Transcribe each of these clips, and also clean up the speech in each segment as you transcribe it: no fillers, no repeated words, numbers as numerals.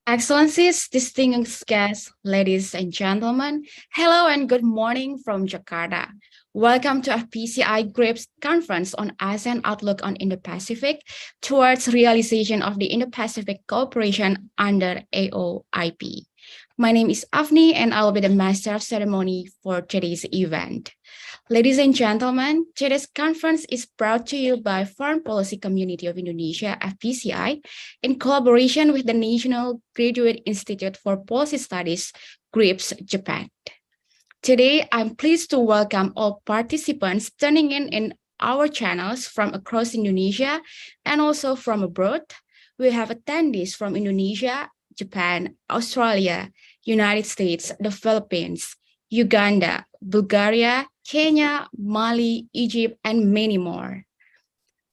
Excellencies, distinguished guests, ladies and gentlemen, hello and good morning from Jakarta. Welcome to FPCI GRIPS Conference on ASEAN Outlook on Indo-Pacific towards realization of the Indo-Pacific cooperation under AOIP. My name is Afni and I will be the master of ceremony for today's event. Ladies and gentlemen, today's conference is brought to you by Foreign Policy Community of Indonesia, FPCI, in collaboration with the National Graduate Institute for Policy Studies, GRIPS, Japan. Today, I'm pleased to welcome all participants tuning in our channels from across Indonesia and also from abroad. We have attendees from Indonesia, Japan, Australia, United States, the Philippines, Uganda, Bulgaria, Kenya, Mali, Egypt, and many more.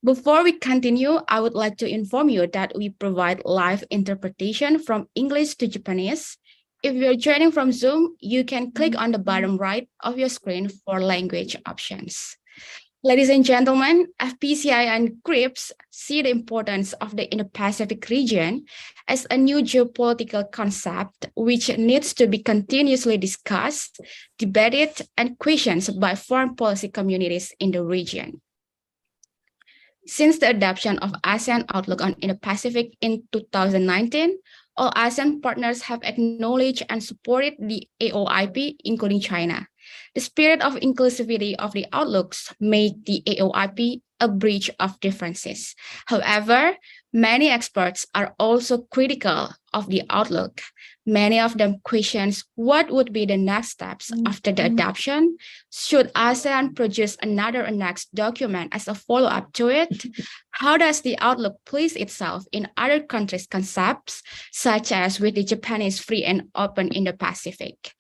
Before we continue, I would like to inform you that we provide live interpretation from English to Japanese. If you're joining from Zoom, you can click on the bottom right of your screen for language options. Ladies and gentlemen, FPCI and GRIPS see the importance of the Indo-Pacific region as a new geopolitical concept which needs to be continuously discussed, debated, and questioned by foreign policy communities in the region. Since the adoption of ASEAN Outlook on Indo-Pacific in 2019, all ASEAN partners have acknowledged and supported the AOIP, including China. The spirit of inclusivity of the outlooks made the AOIP a bridge of differences. However, many experts are also critical of the outlook. Many of them question what would be the next steps after the adoption. Should ASEAN produce another next document as a follow-up to it? How does the outlook place itself in other countries' concepts, such as with the Japanese free and open Indo-Pacific?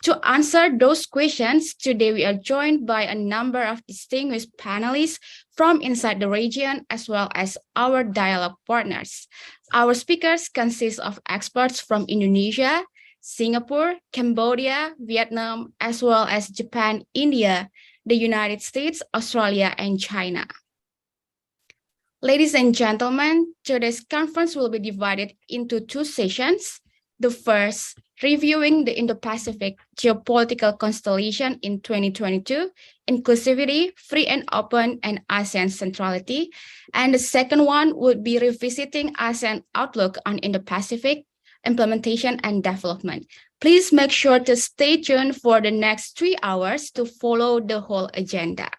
To answer those questions, today we are joined by a number of distinguished panelists from inside the region, as well as our dialogue partners. Our speakers consist of experts from Indonesia, Singapore, Cambodia, Vietnam, as well as Japan, India, the United States, Australia, and China. Ladies and gentlemen, today's conference will be divided into two sessions. The first, reviewing the Indo-Pacific geopolitical constellation in 2022, inclusivity, free and open, and ASEAN centrality. And the second one would be revisiting ASEAN Outlook on Indo-Pacific, implementation and development. Please make sure to stay tuned for the next 3 hours to follow the whole agenda.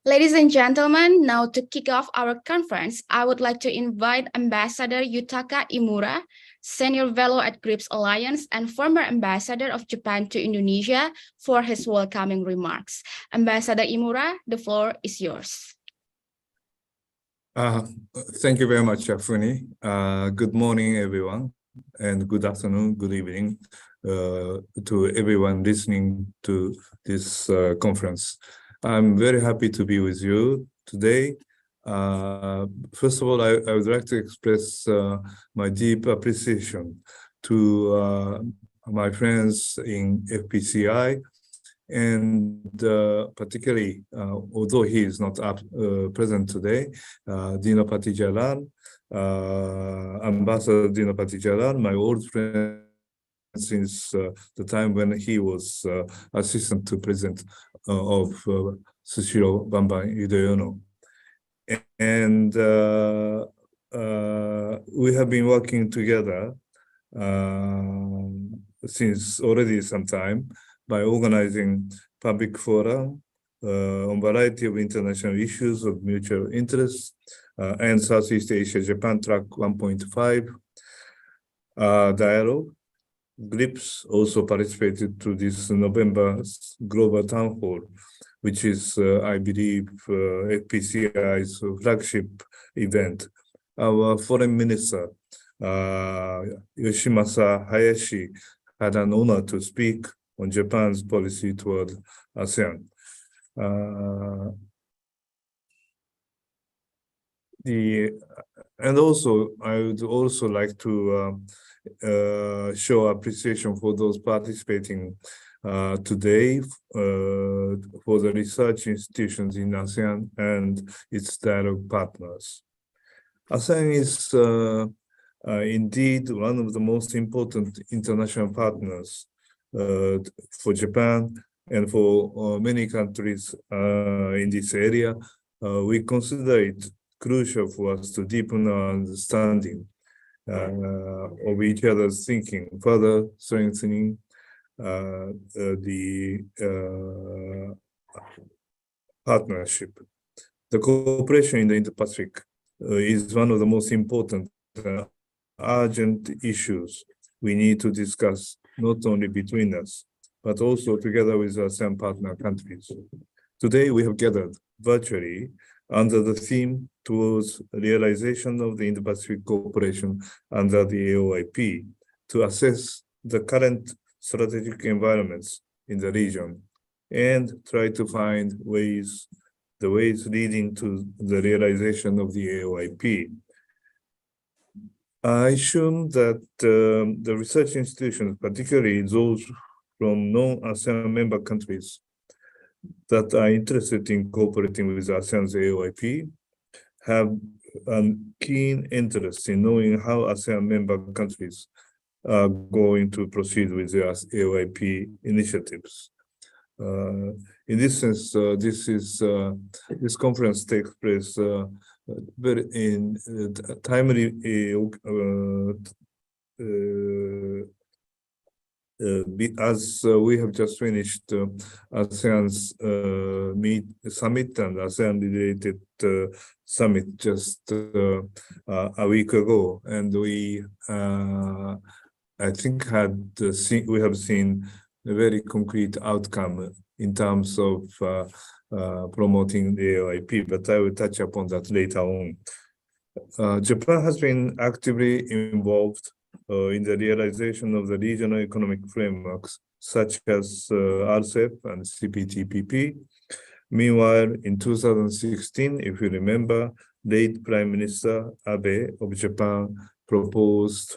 Ladies and gentlemen, now to kick off our conference, I would like to invite Ambassador Yutaka Imura, Senior Fellow at GRIPS Alliance and former Ambassador of Japan to Indonesia, for his welcoming remarks. Ambassador Imura, the floor is yours. Thank you very much, Afuni. Good morning, everyone, and good afternoon, good evening to everyone listening to this conference. I'm very happy to be with you today. First of all, I would like to express my deep appreciation to my friends in FPCI, and particularly, although he is not present today, Dino Patijalan, Ambassador Dino Patijalan, my old friend since the time when he was assistant to president of Sushiro Bambang Yudhoyono. And we have been working together since already some time by organizing public forum on variety of international issues of mutual interest and Southeast Asia Japan Track 1.5 dialogue. GRIPS also participated to this November's Global Town Hall, which is, I believe, FPCI's flagship event. Our foreign minister, Yoshimasa Hayashi, had an honor to speak on Japan's policy toward ASEAN. And also, I would also like to show appreciation for those participating today for the research institutions in ASEAN and its dialogue partners. ASEAN is indeed one of the most important international partners for Japan and for many countries in this area. We consider it crucial for us to deepen our understanding of each other's thinking, further strengthening the partnership. The cooperation in the Indo-Pacific is one of the most important urgent issues we need to discuss, not only between us, but also together with ASEAN partner countries. Today, we have gathered virtually under the theme towards realization of the Indo-Pacific cooperation under the AOIP to assess the current strategic environments in the region and try to find the ways leading to the realization of the AOIP. I assume that the research institutions, particularly those from non-ASEAN member countries that are interested in cooperating with ASEAN's AOIP, have a keen interest in knowing how ASEAN member countries are going to proceed with their AOIP initiatives. In this sense, this conference takes place very in timely as we have just finished ASEAN's summit and ASEAN-related summit just a week ago, and we I think we have seen a very concrete outcome in terms of promoting the AOIP, but I will touch upon that later on. Japan has been actively involved in the realization of the regional economic frameworks, such as RCEP and CPTPP. Meanwhile, in 2016, if you remember, late Prime Minister Abe of Japan proposed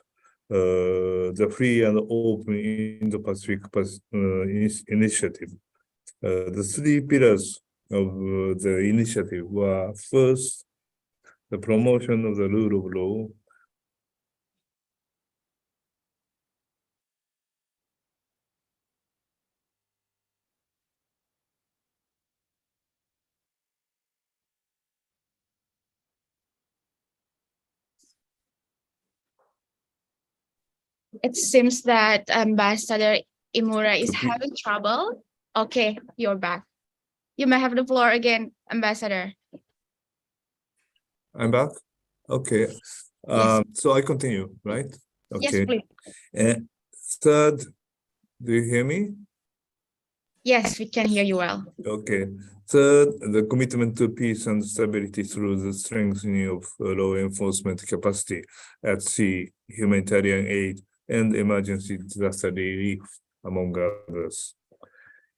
the free and open Indo-Pacific initiative. The three pillars of the initiative were: first, the promotion of the rule of law; It seems that Ambassador Imura is having trouble. Okay, you're back. You may have the floor again, Ambassador. I'm back? Okay. Yes. So I continue, right? Okay. Yes, please. Third, do you hear me? Yes, we can hear you well. Okay. Third, the commitment to peace and stability through the strengthening of law enforcement capacity at sea, humanitarian aid, and emergency disaster relief, among others.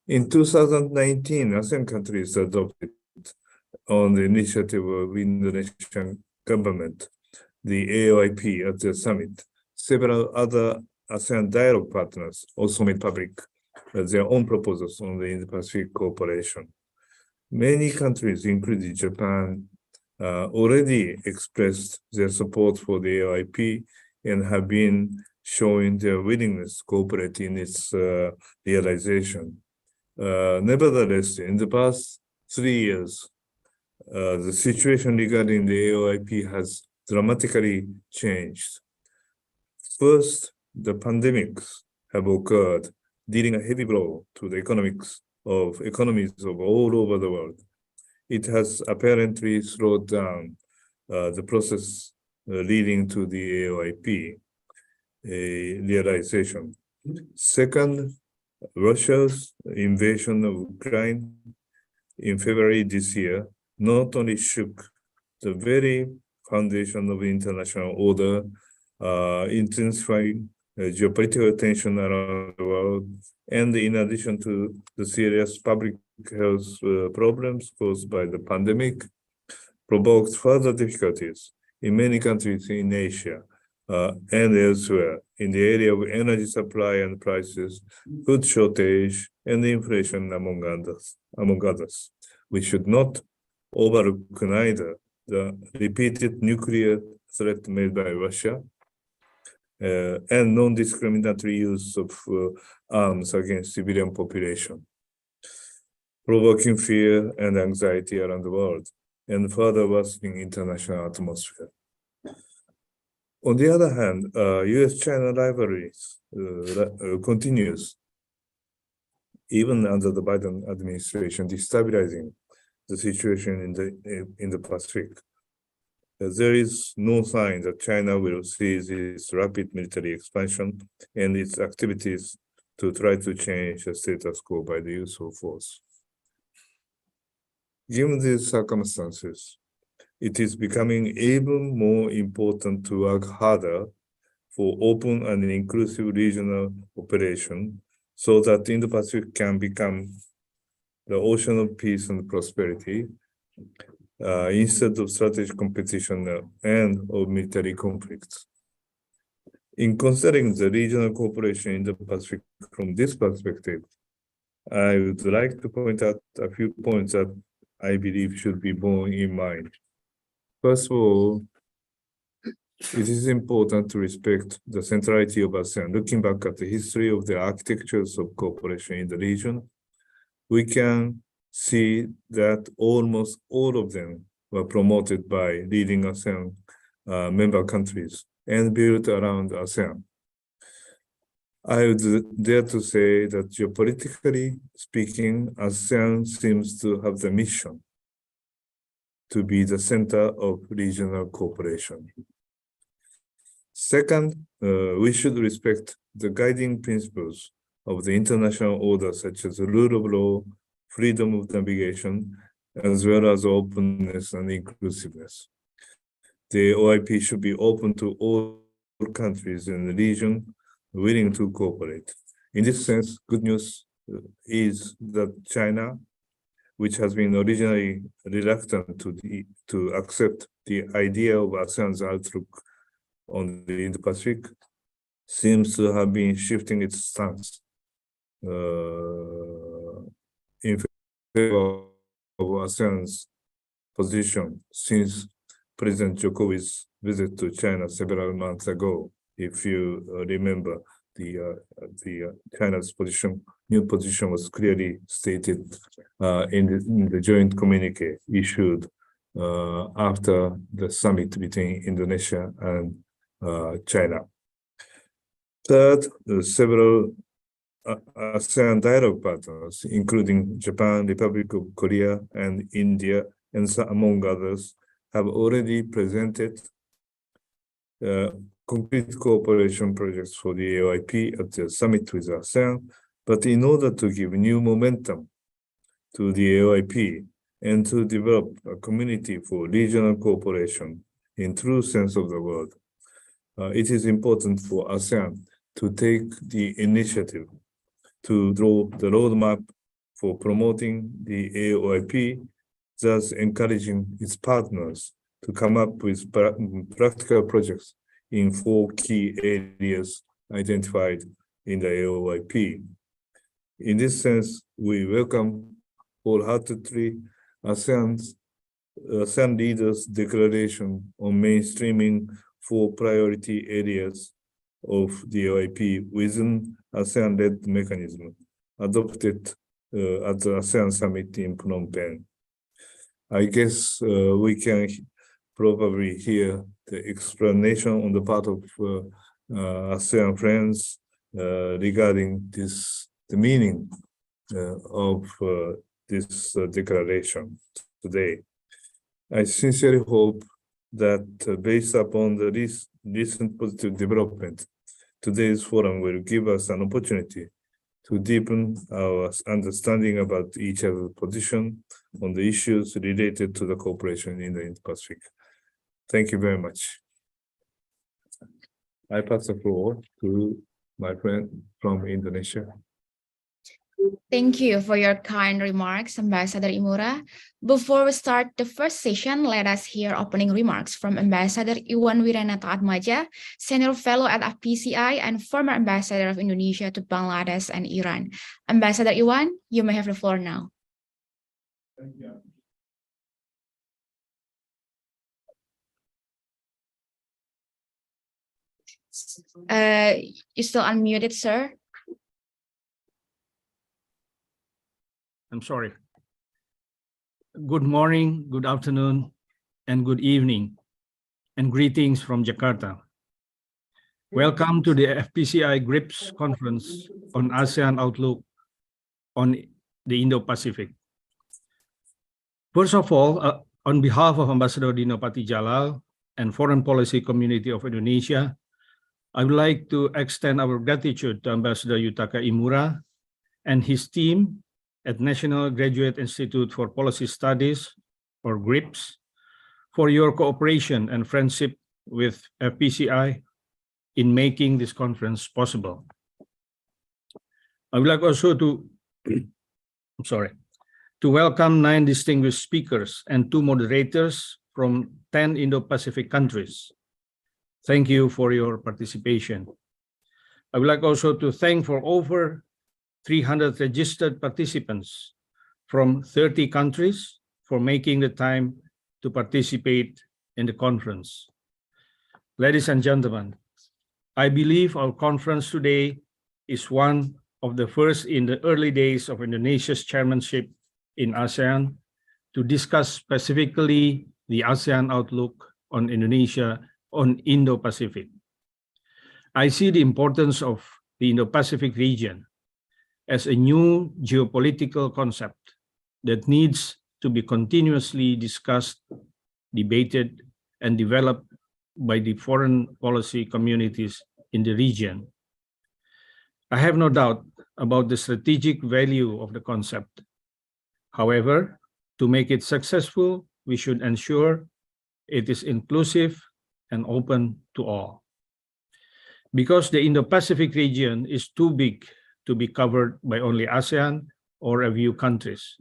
In 2019, ASEAN countries adopted, on the initiative of Indonesian government, the AOIP at the summit. Several other ASEAN dialogue partners also made public their own proposals on the Indo-Pacific cooperation. Many countries, including Japan, already expressed their support for the AOIP and have been showing their willingness to cooperate in its realization. Nevertheless, in the past 3 years, the situation regarding the AOIP has dramatically changed. First, the pandemics have occurred, dealing a heavy blow to the economies of all over the world. It has apparently slowed down the process leading to the AOIP realization. Second, Russia's invasion of Ukraine in February this year not only shook the very foundation of international order, intensifying geopolitical tension around the world, and in addition to the serious public health problems caused by the pandemic, provoked further difficulties in many countries in Asia and elsewhere in the area of energy supply and prices, food shortage, and inflation, among others. We should not overlook neither the repeated nuclear threat made by Russia and non-discriminatory use of arms against civilian population, provoking fear and anxiety around the world, and further worsening international atmosphere. On the other hand, US-China rivalries continues, even under the Biden administration, destabilizing the situation in the Pacific. There is no sign that China will cease its rapid military expansion and its activities to try to change the status quo by the use of force. Given these circumstances, it is becoming even more important to work harder for open and inclusive regional operation so that the Indo-Pacific can become the ocean of peace and prosperity instead of strategic competition and of military conflicts. In considering the regional cooperation in the Pacific from this perspective, I would like to point out a few points that I believe should be borne in mind. First of all, it is important to respect the centrality of ASEAN. Looking back at the history of the architectures of cooperation in the region, we can see that almost all of them were promoted by leading ASEAN member countries and built around ASEAN. I would dare to say that geopolitically speaking, ASEAN seems to have the mission to be the center of regional cooperation. Second, we should respect the guiding principles of the international order, such as the rule of law, freedom of navigation, as well as openness and inclusiveness. The OIP should be open to all countries in the region willing to cooperate. In this sense, good news is that China, which has been originally reluctant to accept the idea of ASEAN's outlook on the Indo-Pacific, seems to have been shifting its stance in favor of ASEAN's position since President Jokowi's visit to China several months ago. If you remember, the China's new position was clearly stated in the joint communique issued after the summit between Indonesia and China. Third, several ASEAN dialogue partners, including Japan, Republic of Korea, and India, and among others, have already presented concrete cooperation projects for the AOIP at the summit with ASEAN. But in order to give new momentum to the AOIP and to develop a community for regional cooperation in true sense of the word, it is important for ASEAN to take the initiative to draw the roadmap for promoting the AOIP, thus encouraging its partners to come up with practical projects in 4 key areas identified in the AOIP. In this sense, we welcome wholeheartedly ASEAN leaders' declaration on mainstreaming 4 priority areas of the AOIP within ASEAN-led mechanism adopted at the ASEAN summit in Phnom Penh. I guess we can probably hear the explanation on the part of ASEAN friends regarding the meaning of this declaration today. I sincerely hope that based upon the recent positive development, today's forum will give us an opportunity to deepen our understanding about each other's position on the issues related to the cooperation in the Indo-Pacific. Thank you very much. I pass the floor to my friend from Indonesia. Thank you for your kind remarks, Ambassador Imura. Before we start the first session, let us hear opening remarks from Ambassador Iwan Wiranata Atmaja, Senior Fellow at FPCI and former Ambassador of Indonesia to Bangladesh and Iran. Ambassador Iwan, you may have the floor now. Thank you. You still unmuted, sir. I'm sorry. Good morning, good afternoon, and good evening, and greetings from Jakarta. Welcome to the FPCI GRIPS conference on ASEAN Outlook on the Indo-Pacific. First of all, on behalf of Ambassador Dino Patijalal and Foreign Policy Community of Indonesia, I would like to extend our gratitude to Ambassador Yutaka Imura and his team at National Graduate Institute for Policy Studies, or GRIPS, for your cooperation and friendship with FPCI in making this conference possible. I would like also to, to welcome 9 distinguished speakers and 2 moderators from 10 Indo-Pacific countries. Thank you for your participation. I would like also to thank for over 300 registered participants from 30 countries for making the time to participate in the conference. Ladies and gentlemen, I believe our conference today is one of the first in the early days of Indonesia's chairmanship in ASEAN to discuss specifically the ASEAN outlook on Indonesia on Indo-Pacific. I see the importance of the Indo-Pacific region as a new geopolitical concept that needs to be continuously discussed, debated, and developed by the foreign policy communities in the region. I have no doubt about the strategic value of the concept. However, to make it successful, we should ensure it is inclusive and open to all. Because the Indo-Pacific region is too big to be covered by only ASEAN or a few countries,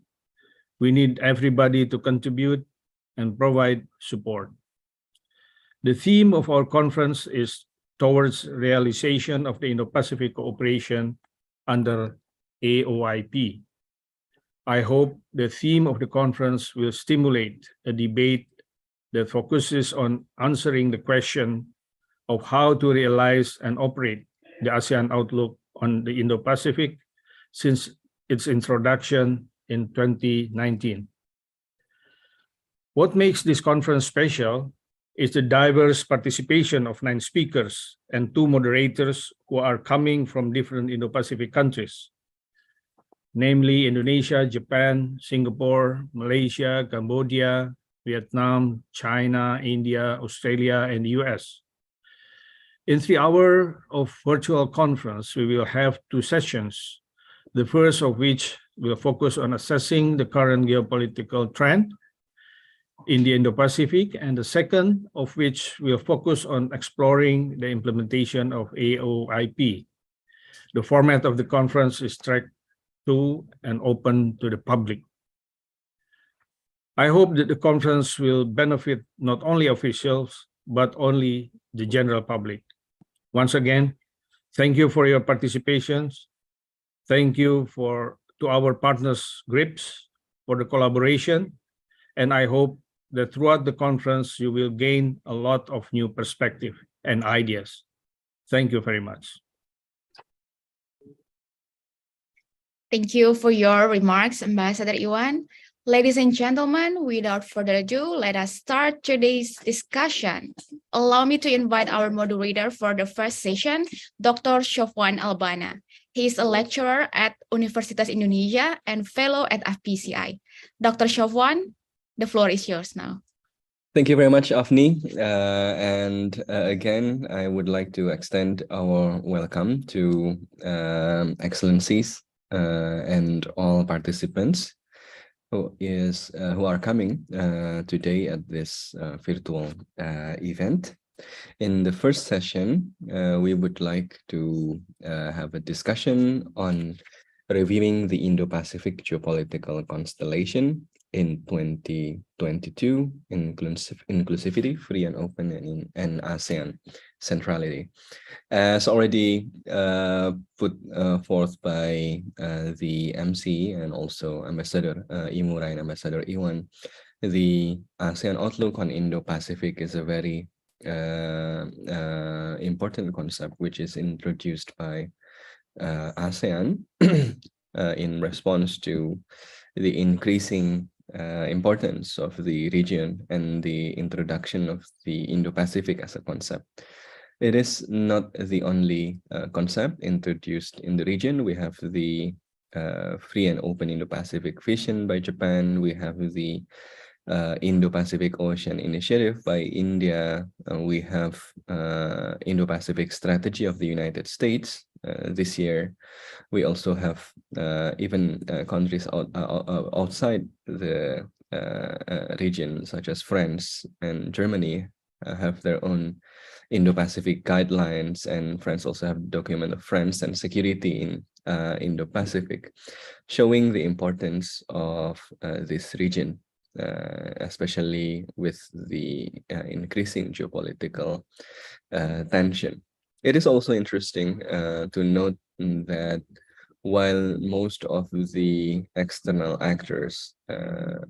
we need everybody to contribute and provide support. The theme of our conference is towards realization of the Indo-Pacific cooperation under AOIP. I hope the theme of the conference will stimulate a debate that focuses on answering the question of how to realize and operate the ASEAN outlook on the Indo-Pacific since its introduction in 2019. What makes this conference special is the diverse participation of 9 speakers and 2 moderators who are coming from different Indo-Pacific countries, namely Indonesia, Japan, Singapore, Malaysia, Cambodia, Vietnam, China, India, Australia, and the US. In 3 hours of virtual conference, we will have 2 sessions, the first of which will focus on assessing the current geopolitical trend in the Indo-Pacific, and the second of which will focus on exploring the implementation of AOIP. The format of the conference is track 2 and open to the public. I hope that the conference will benefit not only officials, but only the general public. Once again, thank you for your participations. Thank you to our partners, GRIPS, for the collaboration. And I hope that throughout the conference, you will gain a lot of new perspective and ideas. Thank you very much. Thank you for your remarks, Ambassador Iwan. Ladies and gentlemen, without further ado, let us start today's discussion. Allow me to invite our moderator for the first session, Dr. Shofwan Albana. He is a lecturer at Universitas Indonesia and fellow at FPCI. Dr. Shofwan, the floor is yours now. Thank you very much, Afni. Again, I would like to extend our welcome to Excellencies and all participants who are coming today at this virtual event. In the first session, we would like to have a discussion on reviewing the Indo-Pacific geopolitical constellation in 2022, inclusivity, free and open, and ASEAN centrality. As already put forth by the MC and also Ambassador Imura and Ambassador Iwan, the ASEAN outlook on Indo-Pacific is a very important concept, which is introduced by ASEAN in response to the increasing importance of the region and the introduction of the Indo-Pacific as a concept. It is not the only concept introduced in the region. We have the free and open Indo-Pacific vision by Japan. We have the Indo-Pacific Ocean Initiative by India. We have Indo-Pacific Strategy of the United States this year. We also have even countries outside the region, such as France and Germany, have their own Indo-Pacific guidelines, and France also have document of France and security in Indo-Pacific, showing the importance of this region, especially with the increasing geopolitical tension. It is also interesting to note that while most of the external actors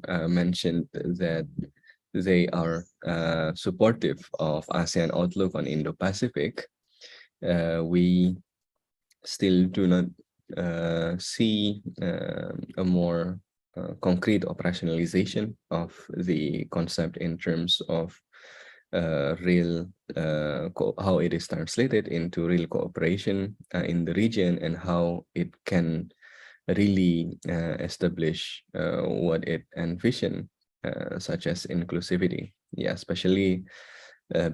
mentioned that they are supportive of ASEAN outlook on Indo-Pacific, we still do not see a more concrete operationalization of the concept in terms of real how it is translated into real cooperation in the region, and how it can really establish what it envisioned, such as inclusivity. Yeah, especially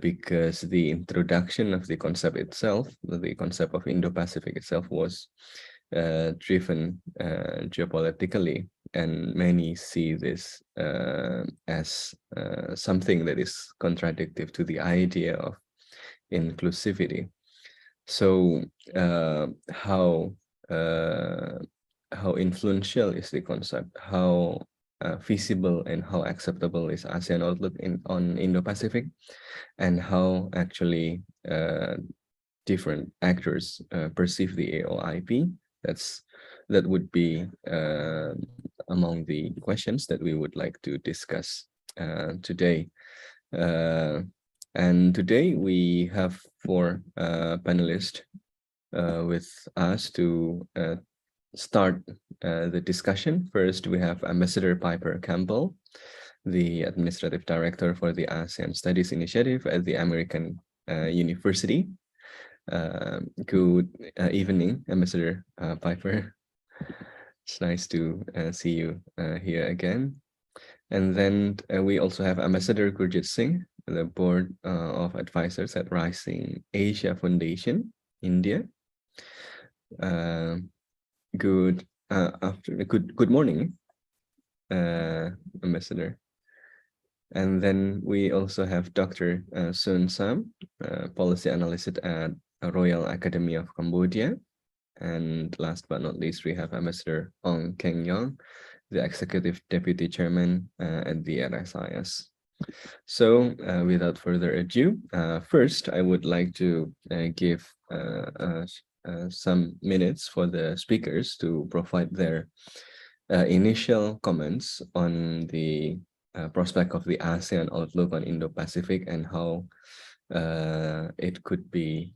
because the introduction of the concept itself, the concept of Indo-Pacific itself, was driven geopolitically, and many see this as something that is contradictory to the idea of inclusivity. So how influential is the concept? How feasible and how acceptable is ASEAN outlook on Indo-Pacific, and how actually different actors perceive the AOIP? That would be among the questions that we would like to discuss today. And today we have 4 panelists with us to start the discussion. First, we have Ambassador Piper Campbell, the Administrative Director for the ASEAN Studies Initiative at the American University. Good evening, Ambassador Piper. It's nice to see you here again. And then we also have Ambassador Gurjit Singh, the Board of Advisors at Rising Asia Foundation, India. Good morning, Ambassador. And then we also have Dr. Sun Sam, Policy Analyst at Royal Academy of Cambodia. And last but not least, we have Ambassador Ong Keng Yong, the Executive Deputy Chairman at the RSIS. So without further ado, first I would like to give some minutes for the speakers to provide their initial comments on the prospect of the ASEAN outlook on Indo-Pacific, and how it could be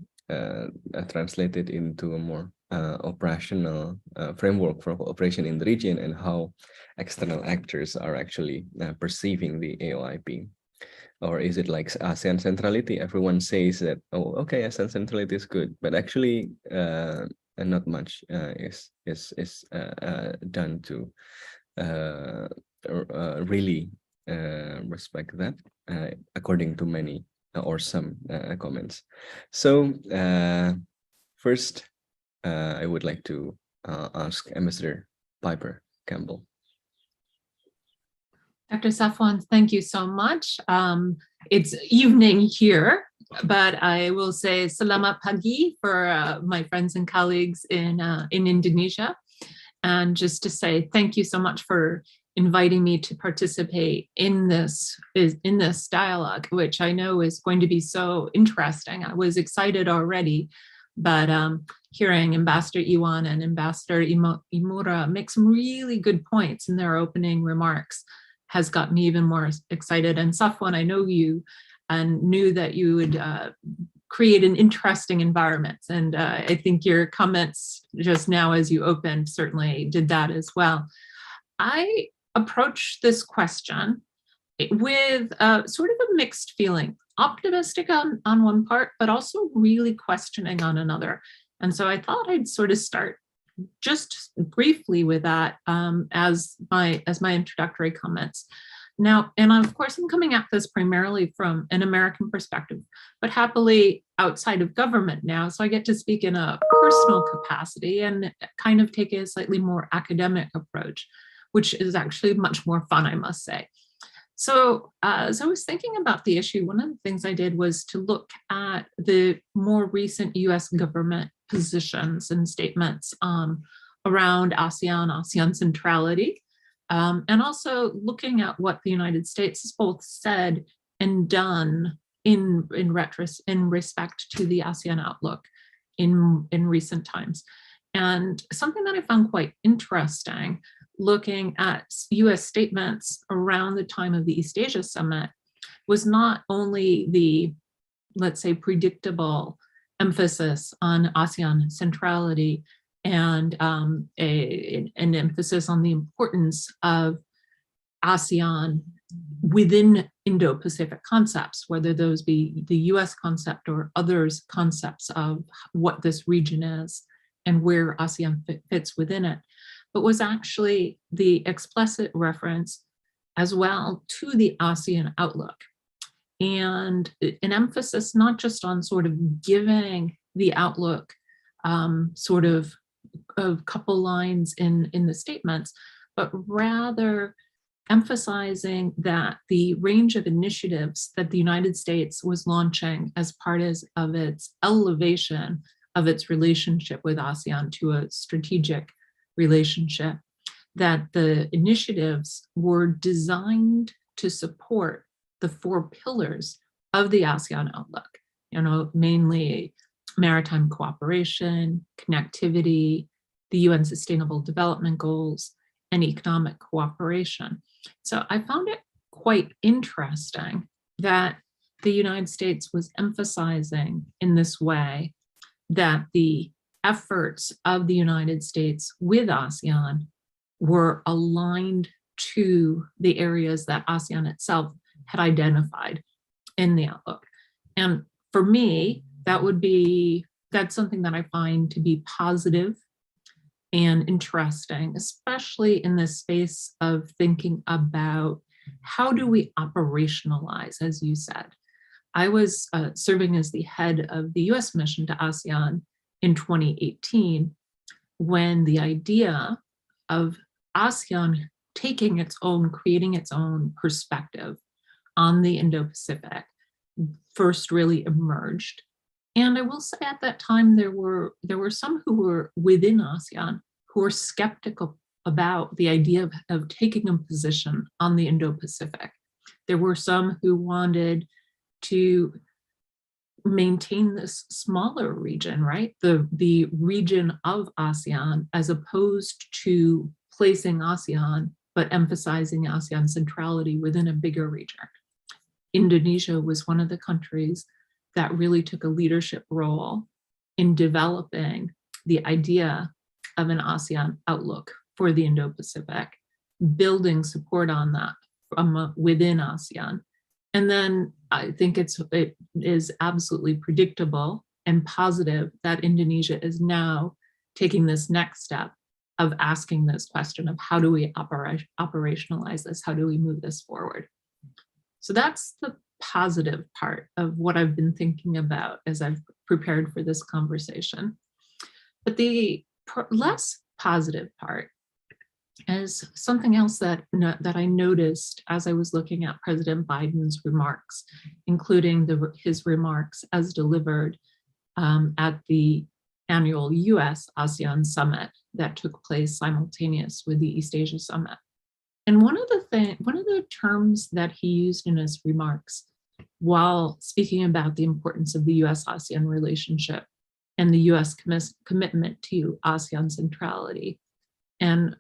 translated into a more operational framework for cooperation in the region, and how external actors are actually perceiving the AOIP. Or is it like ASEAN centrality? Everyone says that, oh, okay, ASEAN centrality is good, but actually not much is done to really respect that, according to many or some comments. So first, I would like to ask Ambassador Piper Campbell. Dr. Safwan, thank you so much. It's evening here, but I will say selamat pagi for my friends and colleagues in Indonesia. And just to say thank you so much for inviting me to participate in this dialogue, which I know is going to be so interesting. I was excited already, but hearing Ambassador Iwan and Ambassador Imura make some really good points in their opening remarks has got me even more excited. And Safwan, I know you and knew that you would create an interesting environment. And I think your comments just now as you opened certainly did that as well. I approached this question with sort of a mixed feeling, optimistic on one part, but also really questioning on another. And so I thought I'd sort of start just briefly with that as my introductory comments. Now, and of course, I'm coming at this primarily from an American perspective, but happily outside of government now. So I get to speak in a personal capacity and kind of take a slightly more academic approach, which is actually much more fun, I must say. So as I was thinking about the issue, one of the things I did was to look at the more recent US government positions and statements around ASEAN centrality, and also looking at what the United States has both said and done in respect to the ASEAN outlook in recent times. And something that I found quite interesting, looking at US statements around the time of the East Asia Summit, was not only the, let's say, predictable emphasis on ASEAN centrality and an emphasis on the importance of ASEAN within Indo-Pacific concepts, whether those be the US concept or others' concepts of what this region is and where ASEAN fits within it, but was actually the explicit reference as well to the ASEAN outlook. And an emphasis not just on sort of giving the outlook sort of a couple lines in the statements, but rather emphasizing that the range of initiatives that the United States was launching as part of its elevation of its relationship with ASEAN to a strategic relationship, that the initiatives were designed to support the 4 pillars of the ASEAN outlook, mainly maritime cooperation, connectivity, the UN Sustainable Development Goals, and economic cooperation. So I found it quite interesting that the United States was emphasizing in this way that the efforts of the United States with ASEAN were aligned to the areas that ASEAN itself had identified in the outlook. And for me, that's something that I find to be positive and interesting, especially in this space of thinking about how do we operationalize, as you said. I was serving as the head of the US mission to ASEAN in 2018, when the idea of ASEAN taking its own, creating its own perspective on the Indo-Pacific first really emerged. And I will say at that time, there were some who were within ASEAN who were skeptical about the idea of taking a position on the Indo-Pacific. There were some who wanted to maintain this smaller region, right? The region of ASEAN, as opposed to placing ASEAN, but emphasizing ASEAN centrality within a bigger region. Indonesia was one of the countries that really took a leadership role in developing the idea of an ASEAN outlook for the Indo-Pacific, building support on that from within ASEAN. And then I think it is absolutely predictable and positive that Indonesia is now taking this next step of asking this question of how do we operationalize this? How do we move this forward? So that's the positive part of what I've been thinking about as I've prepared for this conversation. But the less positive part is something else that I noticed as I was looking at President Biden's remarks, including his remarks as delivered at the annual US ASEAN Summit that took place simultaneous with the East Asia Summit. And one of the terms that he used in his remarks while speaking about the importance of the US-ASEAN relationship and the US commitment to ASEAN centrality, and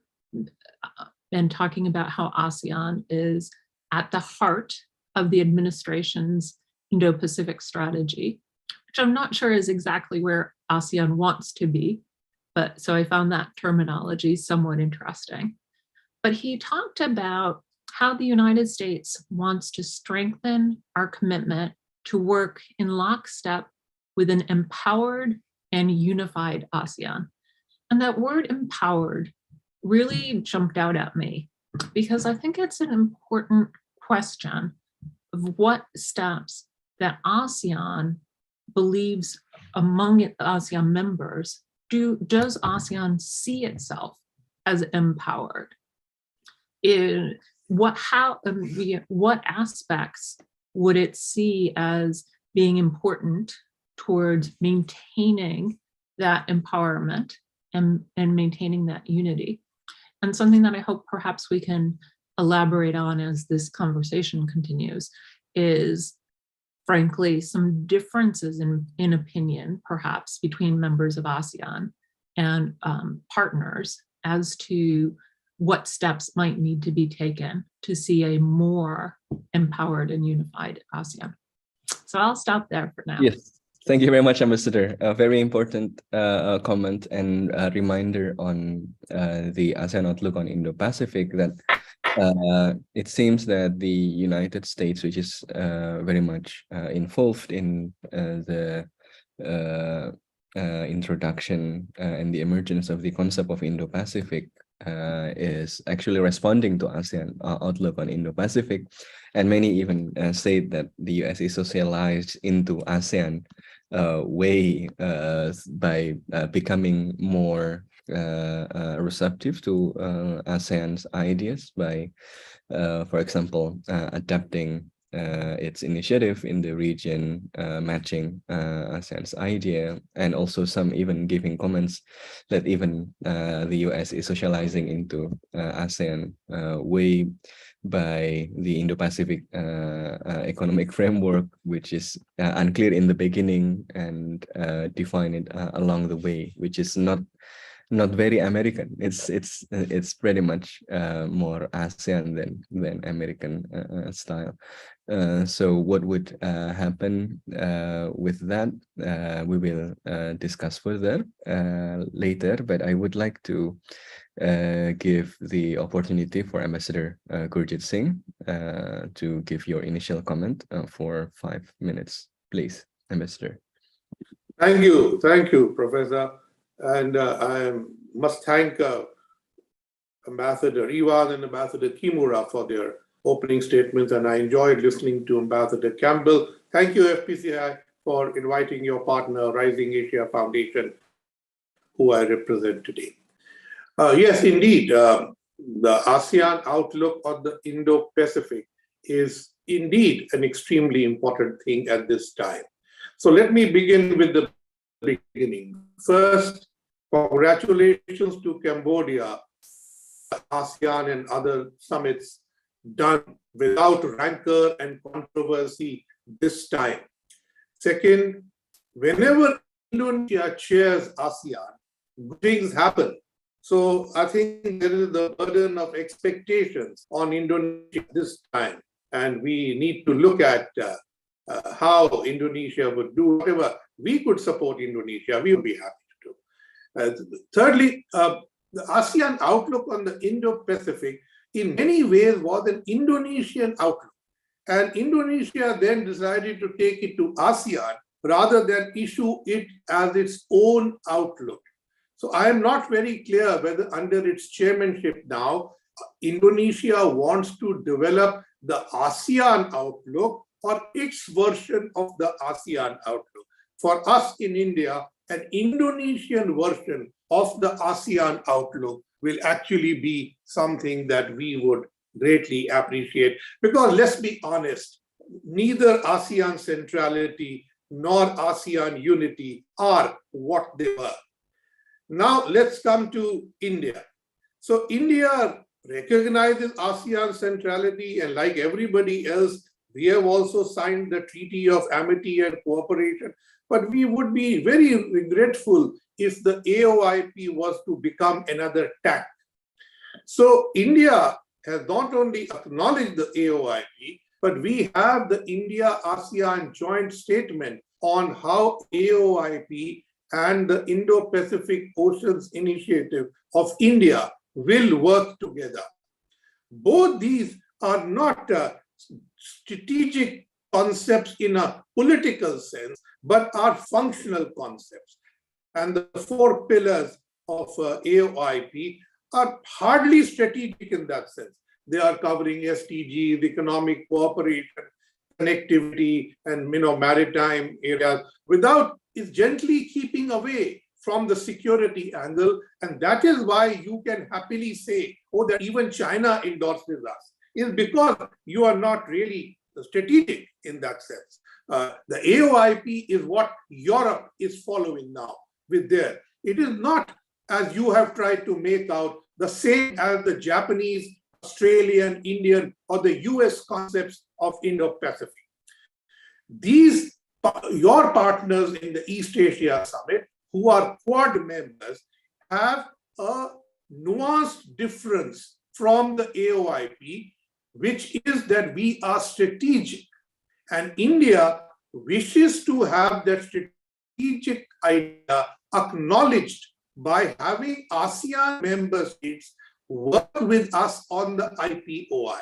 talking about how ASEAN is at the heart of the administration's Indo-Pacific strategy, which I'm not sure is exactly where ASEAN wants to be, but so I found that terminology somewhat interesting. But he talked about how the United States wants to strengthen our commitment to work in lockstep with an empowered and unified ASEAN. And that word empowered really jumped out at me because I think it's an important question of what steps that ASEAN believes among ASEAN members does ASEAN see itself as empowered? What aspects would it see as being important towards maintaining that empowerment and maintaining that unity? And something that I hope perhaps we can elaborate on as this conversation continues is, frankly, some differences in opinion, perhaps, between members of ASEAN and partners as to what steps might need to be taken to see a more empowered and unified ASEAN. So I'll stop there for now. Yes, thank you very much, Ambassador. A very important comment and a reminder on the ASEAN outlook on Indo-Pacific that it seems that the United States, which is very much involved in the introduction and the emergence of the concept of Indo-Pacific, is actually responding to ASEAN outlook on Indo-Pacific, and many even say that the US is socialized into ASEAN way by becoming more receptive to ASEAN's ideas by, for example, adapting its initiative in the region, matching ASEAN's idea, and also some even giving comments that even the US is socializing into ASEAN way by the Indo-Pacific economic framework, which is unclear in the beginning and defined along the way, which is not very American. It's pretty much more ASEAN than American style. So what would happen with that, we will discuss further later, but I would like to give the opportunity for Ambassador Gurjit Singh to give your initial comment for 5 minutes, please, Ambassador. Thank you, Professor. And I must thank Ambassador Iwan and Ambassador Kimura for their opening statements, and I enjoyed listening to Ambassador Campbell. Thank you, FPCI, for inviting your partner, Rising Asia Foundation, who I represent today. Yes, indeed, the ASEAN outlook on the Indo-Pacific is indeed an extremely important thing at this time. So let me begin with the beginning. First, congratulations to Cambodia, ASEAN and other summits done without rancor and controversy this time. Second, whenever Indonesia chairs ASEAN, good things happen. So I think there is the burden of expectations on Indonesia this time, and we need to look at how Indonesia would do. Whatever we could support Indonesia, we would be happy to do. Thirdly, the ASEAN outlook on the Indo-Pacific in many ways was an Indonesian outlook. And Indonesia then decided to take it to ASEAN rather than issue it as its own outlook. So I am not very clear whether under its chairmanship now, Indonesia wants to develop the ASEAN outlook or its version of the ASEAN outlook. For us in India, an Indonesian version of the ASEAN outlook will actually be something that we would greatly appreciate. Because let's be honest, neither ASEAN centrality nor ASEAN unity are what they were. Now let's come to India. So India recognizes ASEAN centrality, and like everybody else, we have also signed the Treaty of Amity and Cooperation, but we would be very regretful if the AOIP was to become another TAC. So India has not only acknowledged the AOIP, but we have the India-ASEAN joint statement on how AOIP and the Indo-Pacific Oceans Initiative of India will work together. Both these are not strategic concepts in a political sense, but are functional concepts. And the 4 pillars of AOIP are hardly strategic in that sense. They are covering SDGs, economic cooperation, connectivity, and maritime areas, without is gently keeping away from the security angle. And that is why you can happily say, oh, that even China endorses us, is because you are not really strategic in that sense. The AOIP is what Europe is following now with their. It is not, as you have tried to make out, the same as the Japanese, Australian, Indian, or the US concepts of Indo-Pacific. These, your partners in the East Asia Summit, who are Quad members, have a nuanced difference from the AOIP, which is that we are strategic. And India wishes to have that strategic idea acknowledged by having ASEAN member states work with us on the IPOI.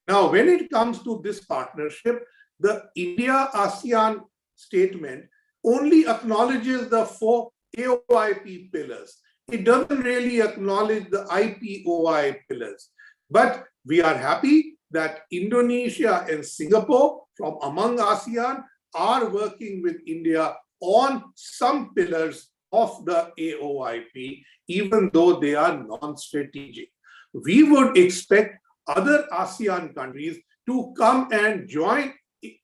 Now, when it comes to this partnership, the India-ASEAN statement only acknowledges the 4 AOIP pillars. It doesn't really acknowledge the IPOI pillars. But we are happy that Indonesia and Singapore, from among ASEAN, are working with India on some pillars of the AOIP, even though they are non-strategic. We would expect other ASEAN countries to come and join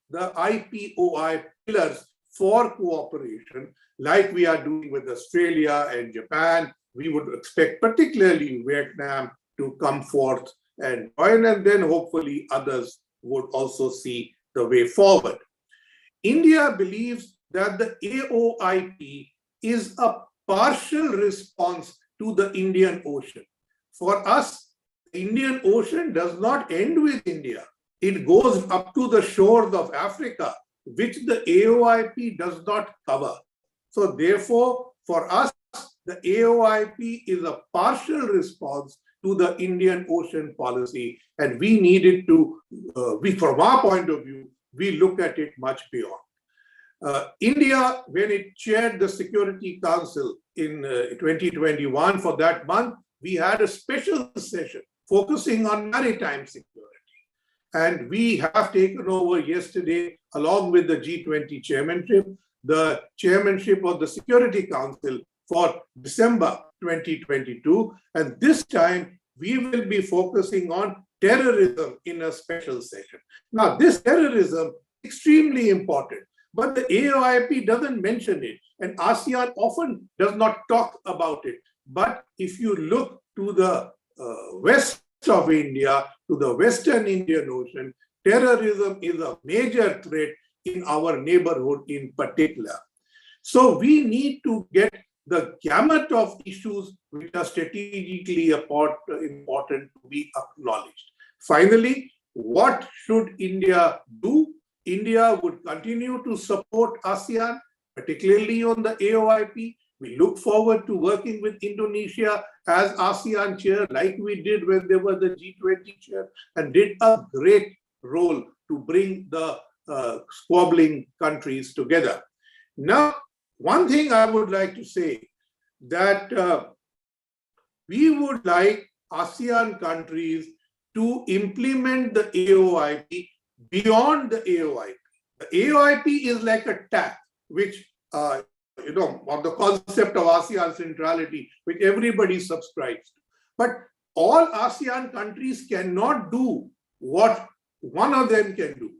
the IPOI pillars for cooperation, like we are doing with Australia and Japan. We would expect particularly Vietnam to come forth and join, and then hopefully others would also see the way forward. India believes that the AOIP is a partial response to the Indian Ocean. For us, the Indian Ocean does not end with India. It goes up to the shores of Africa, which the AOIP does not cover. So therefore, for us, the AOIP is a partial response to the Indian Ocean policy, and we needed to, from our point of view, we look at it much beyond. India, when it chaired the Security Council in 2021, for that month, we had a special session focusing on maritime security. And we have taken over yesterday, along with the G20 chairmanship, the chairmanship of the Security Council for December 2022. And this time, we will be focusing on terrorism in a special session. Now, this terrorism is extremely important, but the AOIP doesn't mention it, and ASEAN often does not talk about it. But if you look to the west of India, to the Western Indian Ocean, terrorism is a major threat in our neighborhood in particular. So we need to get the gamut of issues which are strategically important to be acknowledged. Finally, what should India do? India would continue to support ASEAN, particularly on the AOIP. We look forward to working with Indonesia as ASEAN chair, like we did when they were the G20 chair, and did a great role to bring the squabbling countries together. Now, one thing I would like to say, that we would like ASEAN countries to implement the AOIP beyond the AOIP. The AOIP is like a tap, which, of the concept of ASEAN centrality, which everybody subscribes to. But all ASEAN countries cannot do what one of them can do.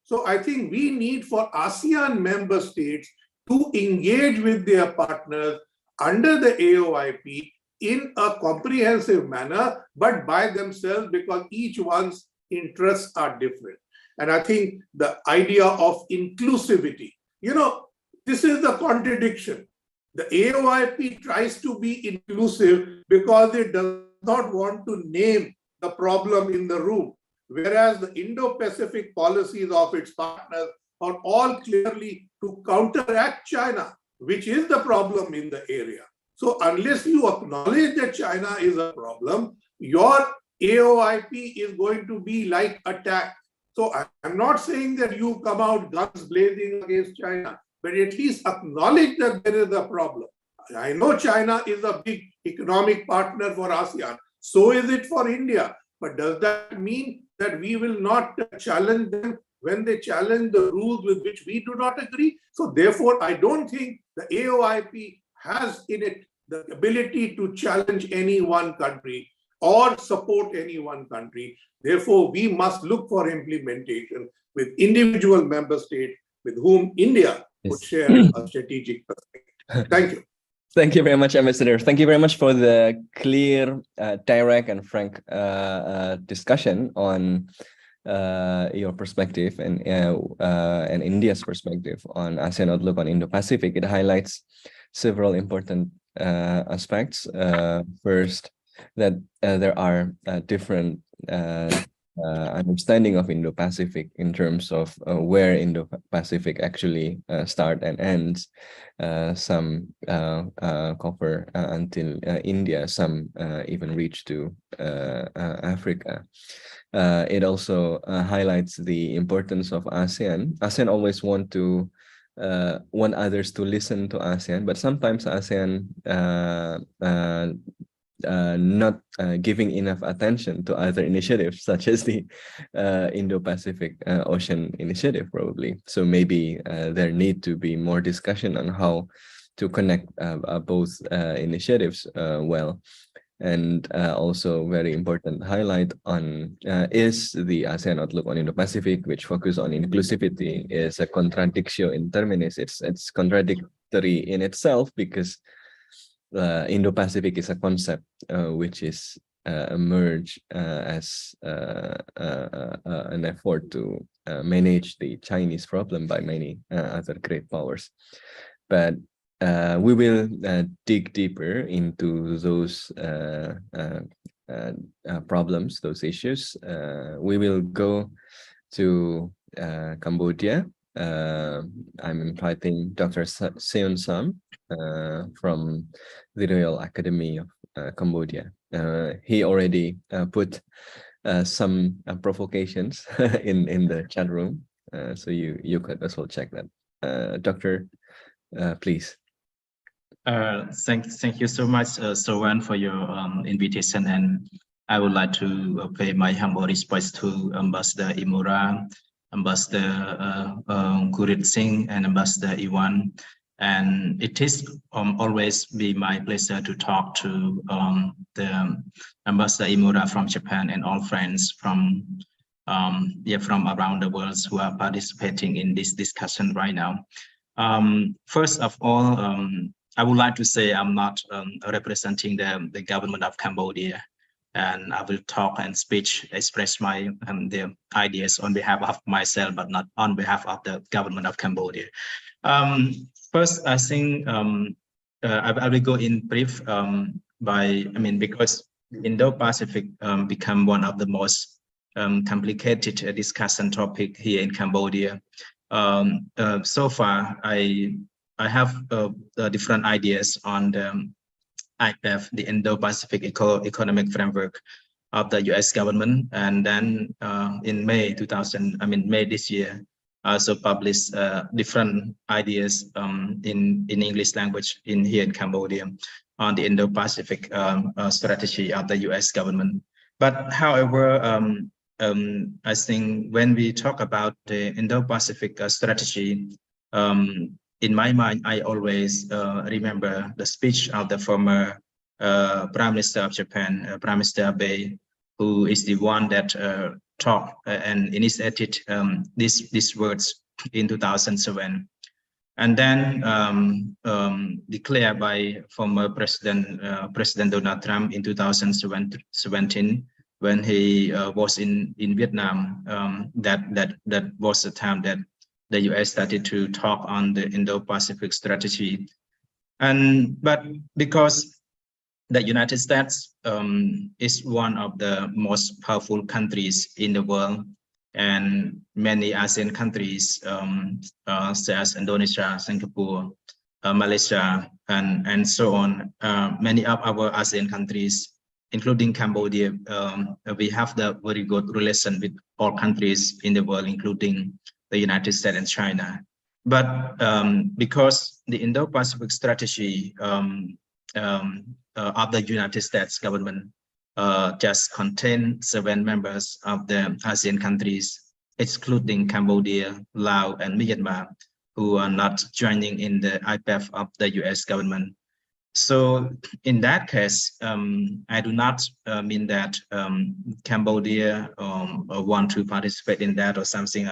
So I think we need for ASEAN member states to engage with their partners under the AOIP in a comprehensive manner, but by themselves, because each one's interests are different. And I think the idea of inclusivity, this is the contradiction. The AOIP tries to be inclusive because it does not want to name the problem in the room. whereas the Indo-Pacific policies of its partners are all clearly to counteract China, which is the problem in the area. So unless you acknowledge that China is a problem, your AOIP is going to be like attack. So I'm not saying that you come out guns blazing against China, but at least acknowledge that there is a problem. I know China is a big economic partner for ASEAN. So is it for India. But does that mean that we will not challenge them when they challenge the rules with which we do not agree? So therefore, I don't think the AOIP has in it the ability to challenge any one country or support any one country. Therefore, we must look for implementation with individual member states with whom India would share a strategic perspective. Thank you. Thank you very much, Ambassador. Thank you very much for the clear, direct, and frank discussion on your perspective and India's perspective on ASEAN outlook on Indo-Pacific. It highlights several important aspects. First, that there are different understanding of Indo-Pacific in terms of where Indo-Pacific actually start and ends. Some cover until India, some even reach to Africa. It also highlights the importance of ASEAN. ASEAN always want others to listen to ASEAN, but sometimes ASEAN not giving enough attention to other initiatives, such as the Indo-Pacific Ocean Initiative, probably. So maybe there need to be more discussion on how to connect both initiatives well. And also very important highlight on is the ASEAN outlook on Indo-Pacific, which focus on inclusivity, is a contradictio in terminis. It's contradictory in itself because Indo-Pacific is a concept which is emerged as an effort to manage the Chinese problem by many other great powers. But we will dig deeper into those problems, those issues. We will go to Cambodia. I'm inviting Dr. Seon Sam from the Royal Academy of Cambodia. He already put some provocations in the chat room, so you could as well check that. Doctor, please. Thank you so much, Sowan, for your invitation, and I would like to pay my humble respects to Ambassador Imura, Ambassador Gurit Singh, and Ambassador Iwan. And it is always be my pleasure to talk to the Ambassador Imura from Japan and all friends from around the world who are participating in this discussion right now. First of all, I would like to say I'm not representing the government of Cambodia, and I will talk and express my the ideas on behalf of myself, but not on behalf of the government of Cambodia. First, I think I will go in brief because Indo-Pacific become one of the most complicated discussion topic here in Cambodia. So far, I have different ideas on the IPEF, the Indo-Pacific Economic Framework of the U.S. government, and then in May this year, I also published different ideas in English language here in Cambodia on the Indo-Pacific strategy of the U.S. government. But however, I think when we talk about the Indo-Pacific strategy, in my mind, I always remember the speech of the former Prime Minister of Japan, Prime Minister Abe, who is the one that talked and initiated these words in 2007. And then declared by former President Donald Trump in 2017, when he was in Vietnam. That was the time that the U.S. started to talk on the Indo-Pacific strategy. But because the United States is one of the most powerful countries in the world, and many ASEAN countries, such as Indonesia, Singapore, Malaysia, and so on. Many of our ASEAN countries, including Cambodia, we have the very good relation with all countries in the world, including the United States and China. But because the Indo-Pacific strategy of the United States government just contain 7 members of the ASEAN countries, excluding Cambodia, Laos, and Myanmar, who are not joining in the IPEF of the US government. So in that case, I do not mean that Cambodia want to participate in that or something.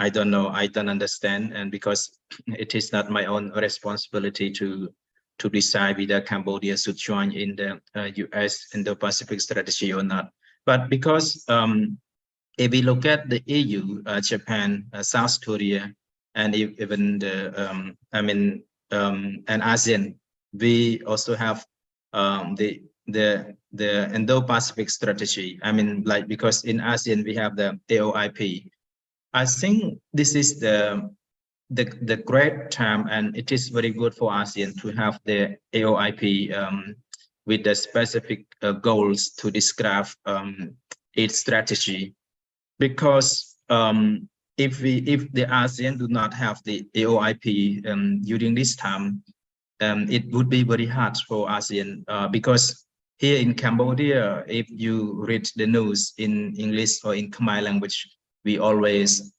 I don't know, I don't understand, and because it is not my own responsibility to decide whether Cambodia should join in the US Indo-Pacific strategy or not. But because if we look at the EU, Japan, South Korea, and even the and ASEAN, we also have the Indo-Pacific strategy. I mean, like, because in ASEAN we have the AOIP. I think this is the great time, and it is very good for ASEAN to have the AOIP with the specific goals to describe its strategy. Because if the ASEAN do not have the AOIP during this time, it would be very hard for ASEAN, because here in Cambodia, if you read the news in English or in Khmer language, we always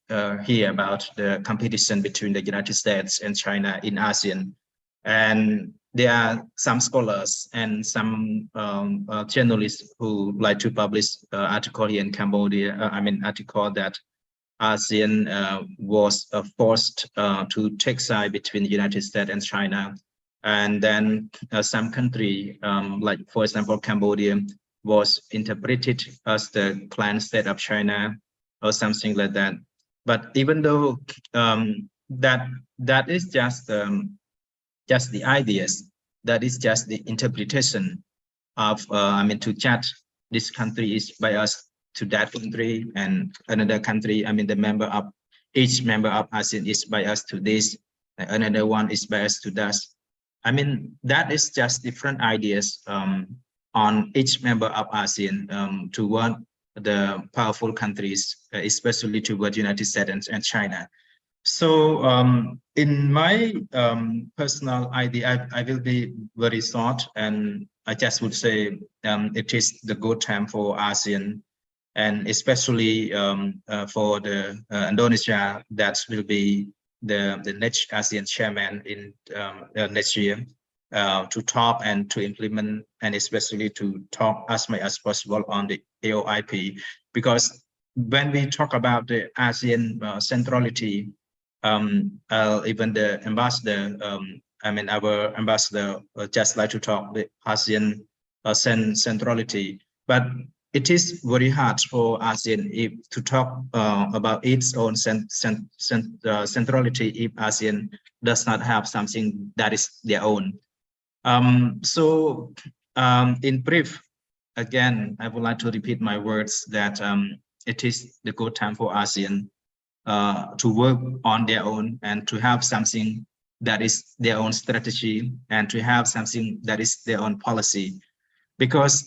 hear about the competition between the United States and China in ASEAN. And there are some scholars and some journalists who like to publish article here in Cambodia, article that ASEAN was forced to take side between the United States and China. And then some country, like for example, Cambodia, was interpreted as the clan state of China or something like that. But even though that is just the ideas, that is just the interpretation of, to judge this country is biased to that country, and another country, the member of each member of ASEAN is biased to this, another one is biased to that. That is just different ideas on each member of ASEAN toward the powerful countries, especially toward United States and China. So in my personal idea, I will be very short, and I just would say it is the good time for ASEAN, and especially for the Indonesia, that will be the next ASEAN chairman in next year, to talk and to implement, and especially to talk as much as possible on the AOIP. Because when we talk about the ASEAN centrality, even the ambassador, our ambassador just like to talk the ASEAN centrality, but it is very hard for ASEAN to talk about its own centrality if ASEAN does not have something that is their own. So in brief, again, I would like to repeat my words that it is the good time for ASEAN to work on their own and to have something that is their own strategy and to have something that is their own policy. Because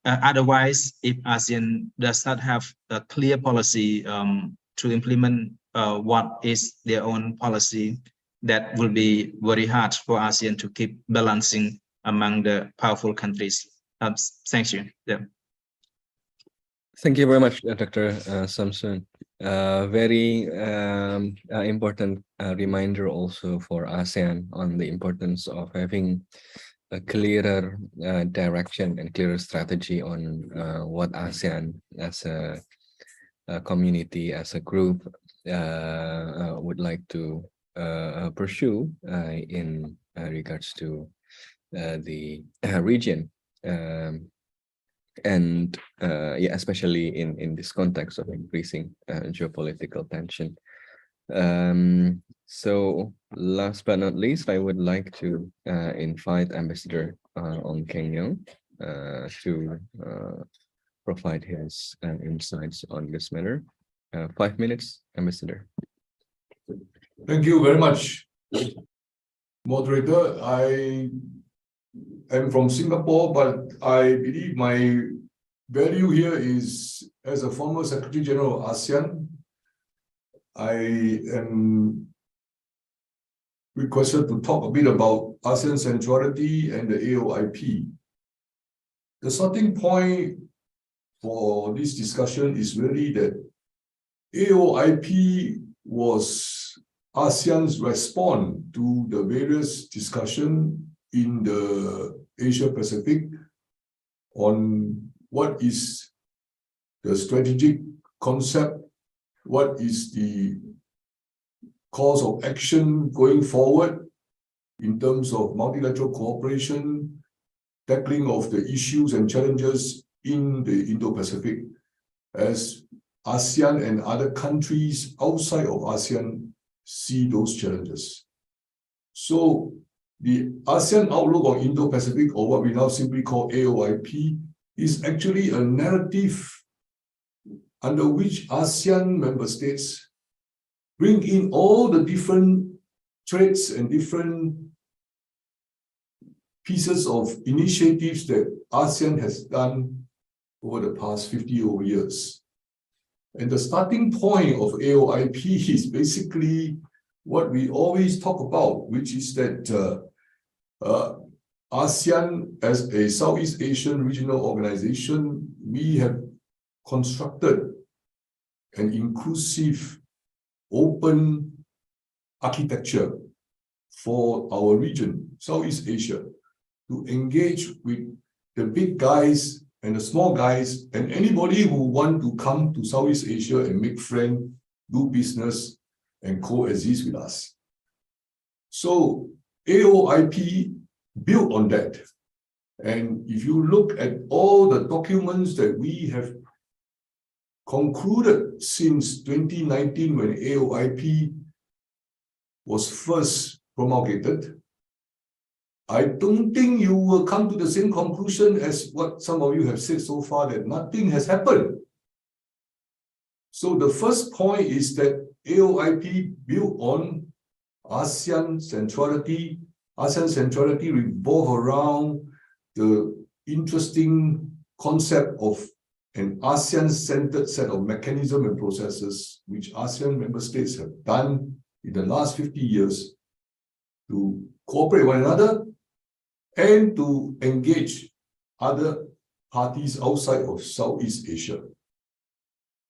otherwise, if ASEAN does not have a clear policy to implement what is their own policy, that will be very hard for ASEAN to keep balancing among the powerful countries. Thank you. Yeah. Thank you very much, Dr. Samsun. Very important reminder also for ASEAN on the importance of having a clearer direction and clearer strategy on what ASEAN as a community, as a group, would like to pursue in regards to the region, and yeah, especially in this context of increasing geopolitical tension. So last but not least, I would like to invite Ambassador Ong Keng Yeong to provide his insights on this matter. 5 minutes, Ambassador. Thank you very much, moderator. I am from Singapore, but I believe my value here is as a former Secretary General of ASEAN. I am requested to talk a bit about ASEAN centrality and the AOIP. The starting point for this discussion is really that AOIP was ASEAN's response to the various discussions in the Asia-Pacific on what is the strategic concept, what is the course of action going forward in terms of multilateral cooperation, tackling of the issues and challenges in the Indo-Pacific as ASEAN and other countries outside of ASEAN see those challenges. So the ASEAN outlook on Indo-Pacific, or what we now simply call AOIP, is actually a narrative under which ASEAN member states bring in all the different traits and different pieces of initiatives that ASEAN has done over the past 50 over years. And the starting point of AOIP is basically what we always talk about, which is that ASEAN, as a Southeast Asian regional organization, we have constructed an inclusive, open architecture for our region, Southeast Asia, to engage with the big guys and the small guys and anybody who want to come to Southeast Asia and make friends, do business, and coexist with us. So AOIP built on that. And if you look at all the documents that we have concluded since 2019 when AOIP was first promulgated, I don't think you will come to the same conclusion as what some of you have said so far, that nothing has happened. So the first point is that AOIP built on ASEAN centrality. ASEAN centrality revolves around the interesting concept of an ASEAN-centered set of mechanisms and processes which ASEAN member states have done in the last 50 years to cooperate with one another and to engage other parties outside of Southeast Asia.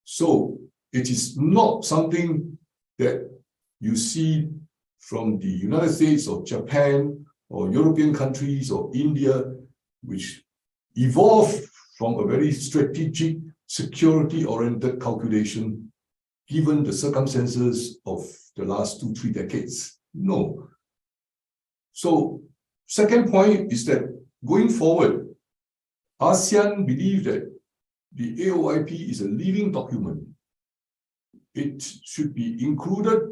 So it is not something that you see from the United States or Japan or European countries or India, which evolved from a very strategic, security-oriented calculation, given the circumstances of the last 2-3 decades. No. So, second point is that going forward, ASEAN believes that the AOIP is a living document. It should be included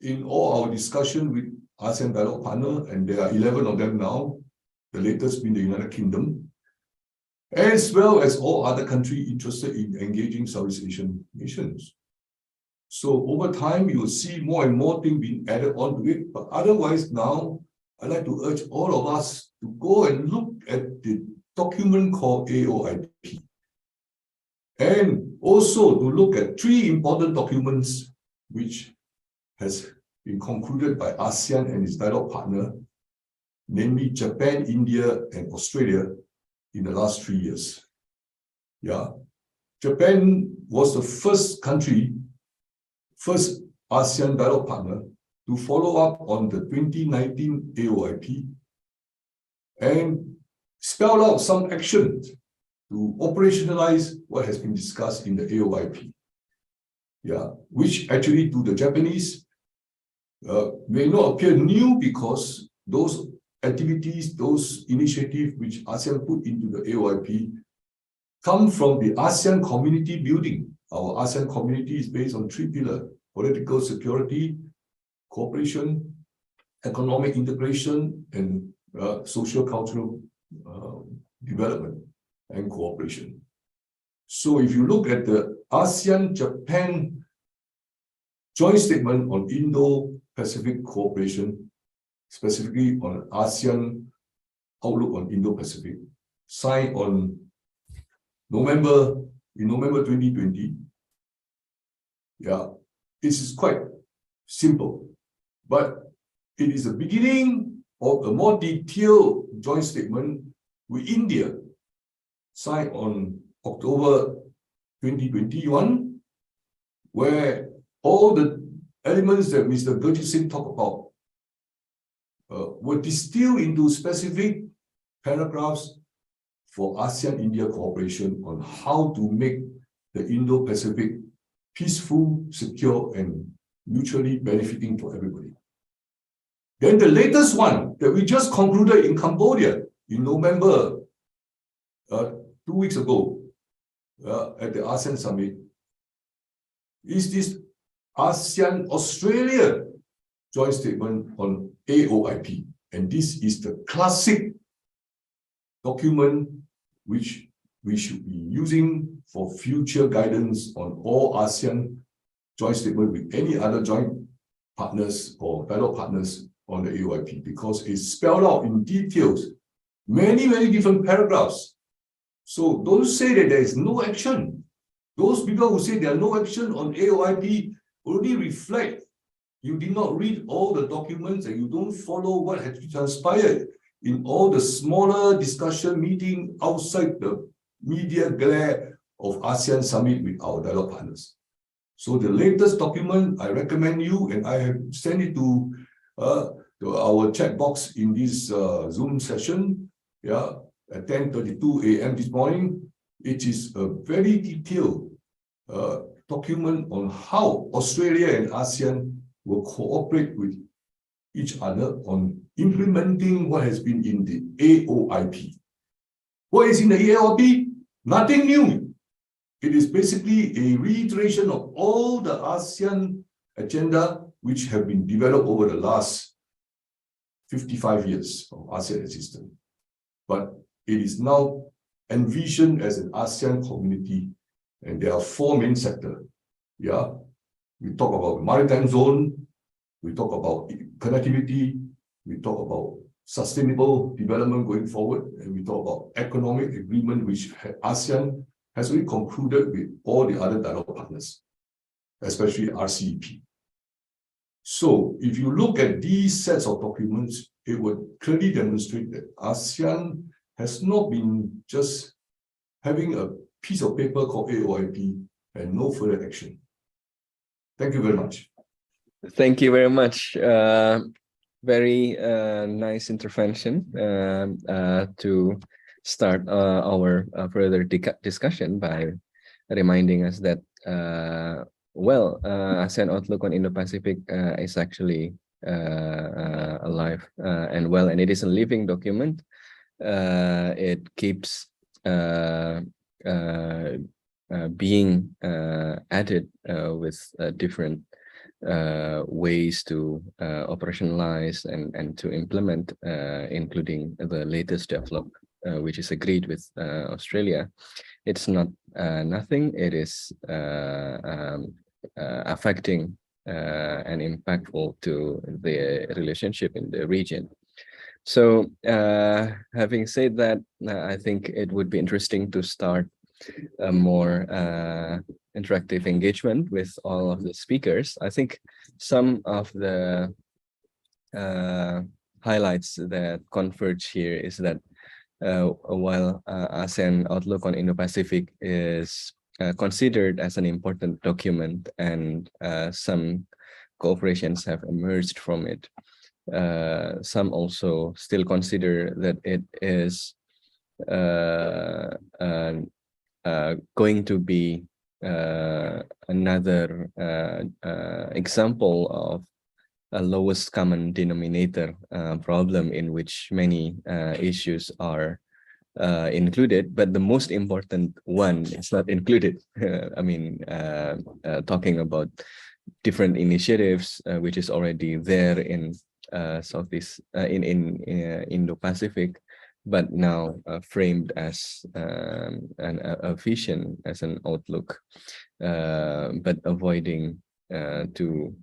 in all our discussion with ASEAN dialogue partner, and there are 11 of them now, the latest being the United Kingdom, as well as all other countries interested in engaging Southeast Asian nations. So over time, you will see more and more things being added onto it. But otherwise now, I'd like to urge all of us to go and look at the document called AOIP. And also to look at 3 important documents which has been concluded by ASEAN and its dialogue partner, namely Japan, India, and Australia in the last 3 years. Japan was the first country, first ASEAN dialogue partner to follow up on the 2019 AOIP and spell out some action to operationalize what has been discussed in the AOIP. Which actually to the Japanese may not appear new, because those activities, those initiatives which ASEAN put into the AOIP come from the ASEAN community building. Our ASEAN community is based on 3 pillars: political security, cooperation, economic integration, and socio-cultural development and cooperation. So if you look at the ASEAN-Japan joint statement on Indo-Pacific cooperation, specifically on ASEAN outlook on Indo-Pacific, signed on November 2020. Yeah, this is quite simple, but it is the beginning of a more detailed joint statement with India, signed on October 2021, where all the elements that Mr. Gurjit Singh talked about were distilled into specific paragraphs for ASEAN-India cooperation on how to make the Indo-Pacific peaceful, secure, and mutually benefiting for everybody. Then the latest one that we just concluded in Cambodia in November, 2 weeks ago, at the ASEAN Summit, is this ASEAN-Australia joint statement on AOIP. And this is the classic document which we should be using for future guidance on all ASEAN joint statement with any other joint partners or fellow partners on the AOIP, because it's spelled out in details, many different paragraphs. So don't say that there is no action. Those people who say there are no action on AOIP only reflect you did not read all the documents and you don't follow what has transpired in all the smaller discussion meeting outside the media glare of ASEAN Summit with our dialogue partners. So the latest document, I recommend you, and I have sent it to our chat box in this Zoom session, yeah, at 10:32 a.m. this morning. It is a very detailed document on how Australia and ASEAN will cooperate with each other on implementing what has been in the AOIP. What is in the AOIP? Nothing new. It is basically a reiteration of all the ASEAN agenda which have been developed over the last 55 years of ASEAN existence. But it is now envisioned as an ASEAN community, and there are 4 main sectors. Yeah, we talk about maritime zone, we talk about connectivity, we talk about sustainable development going forward, and we talk about economic agreement, which ASEAN has already concluded with all the other dialogue partners, especially RCEP. So if you look at these sets of documents, it would clearly demonstrate that ASEAN has not been just having a piece of paper called AOIP and no further action. Thank you very much. Thank you very much. Very nice intervention to start our further discussion by reminding us that, ASEAN Outlook on Indo-Pacific is actually alive and well, and it is a living document. It keeps being added with different ways to operationalize and to implement, including the latest development, which is agreed with Australia. It's not nothing. It is affecting and impactful to the relationship in the region. So having said that, I think it would be interesting to start a more interactive engagement with all of the speakers. I think some of the highlights that converge here is that while ASEAN Outlook on Indo-Pacific is considered as an important document, and some cooperations have emerged from it, some also still consider that it is going to be another example of a lowest common denominator problem, in which many issues are included, but the most important one is not included. I mean, talking about different initiatives which is already there in Southeast in Indo-Pacific, but now framed as a vision, as an outlook, but avoiding to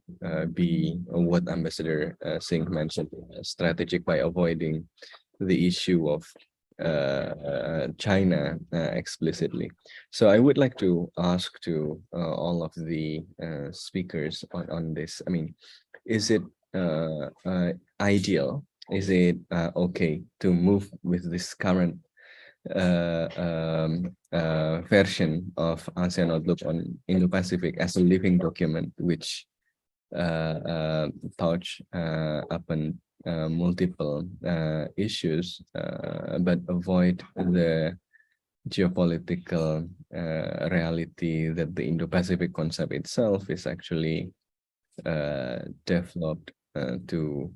be what Ambassador Singh mentioned, strategic, by avoiding the issue of China explicitly. So I would like to ask to all of the speakers on this. I mean, is it ideal? Is it okay to move with this current version of ASEAN Outlook on Indo-Pacific as a living document, which touch upon multiple issues, but avoid the geopolitical reality that the Indo-Pacific concept itself is actually developed to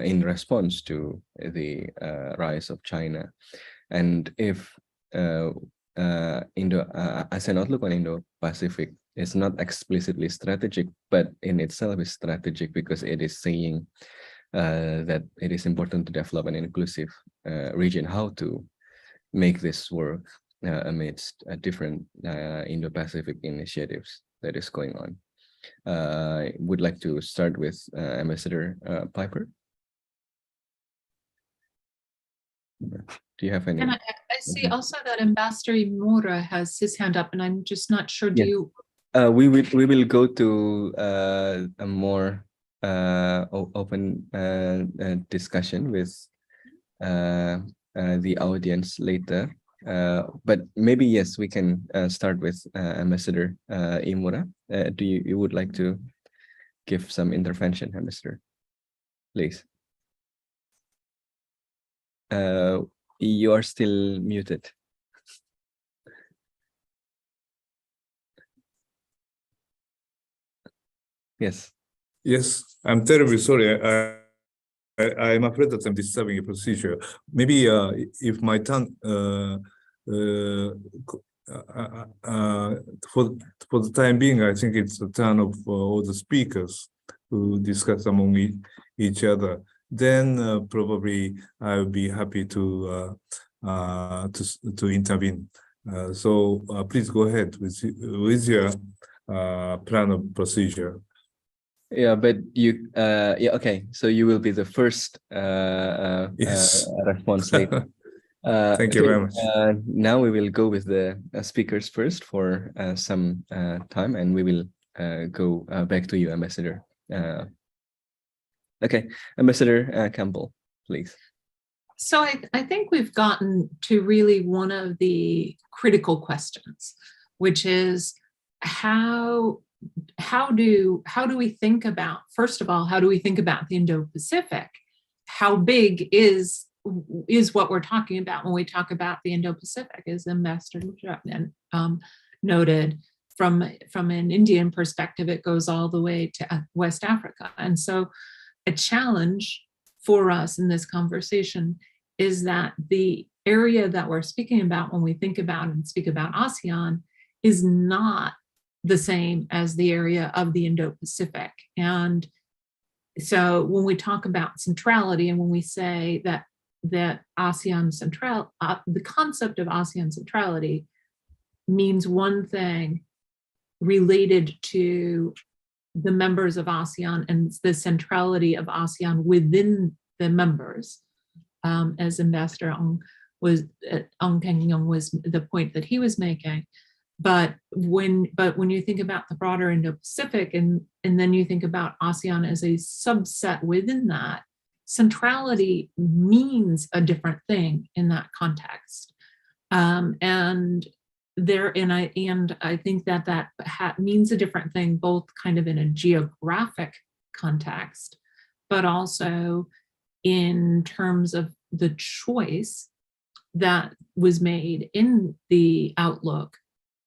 in response to the rise of China. And if ASEAN Outlook on Indo-Pacific is not explicitly strategic, but in itself is strategic because it is saying that it is important to develop an inclusive region, how to make this work amidst different Indo-Pacific initiatives that is going on. I would like to start with Ambassador Piper. Do you have any? And I see also that Ambassador Imura has his hand up, and I'm just not sure. Do you? We will go to a more open discussion with the audience later. But maybe yes, we can start with Ambassador Imura. Do you would like to give some intervention, Ambassador? Please. You are still muted. Yes. Yes, I'm terribly sorry. I'm afraid that I'm disturbing a procedure. Maybe if my tongue for the time being, I think it's the turn of all the speakers to discuss among each other. Then probably I will be happy to intervene. So please go ahead with your plan of procedure. Yeah, but you yeah, okay, so you will be the first Yes. response later. Thank you very much. Now we will go with the speakers first for some time, and we will go back to you, Ambassador. Okay, Ambassador Campbell, please. So I think we've gotten to really one of the critical questions, which is how do we think about, first of all, how do we think about the Indo-Pacific? How big is what we're talking about when we talk about the Indo-Pacific, as Ambassador noted. From an Indian perspective, it goes all the way to West Africa. And so a challenge for us in this conversation is that the area that we're speaking about when we think about and speak about ASEAN is not the same as the area of the Indo-Pacific. And so when we talk about centrality, and when we say that ASEAN central, the concept of ASEAN centrality means one thing related to the members of ASEAN and the centrality of ASEAN within the members, as Ambassador Ong Keng-yong was the point that he was making. But when you think about the broader Indo-Pacific, and then you think about ASEAN as a subset within that, centrality means a different thing in that context. And I think that means a different thing, both kind of in a geographic context, but also in terms of the choice that was made in the outlook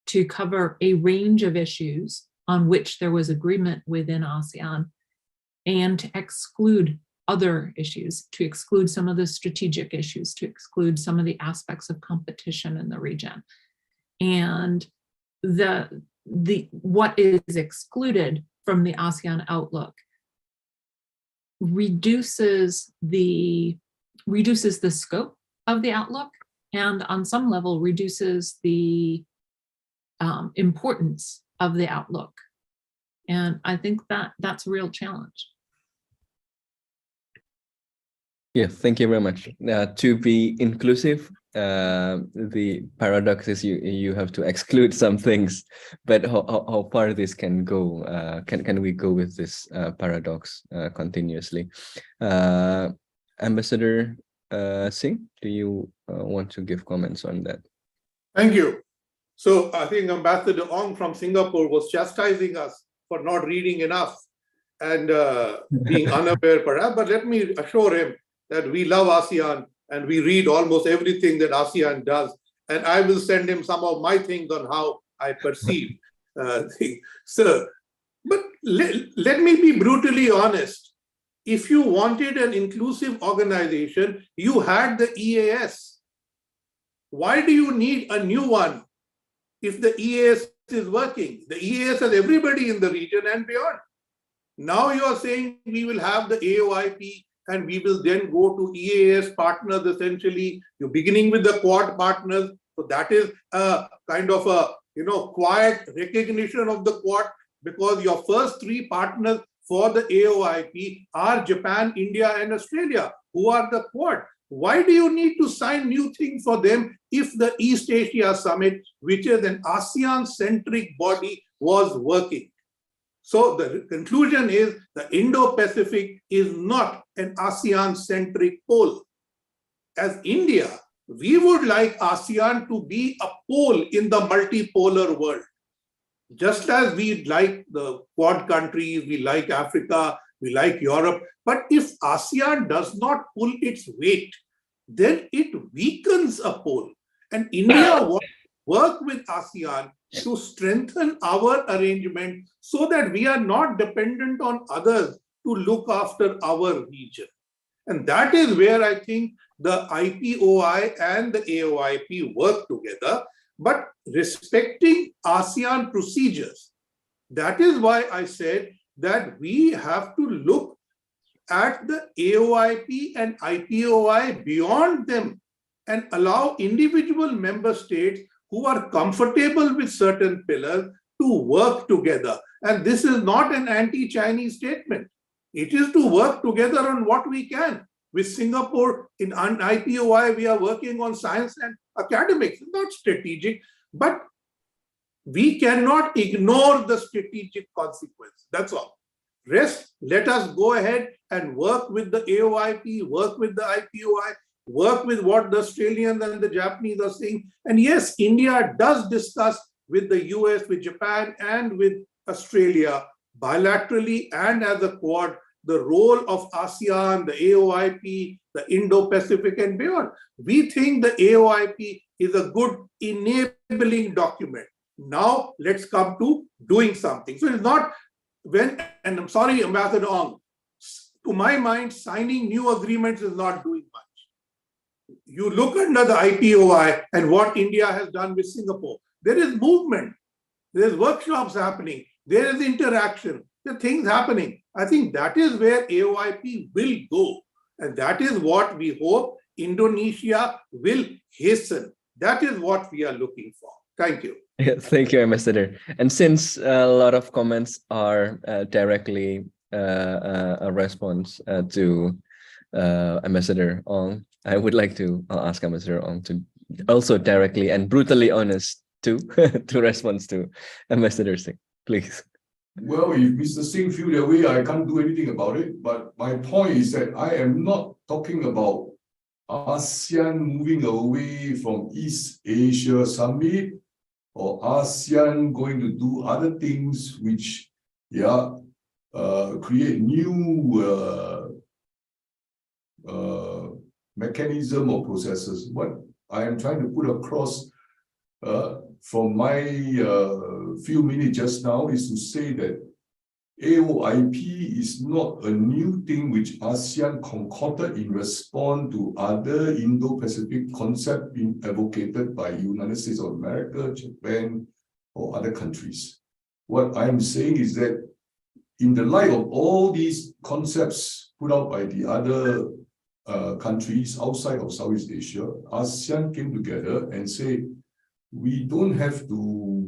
to cover a range of issues on which there was agreement within ASEAN, and to exclude other issues, to exclude some of the strategic issues, to exclude some of the aspects of competition in the region. And what is excluded from the ASEAN outlook reduces the scope of the outlook, and on some level reduces the importance of the outlook. And I think that that's a real challenge. Yeah, thank you very much. To be inclusive, the paradox is you have to exclude some things, but how far this can go? Can we go with this paradox continuously? Ambassador Singh, do you want to give comments on that? Thank you. So I think Ambassador Ong from Singapore was chastising us for not reading enough and being unaware perhaps, but let me assure him that we love ASEAN and we read almost everything that ASEAN does. And I will send him some of my things on how I perceive things. So, but let me be brutally honest. If you wanted an inclusive organization, you had the EAS. Why do you need a new one if the EAS is working? The EAS has everybody in the region and beyond. Now you are saying we will have the AOIP and we will then go to EAS partners essentially. You're beginning with the Quad partners. So that is a kind of a quiet recognition of the Quad, because your first three partners for the AOIP are Japan, India, and Australia, who are the Quad. Why do you need to sign new things for them if the East Asia Summit, which is an ASEAN-centric body, was working? So the conclusion is the Indo-Pacific is not an ASEAN-centric pole. As India, we would like ASEAN to be a pole in the multipolar world. Just as we like the Quad countries, we like Africa, we like Europe. But if ASEAN does not pull its weight, then it weakens a pole. And India wants to work with ASEAN to strengthen our arrangement so that we are not dependent on others to look after our region. And that is where I think the IPOI and the AOIP work together, but respecting ASEAN procedures. That is why I said that we have to look at the AOIP and IPOI beyond them and allow individual member states who are comfortable with certain pillars to work together. And this is not an anti-Chinese statement. It is to work together on what we can. With Singapore, in IPOI, we are working on science and academics, not strategic, but we cannot ignore the strategic consequence. That's all. Rest, let us go ahead and work with the AOIP, work with the IPOI, work with what the Australians and the Japanese are saying. And yes, India does discuss with the US, with Japan, and with Australia, bilaterally and as a Quad, the role of ASEAN, the AOIP, the Indo-Pacific and beyond. We think the AOIP is a good enabling document. Now let's come to doing something. So it's not when, and I'm sorry, Ambassador Ong, to my mind, signing new agreements is not doing much. You look under the IPOI and what India has done with Singapore. There is movement, there's workshops happening, there is interaction, there are things happening. I think that is where AOIP will go. And that is what we hope Indonesia will hasten. That is what we are looking for. Thank you. Yeah, thank you, Ambassador. And since a lot of comments are directly a response to Ambassador Ong, I would like to ask Ambassador Ong to also directly and brutally honest to respond to Ambassador Singh, please. Well, if Mr. Singh feels that way, I can't do anything about it. But my point is that I am not talking about ASEAN moving away from East Asia Summit or ASEAN going to do other things which, create new mechanism or processes. What I am trying to put across from my few minutes just now is to say that AOIP is not a new thing which ASEAN concocted in response to other Indo-Pacific concepts being advocated by United States of America, Japan, or other countries. What I'm saying is that in the light of all these concepts put out by the other countries outside of Southeast Asia, ASEAN came together and say, we don't have to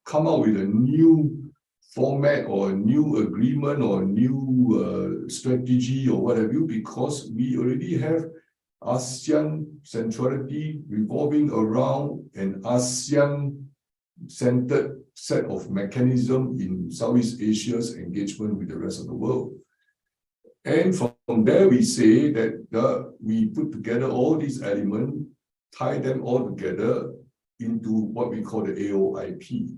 come out with a new format or a new agreement or a new strategy or what have you, because we already have ASEAN centrality revolving around an ASEAN-centered set of mechanisms in Southeast Asia's engagement with the rest of the world. And from there, we say that we put together all these elements, tie them all together into what we call the AOIP.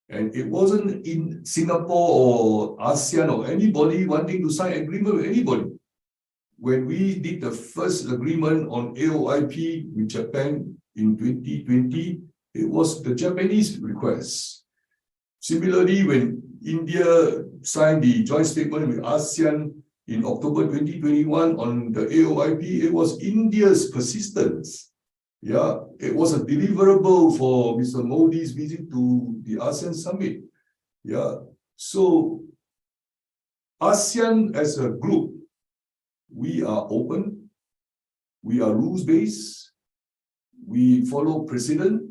And it wasn't in Singapore or ASEAN or anybody wanting to sign agreement with anybody. When we did the first agreement on AOIP with Japan in 2020, it was the Japanese request. Similarly, when India signed the joint statement with ASEAN in October 2021 on the AOIP, it was India's persistence. Yeah, it was a deliverable for Mr. Modi's visit to the ASEAN summit. Yeah, so ASEAN as a group, we are open, we are rules-based, we follow precedent,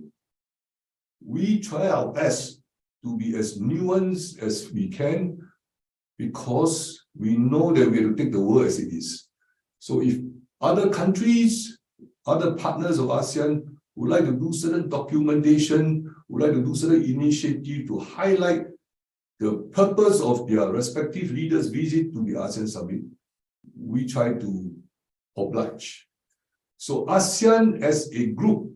we try our best to be as nuanced as we can, because we know that we have to take the world as it is. So if other countries, other partners of ASEAN would like to do certain documentation, would like to do certain initiative to highlight the purpose of their respective leaders' visit to the ASEAN summit, we try to oblige. So ASEAN as a group,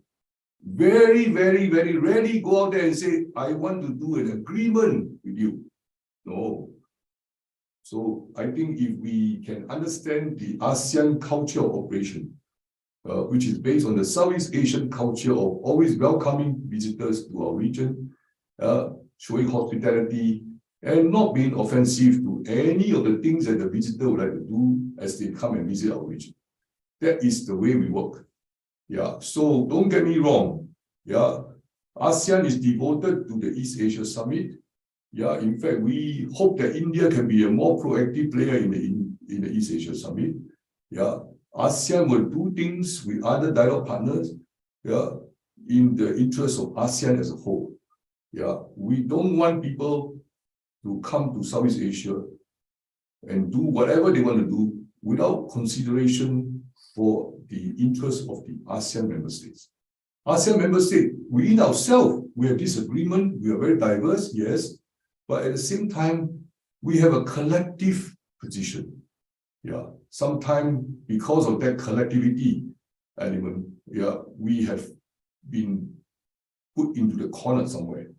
very, very, very rarely go out there and say, I want to do an agreement with you. No. So I think if we can understand the ASEAN culture of operation, which is based on the Southeast Asian culture of always welcoming visitors to our region, showing hospitality, and not being offensive to any of the things that the visitor would like to do as they come and visit our region. That is the way we work. Yeah, so don't get me wrong. Yeah, ASEAN is devoted to the East Asia Summit. Yeah, in fact, we hope that India can be a more proactive player in the East Asia Summit. Yeah, ASEAN will do things with other dialogue partners, yeah, in the interest of ASEAN as a whole. Yeah, we don't want people to come to Southeast Asia and do whatever they want to do without consideration for the interest of the ASEAN member states. ASEAN member states, within ourselves, we have disagreement, we are very diverse, yes, but at the same time, we have a collective position. Yeah, sometimes because of that collectivity element, yeah, we have been put into the corner somewhere.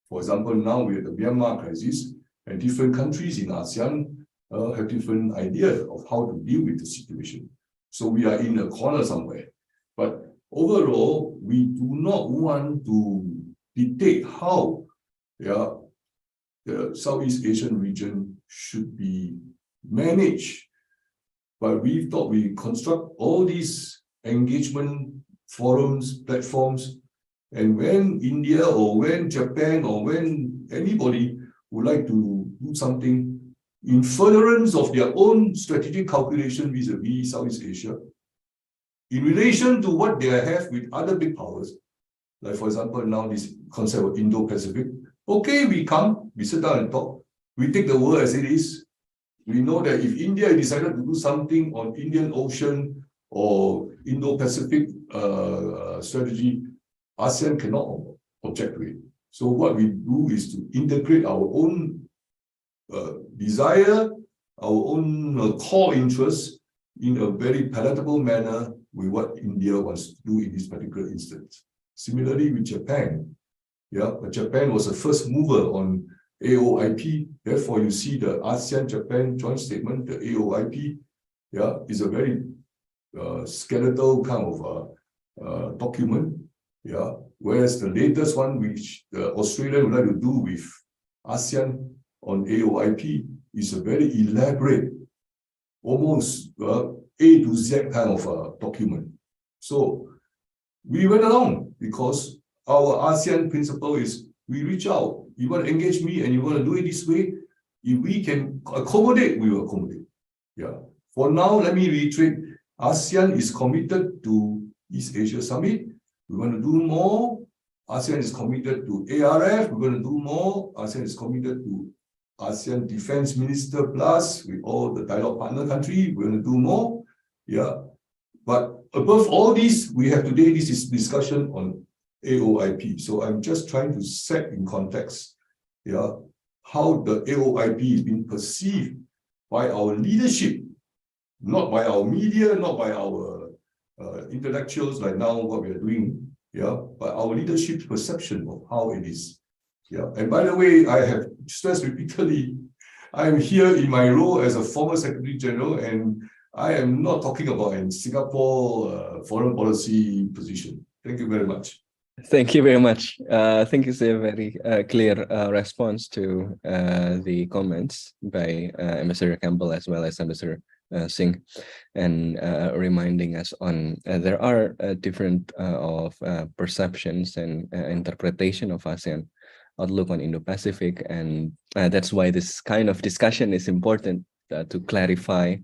For example, now we have the Myanmar crisis, and different countries in ASEAN have different ideas of how to deal with the situation. So we are in a corner somewhere. But overall, we do not want to dictate how, yeah, the Southeast Asian region should be managed. But we thought we construct all these engagement forums, platforms, and when India or when Japan or when anybody would like to do something in furtherance of their own strategic calculation vis-a-vis Southeast Asia, in relation to what they have with other big powers, like for example, now this concept of Indo-Pacific, okay, we come, we sit down and talk, we take the world as it is. We know that if India decided to do something on Indian Ocean or Indo-Pacific strategy, ASEAN cannot object to it. So what we do is to integrate our own desire, our own core interests in a very palatable manner with what India wants to do in this particular instance. Similarly with Japan, yeah, but Japan was the first mover on AOIP. Therefore, you see the ASEAN-Japan joint statement, the AOIP, yeah, is a very skeletal kind of document. Yeah, whereas the latest one, which Australia would like to do with ASEAN on AOIP, is a very elaborate, almost A to Z kind of document. So we went along because our ASEAN principle is we reach out. You want to engage me and you want to do it this way, if we can accommodate, we will accommodate. Yeah. For now, let me reiterate, ASEAN is committed to East Asia Summit. We want to do more. ASEAN is committed to ARF. We're going to do more. ASEAN is committed to ASEAN Defense Minister Plus with all the dialogue partner country. We're going to do more. Yeah. But above all this, we have today, this is discussion on AOIP. So I'm just trying to set in context, yeah, how the AOIP is being perceived by our leadership, not by our media, not by our intellectuals like now what we are doing, yeah, but our leadership's perception of how it is. Yeah. And by the way, I have stressed repeatedly, I'm here in my role as a former Secretary General, and I am not talking about a Singapore foreign policy position. Thank you very much. Thank you very much. I think it's a very clear response to the comments by Ambassador Campbell as well as Ambassador Singh, and reminding us on there are different of perceptions and interpretation of ASEAN outlook on Indo-Pacific, and that's why this kind of discussion is important to clarify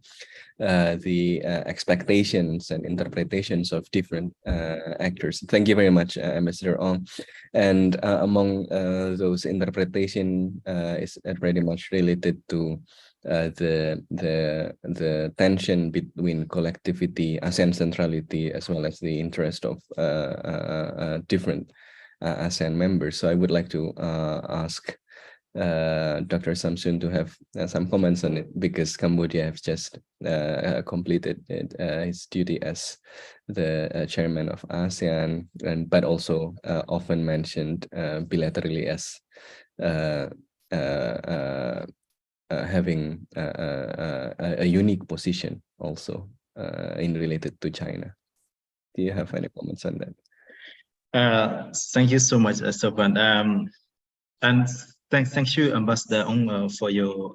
the expectations and interpretations of different actors. Thank you very much, Ambassador Ong. And among those interpretation is pretty much related to the tension between collectivity, ASEAN centrality, as well as the interest of different ASEAN members. So I would like to ask Dr. Samsun to have some comments on it, because Cambodia has just completed his duty as the chairman of ASEAN, and but also often mentioned bilaterally as having a unique position also in related to China. Do you have any comments on that? Thank you so much, Sopan. And thank you, Ambassador Ong, for your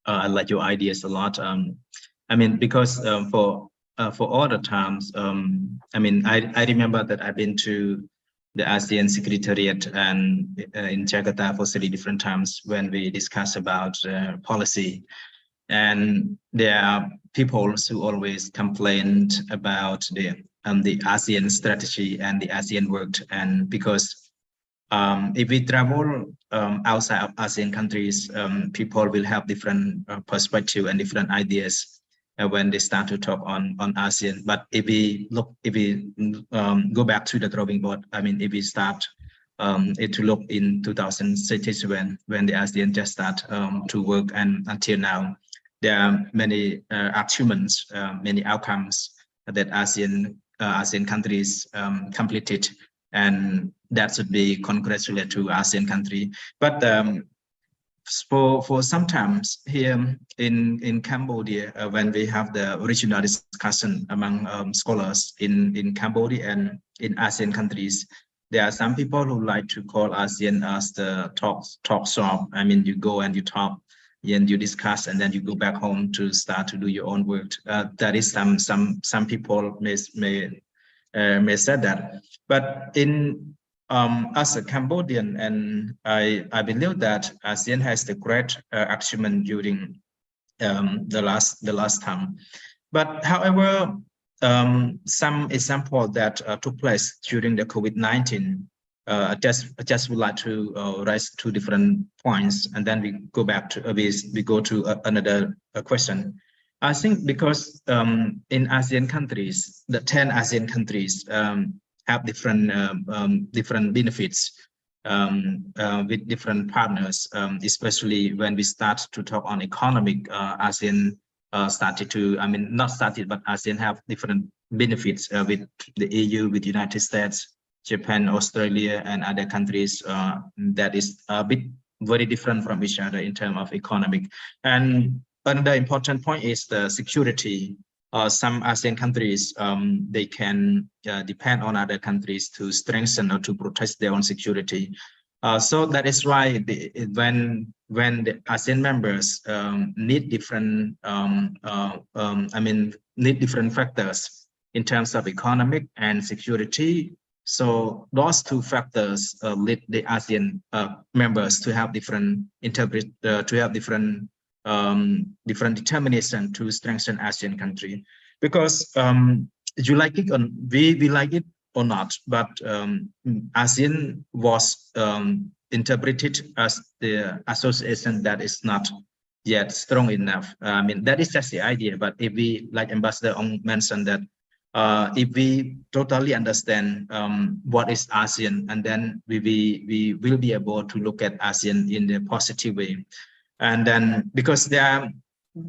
I like your ideas a lot. I mean, because for all the times, I mean, I remember that I've been to the ASEAN Secretariat and in Jakarta for 3 different times when we discuss about policy, and there are people who always complained about the ASEAN strategy and the ASEAN work, and because if we travel outside of ASEAN countries, people will have different perspective and different ideas when they start to talk on ASEAN. But if we go back to the drawing board, I mean, if we start to look in 2006 when the ASEAN just start to work, and until now, there are many achievements, many outcomes that ASEAN countries completed, and that should be congratulated to ASEAN country. But for sometimes here in Cambodia, when we have the regional discussion among scholars in Cambodia and in ASEAN countries, there are some people who like to call ASEAN as the talk shop. I mean, you go and you talk and you discuss, and then you go back home to start to do your own work. That is some people may say that, but in as a Cambodian, and I believe that ASEAN has the great achievement during the last time. But however, some example that took place during the COVID-19, just would like to raise 2 different points, and then we go back to we go to another question. I think because in ASEAN countries, the 10 ASEAN countries have different benefits with different partners, especially when we start to talk on economic. ASEAN started to, I mean, not started, but ASEAN have different benefits with the EU, with the United States, Japan, Australia, and other countries that is a bit very different from each other in terms of economic. And another important point is the security. Some ASEAN countries, they can depend on other countries to strengthen or to protect their own security. So that is why when the ASEAN members need different, need different factors in terms of economic and security. So those 2 factors lead the ASEAN members to have different different determination to strengthen ASEAN country. Because you like it, we like it or not, but ASEAN was interpreted as the association that is not yet strong enough. I mean, that is just the idea. But if we, like Ambassador Ong mentioned, that if we totally understand what is ASEAN, and then we will be able to look at ASEAN in a positive way. And then because there are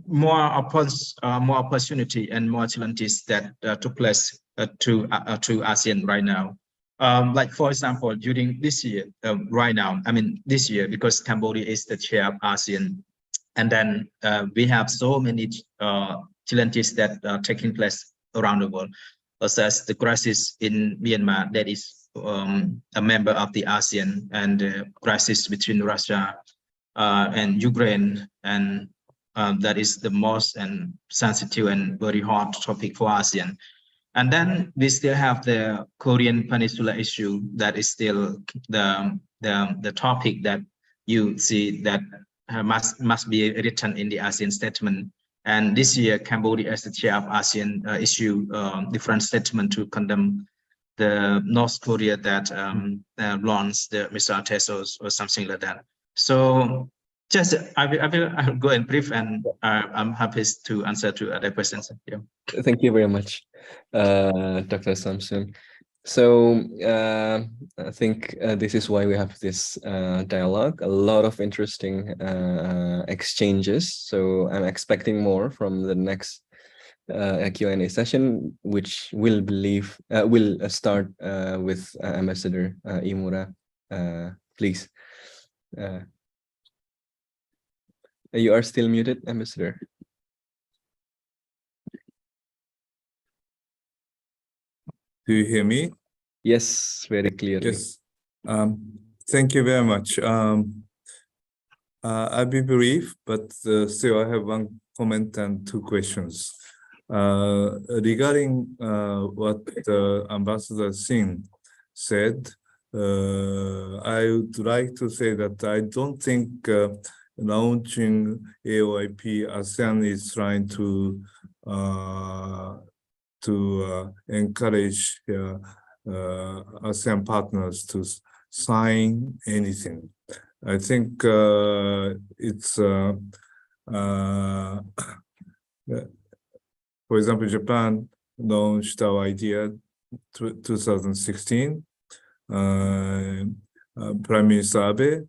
more opportunity and more challenges that took place to ASEAN right now. Like for example, during this year, right now, I mean this year, because Cambodia is the chair of ASEAN, and then we have so many challenges that are taking place around the world, such as the crisis in Myanmar that is a member of the ASEAN, and the crisis between Russia and Ukraine, and that is the most and sensitive and very hot topic for ASEAN. And then we still have the Korean Peninsula issue that is still the topic that you see that must be written in the ASEAN statement. And this year, Cambodia, as the chair of ASEAN, issued different statement to condemn the North Korea that launched the missile tests or something like that. So just I will go and brief, and I'm happy to answer to other questions. Yeah. Thank you very much, Dr. Samsun. So I think this is why we have this dialogue, a lot of interesting exchanges. So I'm expecting more from the next Q&A session, which will start with Ambassador Imura. Please. You are still muted, Ambassador. Do you hear me? Yes, very clearly. Yes. Thank you very much. I'll be brief, but still I have one comment and two questions. Regarding what Ambassador Singh said, I would like to say that I don't think launching AOIP, ASEAN is trying to encourage ASEAN partners to sign anything. I think it's, for example, Japan launched our idea 2016. Prime Minister Abe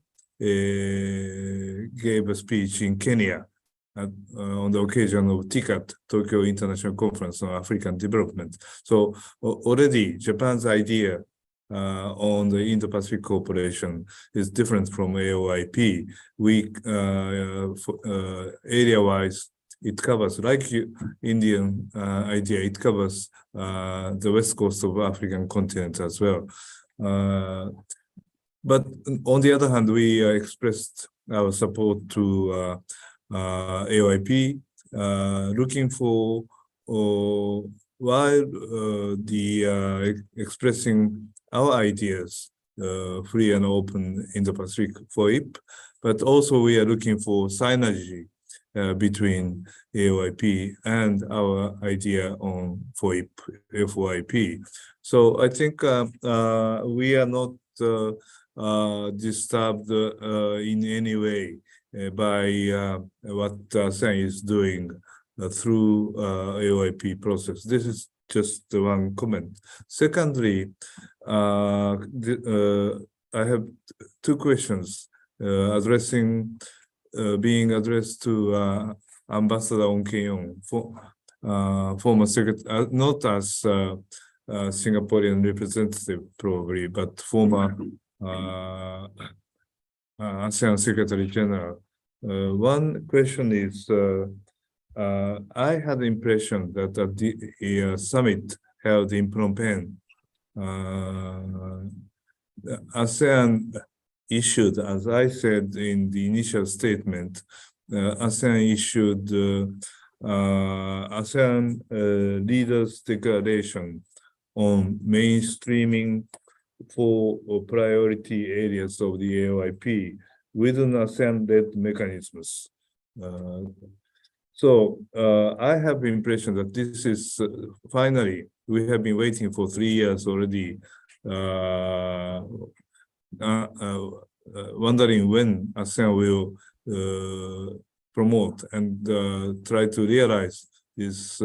gave a speech in Kenya on the occasion of TICAD, Tokyo International Conference on African Development. So already Japan's idea on the Indo-Pacific cooperation is different from AOIP. We, area-wise, it covers, like Indian idea, it covers the west coast of African continent as well. But on the other hand, we expressed our support to AOIP, looking for, while expressing our ideas, free and open in the Pacific for IP, but also we are looking for synergy between AOIP and our idea on FOIP. So I think we are not disturbed in any way by what ASEAN is doing through AOIP process. This is just one comment. Secondly, I have two questions being addressed to Ambassador Ong Keng-yong, former secretary, not as Singaporean representative probably, but former ASEAN Secretary General. One question is, I had the impression that at the summit held in Phnom Penh, ASEAN issued, as I said in the initial statement, ASEAN issued ASEAN leaders' declaration on mainstreaming for priority areas of the AOIP within ASEAN-led mechanisms. So I have the impression that this is finally, we have been waiting for 3 years already, wondering when ASEAN will promote and try to realize this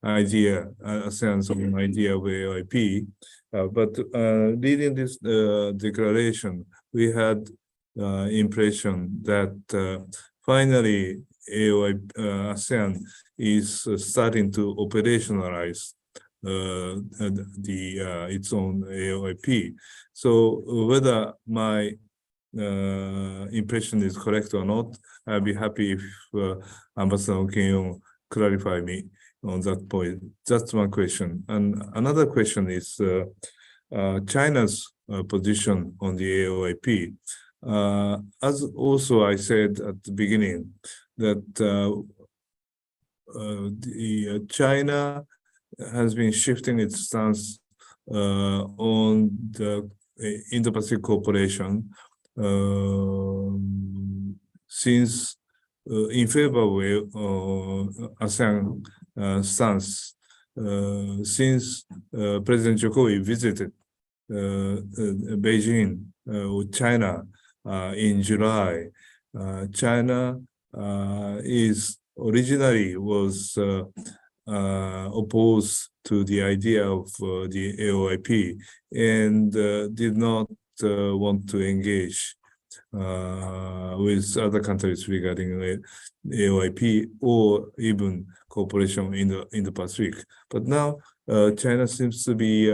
idea, ASEAN's own idea of AOIP. But reading this declaration, we had impression that finally ASEAN is starting to operationalize its own AOIP. So whether my impression is correct or not, I'll be happy if Ambassador Kim clarify me on that point. That's one question. And another question is China's position on the AOIP. As also I said at the beginning, that China has been shifting its stance on the Indo-Pacific cooperation since in favor of ASEAN stance since President Jokowi visited Beijing with China in July. China is originally was opposed to the idea of the AOIP and did not want to engage with other countries regarding AOIP or even cooperation in the Pacific. But now China seems to be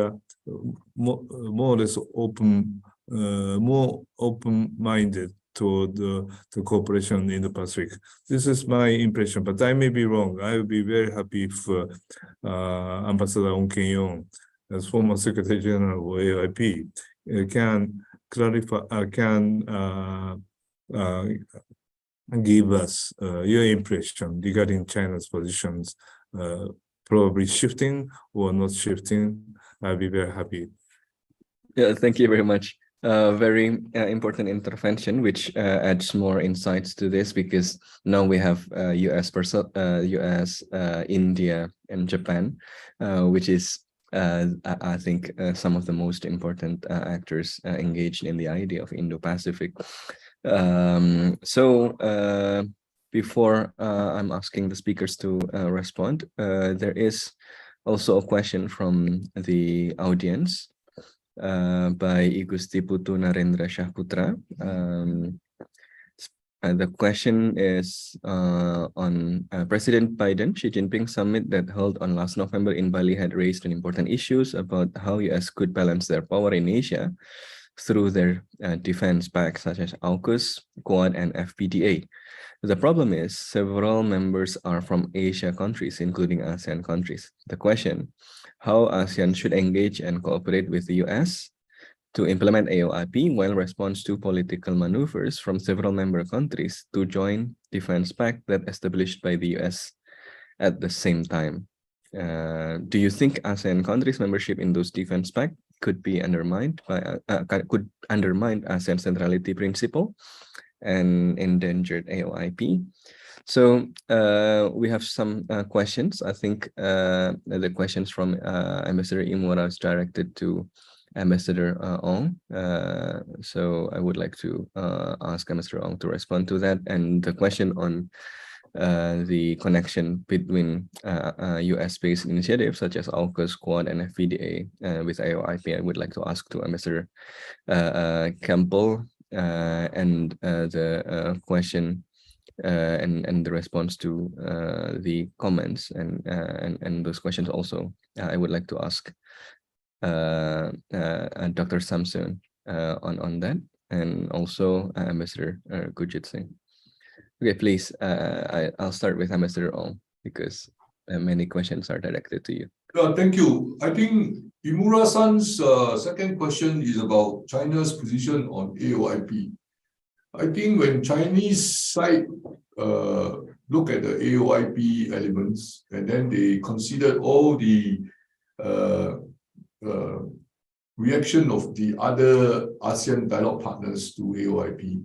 more or less more open-minded toward the cooperation in the Pacific. This is my impression, but I may be wrong. I would be very happy if Ambassador Ong Ken-yong, as former Secretary General of AOIP, can clarify, give us your impression regarding China's positions, probably shifting or not shifting. I'll be very happy. Yeah, thank you very much. Very important intervention, which adds more insights to this, because now we have US, India, and Japan, which is, I think, some of the most important actors engaged in the idea of Indo-Pacific. Before I'm asking the speakers to respond, there is also a question from the audience. By Igusti Putu Narendra Shahputra. The question is on President Biden, Xi Jinping summit that held on last November in Bali had raised important issues about how US could balance their power in Asia through their defense pacts such as AUKUS, Quad, and FPDA. The problem is several members are from Asia countries, including ASEAN countries. The question, how ASEAN should engage and cooperate with the US to implement AOIP while response to political maneuvers from several member countries to join defense pact that established by the US at the same time. Do you think ASEAN countries' membership in those defense pact could be undermined by could undermine ASEAN centrality principle and endangered AOIP? So we have some questions. I think the questions from Ambassador Imura is directed to Ambassador Ong. So I would like to ask Ambassador Ong to respond to that. And the question on the connection between US-based initiatives such as AUKUS, Quad, and FPDA with AOIP, I would like to ask to Ambassador Campbell, and the question and the response to the comments and those questions also, I would like to ask Dr. Samson on that, and also Ambassador Gurjit Singh. Okay, please, I'll start with Ambassador Ong because many questions are directed to you. Thank you. I think Imura-san's second question is about China's position on AOIP. I think when Chinese side look at the AOIP elements and then they considered all the reaction of the other ASEAN dialogue partners to AOIP,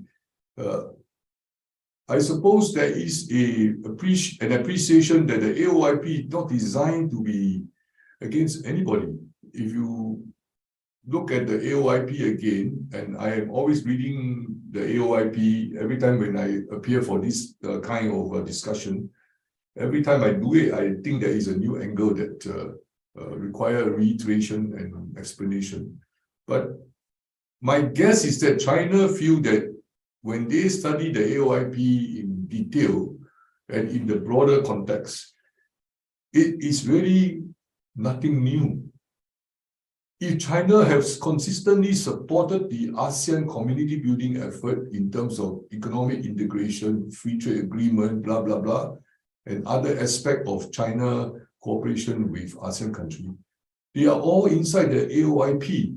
I suppose there is an appreciation that the AOIP is not designed to be against anybody. If you look at the AOIP again, and I am always reading the AOIP every time when I appear for this kind of discussion. Every time I do it, I think there is a new angle that require reiteration and explanation. But my guess is that China feel that when they study the AOIP in detail and in the broader context, it is really nothing new. If China has consistently supported the ASEAN community building effort in terms of economic integration, free trade agreement, blah, blah, blah, and other aspects of China cooperation with ASEAN countries, they are all inside the AOIP.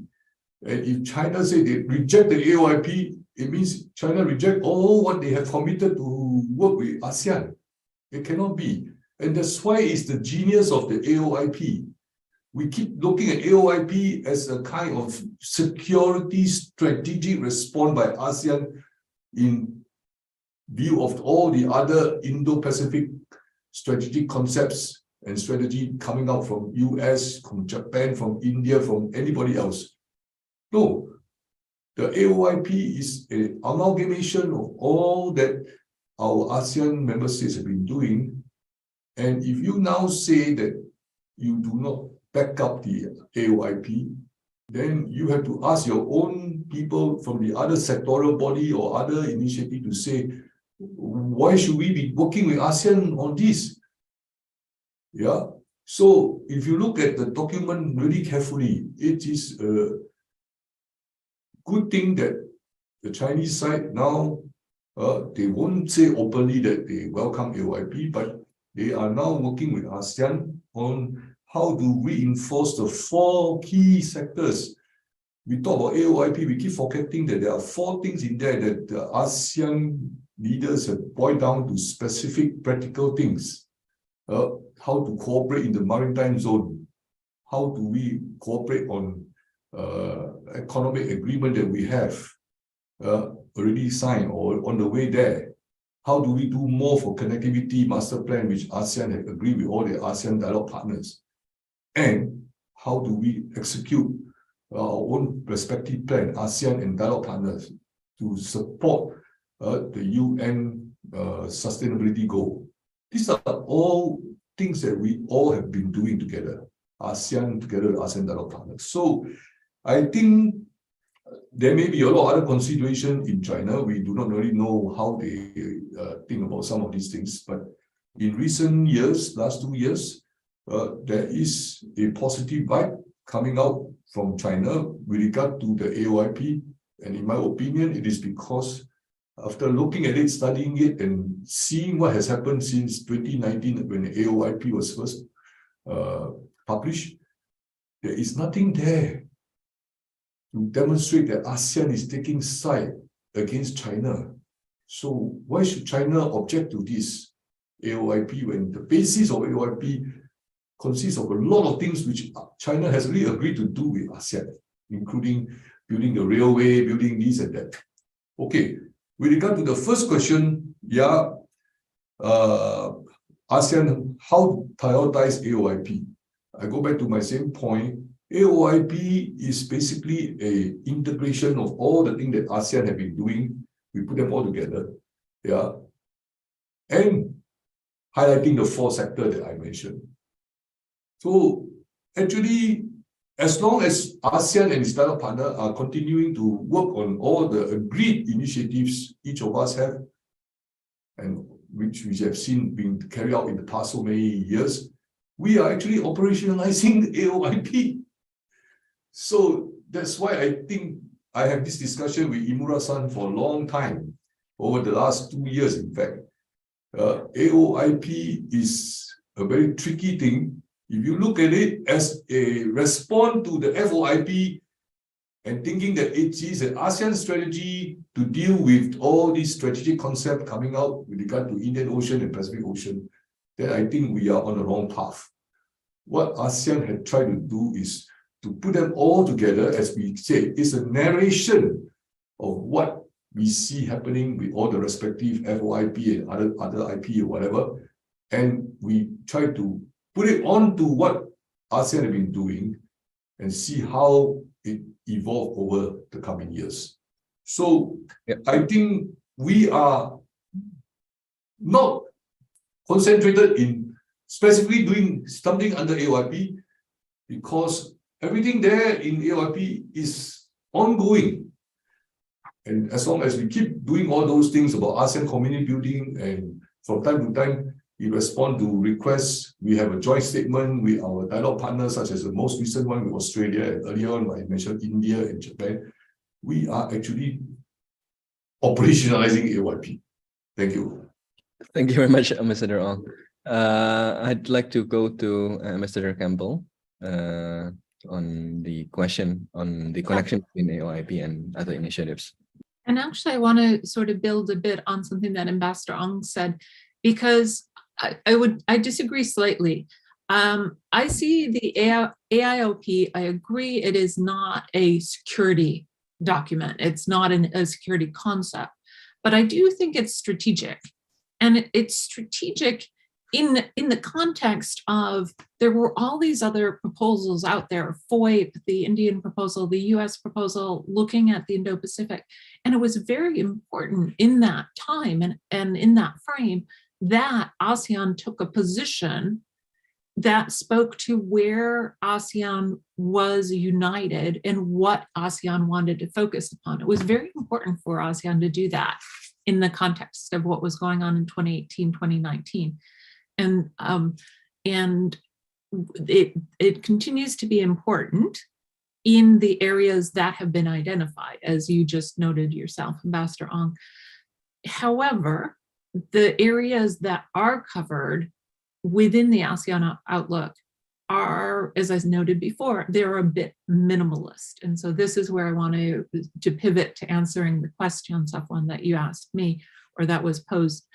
And if China say they reject the AOIP, it means China reject all what they have committed to work with ASEAN. It cannot be. And that's why it's the genius of the AOIP. We keep looking at AOIP as a kind of security strategic response by ASEAN in view of all the other Indo-Pacific strategic concepts and strategy coming out from US, from Japan, from India, from anybody else. No, the AOIP is an amalgamation of all that our ASEAN member states have been doing. And if you now say that you do not back up the AOIP, then you have to ask your own people from the other sectoral body or other initiative to say, why should we be working with ASEAN on this? Yeah. So if you look at the document really carefully, it is a good thing that the Chinese side now, they won't say openly that they welcome AOIP, but they are now working with ASEAN on how to reinforce the 4 key sectors. We talk about AOIP, we keep forgetting that there are 4 things in there that the ASEAN leaders have boiled down to specific practical things. How to cooperate in the maritime zone. How do we cooperate on economic agreement that we have already signed or on the way there? How do we do more for connectivity master plan, which ASEAN has agreed with all the ASEAN dialogue partners? And how do we execute our own respective plan, ASEAN and dialogue partners, to support the UN sustainability goal? These are all things that we all have been doing together, ASEAN together with ASEAN dialogue partners. So I think there may be a lot of other consideration in China. We do not really know how they think about some of these things. But in recent years, last 2 years, there is a positive vibe coming out from China with regard to the AOIP. And in my opinion, it is because after looking at it, studying it, and seeing what has happened since 2019 when the AOIP was first published, there is nothing there to demonstrate that ASEAN is taking side against China. So why should China object to this AOIP when the basis of AOIP consists of a lot of things which China has really agreed to do with ASEAN, including building the railway, building this and that. Okay, with regard to the first question, yeah, ASEAN, how to prioritize AOIP? I go back to my same point. AOIP is basically an integration of all the things that ASEAN have been doing. We put them all together, yeah, and highlighting the 4 sectors that I mentioned. So actually, as long as ASEAN and its dialogue partner are continuing to work on all the agreed initiatives each of us have, and which we have seen being carried out in the past so many years, we are actually operationalizing AOIP. So that's why I think I have this discussion with Imura-san for a long time, over the last 2 years, in fact. AOIP is a very tricky thing. If you look at it as a response to the FOIP and thinking that it is an ASEAN strategy to deal with all these strategic concepts coming out with regard to Indian Ocean and Pacific Ocean, then I think we are on the wrong path. What ASEAN had tried to do is to put them all together, as we say, is a narration of what we see happening with all the respective FOIP and other IP or whatever, and we try to put it on to what ASEAN have been doing and see how it evolve over the coming years. So I think we are not concentrated in specifically doing something under AOIP, because everything there in AOIP is ongoing. And as long as we keep doing all those things about ASEAN community building, and from time to time we respond to requests, we have a joint statement with our dialogue partners, such as the most recent one with Australia, and earlier on I mentioned India and Japan. We are actually operationalizing AOIP. Thank you. Thank you very much, Ambassador Ong. I'd like to go to Ambassador Campbell on the question on the connection between AOIP and other initiatives. And actually, I want to sort of build a bit on something that Ambassador Ong said, because I disagree slightly. I see the AIOP, I agree, it is not a security document. It's not a security concept, but I do think it's strategic. And it's strategic in the context of, there were all these other proposals out there, FOIP, the Indian proposal, the US proposal, looking at the Indo-Pacific. And it was very important in that time and in that frame that ASEAN took a position that spoke to where ASEAN was united and what ASEAN wanted to focus upon. It was very important for ASEAN to do that in the context of what was going on in 2018, 2019. And it continues to be important in the areas that have been identified, as you just noted yourself, Ambassador Ong. However, the areas that are covered within the ASEAN outlook are, as I noted before, they're a bit minimalist. And so this is where I want to pivot to answering the question, Safwan, that you asked me, or that was posed.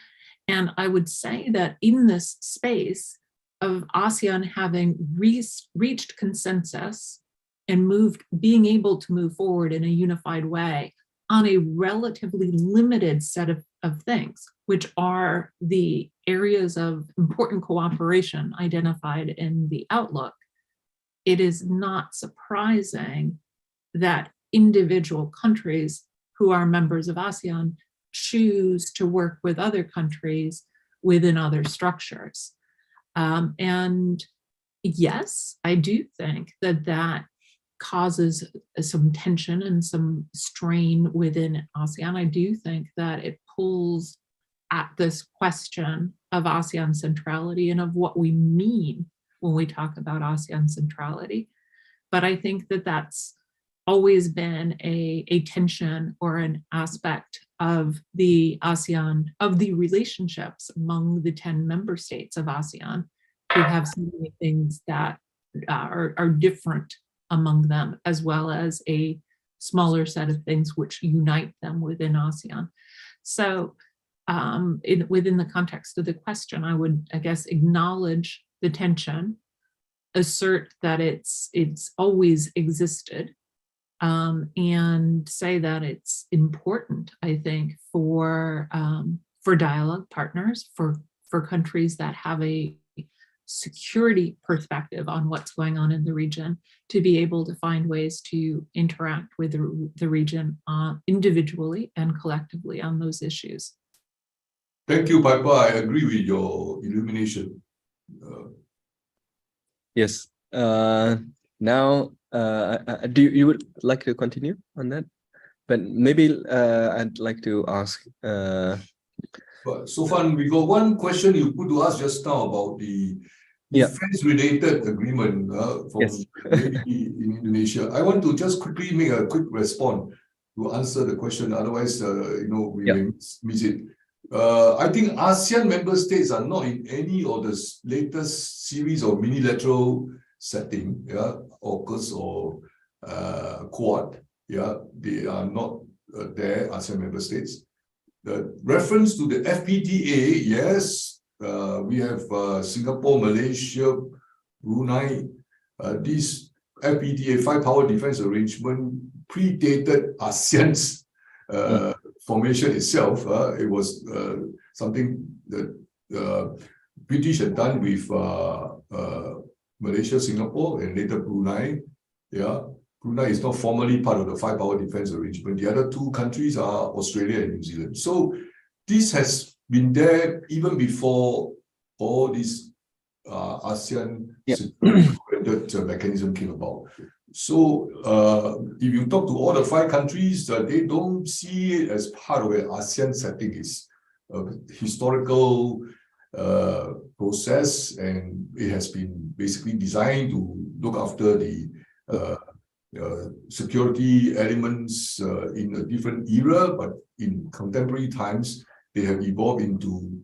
And I would say that in this space of ASEAN having reached consensus and being able to move forward in a unified way on a relatively limited set of things, which are the areas of important cooperation identified in the outlook, it is not surprising that individual countries who are members of ASEAN choose to work with other countries within other structures. And yes, I do think that causes some tension and some strain within ASEAN. I do think that it pulls at this question of ASEAN centrality and of what we mean when we talk about ASEAN centrality. But I think that that's always been a tension or an aspect of the ASEAN, of the relationships among the 10 member states of ASEAN, who have so many things that are different among them, as well as a smaller set of things which unite them within ASEAN. So within the context of the question, I would, I guess, acknowledge the tension, assert that it's always existed, and say that it's important, I think, for dialogue partners, for countries that have a security perspective on what's going on in the region, to be able to find ways to interact with the region individually and collectively on those issues. Thank you, Piper. I agree with your illumination. Yes. Now, do you would like to continue on that? But maybe I'd like to ask. But Sofan, we got one question you put to us just now about the defense-related agreement from maybe in Indonesia. I want to just quickly make a quick response to answer the question. Otherwise, we may miss it. I think ASEAN member states are not in any of the latest series of unilateral setting, AUKUS or Quad. They are not there, ASEAN member states. The reference to the FPTA, yes, we have Singapore, Malaysia, Brunei. This FPTA, Five Power Defense Arrangement, predated ASEAN's formation itself, it was something that British had done with Malaysia, Singapore, and later Brunei. Yeah, Brunei is not formally part of the five-power defense arrangement. The other two countries are Australia and New Zealand. So this has been there even before all these ASEAN mechanism came about. So if you talk to all the five countries, they don't see it as part of an ASEAN setting. It's a historical process, and it has been basically designed to look after the security elements in a different era, but in contemporary times, they have evolved into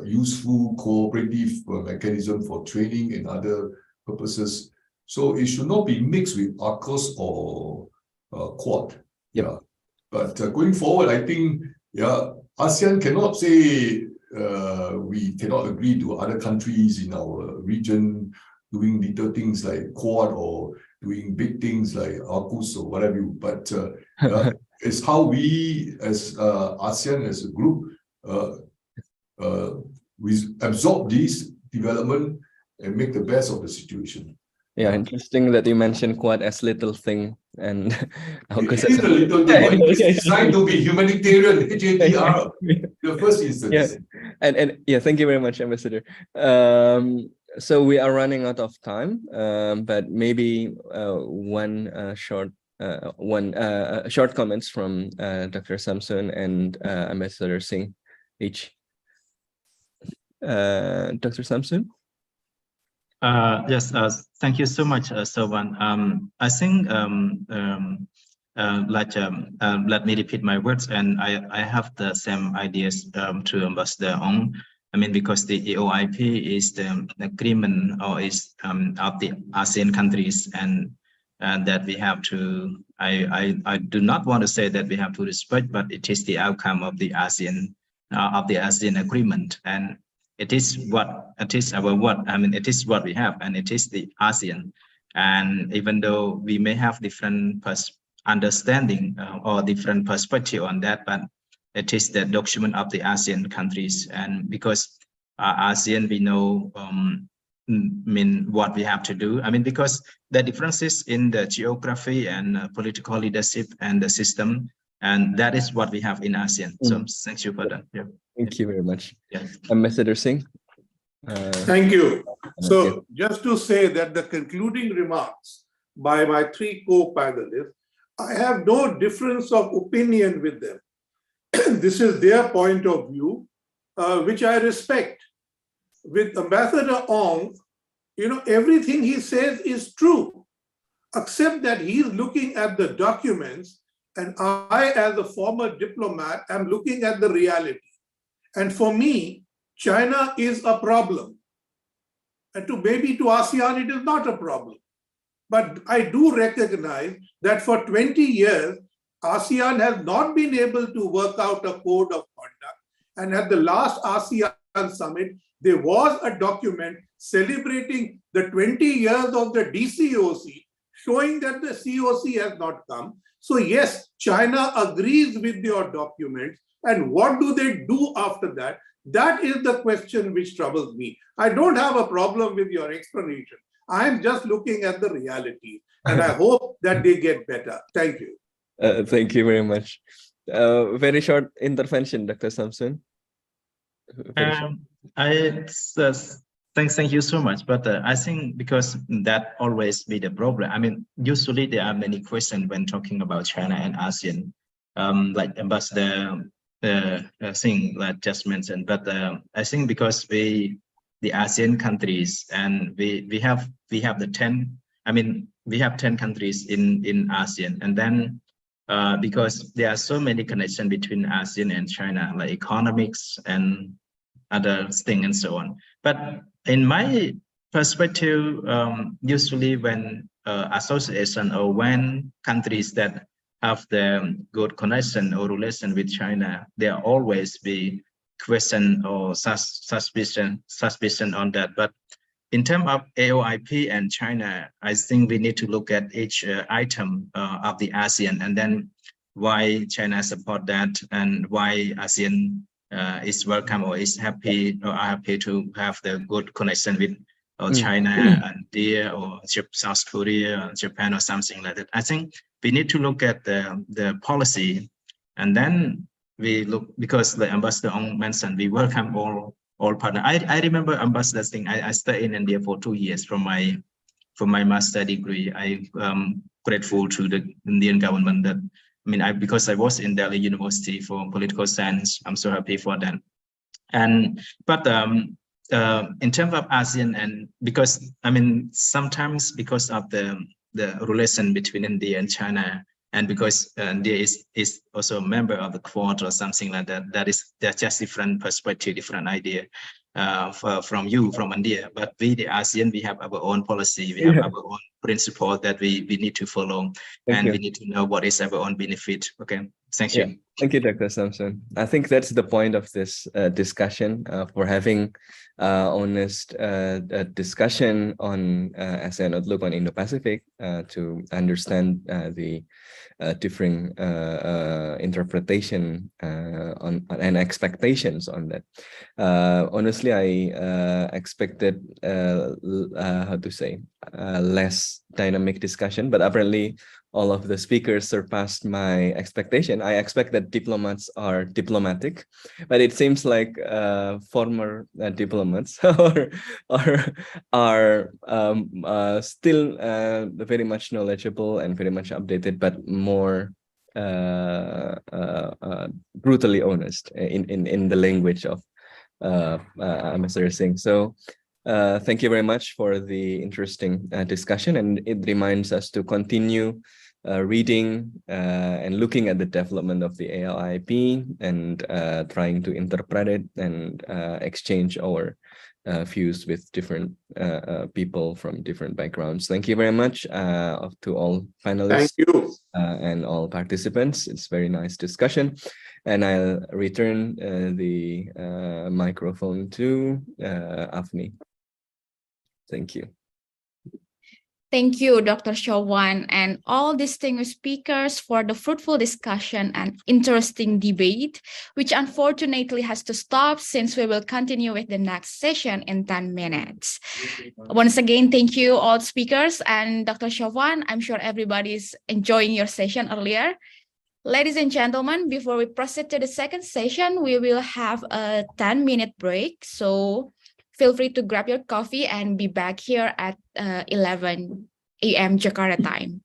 useful cooperative mechanism for training and other purposes. So it should not be mixed with AUKUS or Quad. Yeah, but going forward, I think ASEAN cannot say we cannot agree to other countries in our region doing little things like Quad or doing big things like AUKUS or whatever. But it's how we as ASEAN as a group we absorb these development and make the best of the situation. Yeah, interesting that you mentioned Quad as little thing and AUKUS as a little thing. It's designed to be humanitarian, HATR, the first instance. Yeah, and yeah, thank you very much, Ambassador. So we are running out of time, but maybe one short comments from Dr. Samsun and Ambassador Singh each. Dr. Samsun? Yes, thank you so much, Sovan. I think let me repeat my words, and I have the same ideas to Ambassador Ong. I mean, because the AOIP is the agreement or is of the ASEAN countries, and that we have to. I do not want to say that we have to respect, but it is the outcome of the ASEAN agreement, and it is what it is it is what we have, and it is the ASEAN. And even though we may have different understanding or different perspective on that, but it is the document of the ASEAN countries. And because ASEAN, we know what we have to do. I mean, because the differences in the geography and political leadership and the system, and that is what we have in ASEAN. So thank you for that. Yeah. Thank you very much. Yeah. Ambassador Singh. Thank you. So just to say that the concluding remarks by my three co-panelists, I have no difference of opinion with them. This is their point of view, which I respect. With Ambassador Ong, everything he says is true, except that he's looking at the documents, and I, as a former diplomat, am looking at the reality. And for me, China is a problem. And maybe to ASEAN, it is not a problem. But I do recognize that for 20 years, ASEAN has not been able to work out a code of conduct. And at the last ASEAN summit, there was a document celebrating the 20 years of the DCOC, showing that the COC has not come. So yes, China agrees with your documents. And what do they do after that? That is the question which troubles me. I don't have a problem with your explanation. I'm just looking at the reality. And I hope that they get better. Thank you. Thank you very much. Very short intervention, Dr. Samsun. Thank you so much. But I think because that always be the problem. I mean, usually there are many questions when talking about China and ASEAN, like Ambassador Singh like just mentioned. But I think because the ASEAN countries, and we have the 10. I mean, we have 10 countries in ASEAN, and then because there are so many connections between ASEAN and China, like economics and other things and so on. But in my perspective, usually when association or when countries that have the good connection or relation with China, there always be question or suspicion on that. But in terms of AOIP and China, I think we need to look at each item of the ASEAN, and then why China support that, and why ASEAN is welcome or is happy or are happy to have the good connection with China and India or South Korea or Japan or something like that. I think we need to look at the policy, and then we look, because the ambassador mentioned we welcome all partners. I remember ambassador's thing. I stayed in India for 2 years for my master degree. I grateful to the Indian government that, I mean, because I was in Delhi University for political science, I'm so happy for that. But in terms of ASEAN, and because, I mean, sometimes because of the relation between India and China, and because India is also a member of the Quad or something like that, that's just different perspective, different idea from India. But we, the ASEAN, we have our own policy, we have our own principle that we need to follow, and we need to know what is our own benefit. Okay, thank you. Yeah. Thank you, Dr. Samson. I think that's the point of this discussion, for having honest discussion on ASEAN outlook on Indo-Pacific, to understand the differing interpretation on and expectations on that. Honestly, I expected how to say less dynamic discussion, but apparently all of the speakers surpassed my expectation. I expect that diplomats are diplomatic, but it seems like former diplomats are still very much knowledgeable and very much updated, but more brutally honest in the language of Ambassador Singh. So thank you very much for the interesting discussion, and it reminds us to continue reading and looking at the development of the ALIP and trying to interpret it and exchange our views with different people from different backgrounds. Thank you very much to all panelists. Thank you. And all participants. It's very nice discussion. And I'll return the microphone to Afni. Thank you. Thank you, Dr. Chawan, and all distinguished speakers for the fruitful discussion and interesting debate, which unfortunately has to stop since we will continue with the next session in 10 minutes. Once again, thank you all speakers, and Dr. Chawan, I'm sure everybody's enjoying your session earlier. Ladies and gentlemen, before we proceed to the second session, we will have a 10-minute break. So feel free to grab your coffee and be back here at 11 a.m. Jakarta time.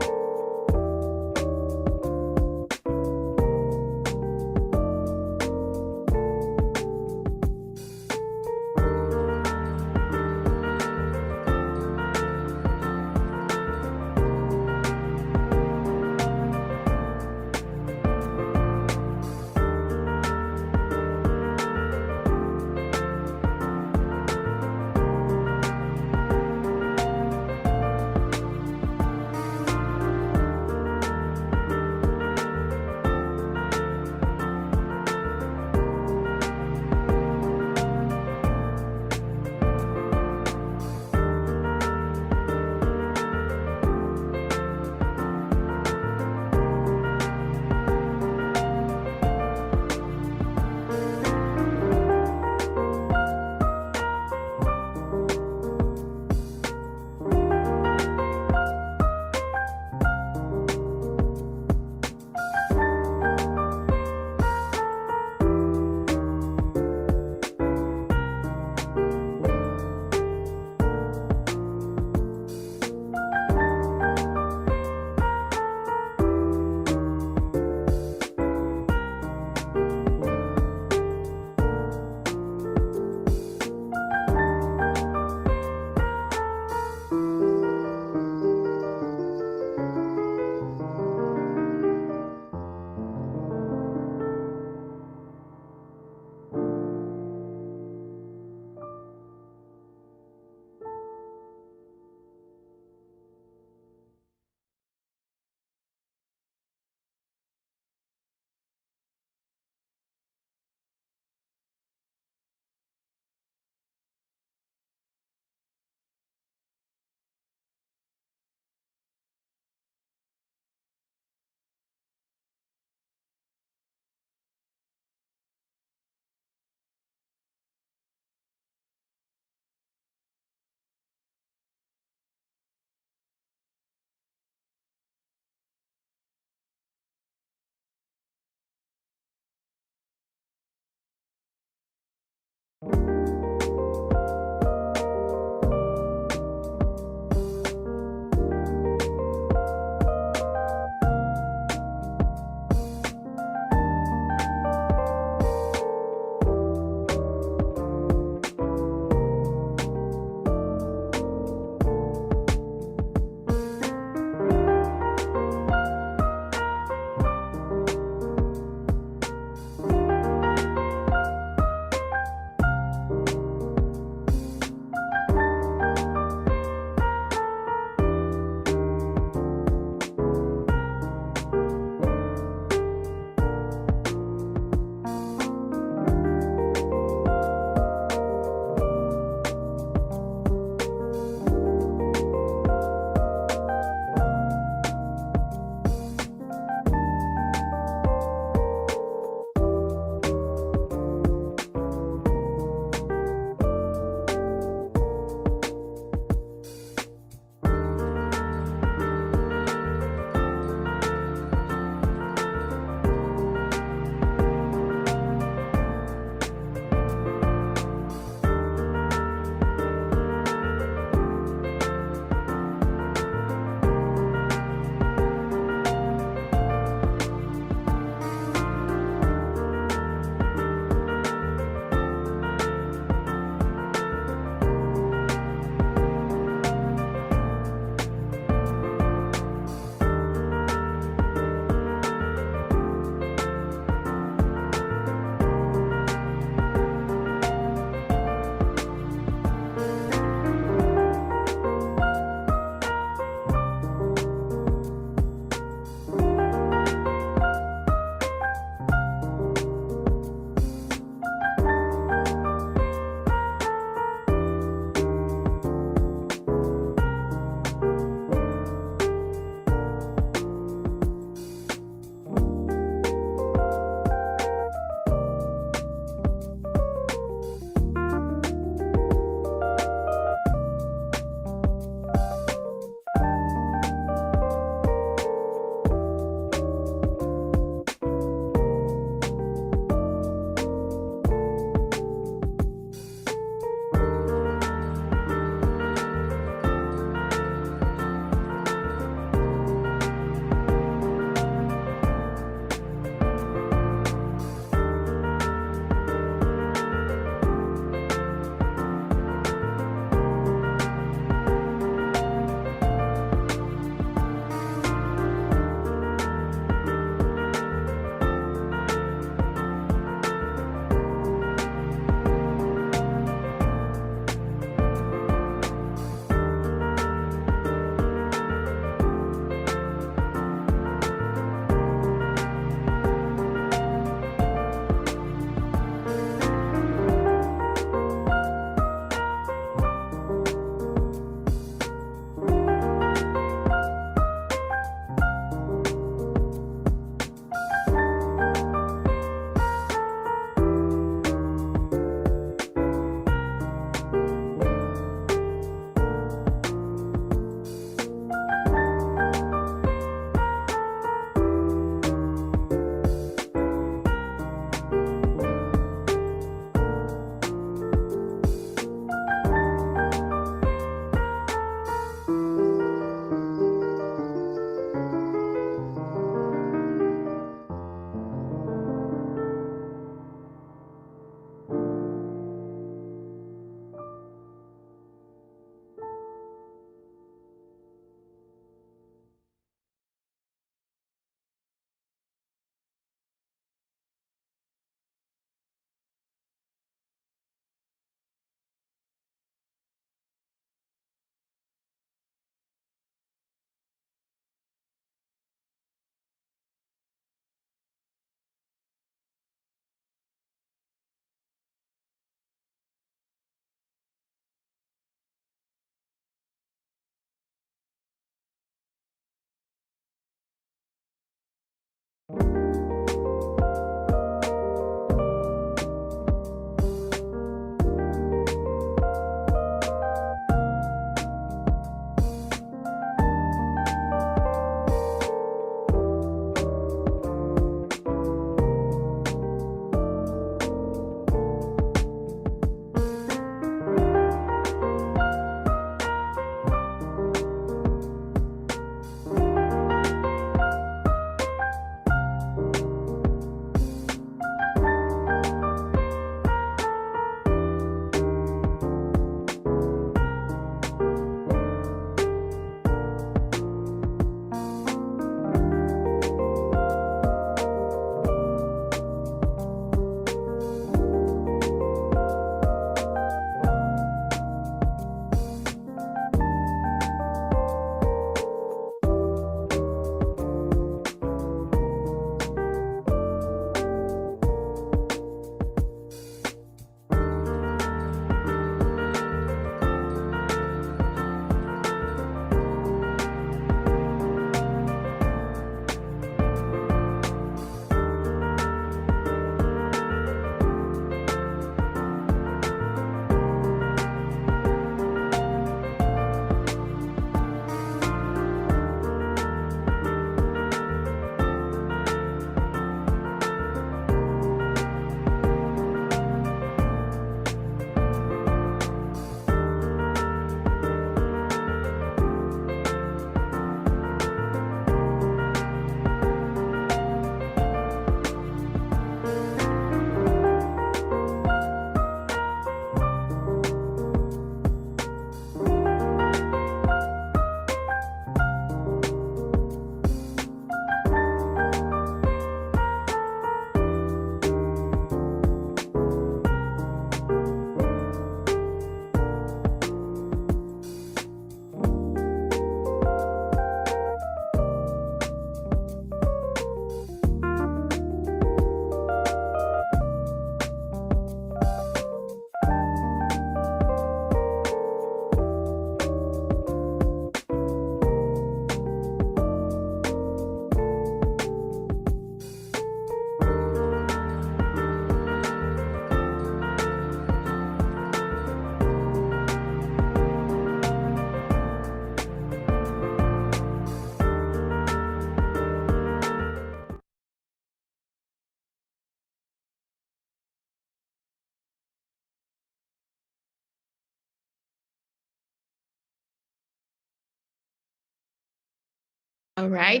All right.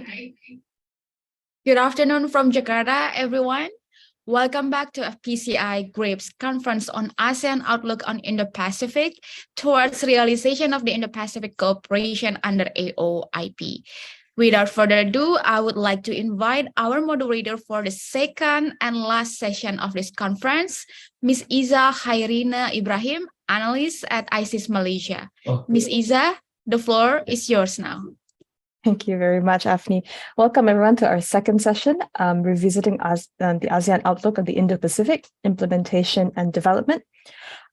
Good afternoon from Jakarta, everyone. Welcome back to FPCI GRIPS Conference on ASEAN Outlook on Indo-Pacific towards realization of the Indo-Pacific cooperation under AOIP. Without further ado, I would like to invite our moderator for the second and last session of this conference, Ms. Iza Khairina Ibrahim, analyst at ISIS Malaysia. Ms. Iza, the floor is yours now. Thank you very much, Afni. Welcome everyone to our second session, revisiting the ASEAN Outlook of the Indo-Pacific, Implementation and Development.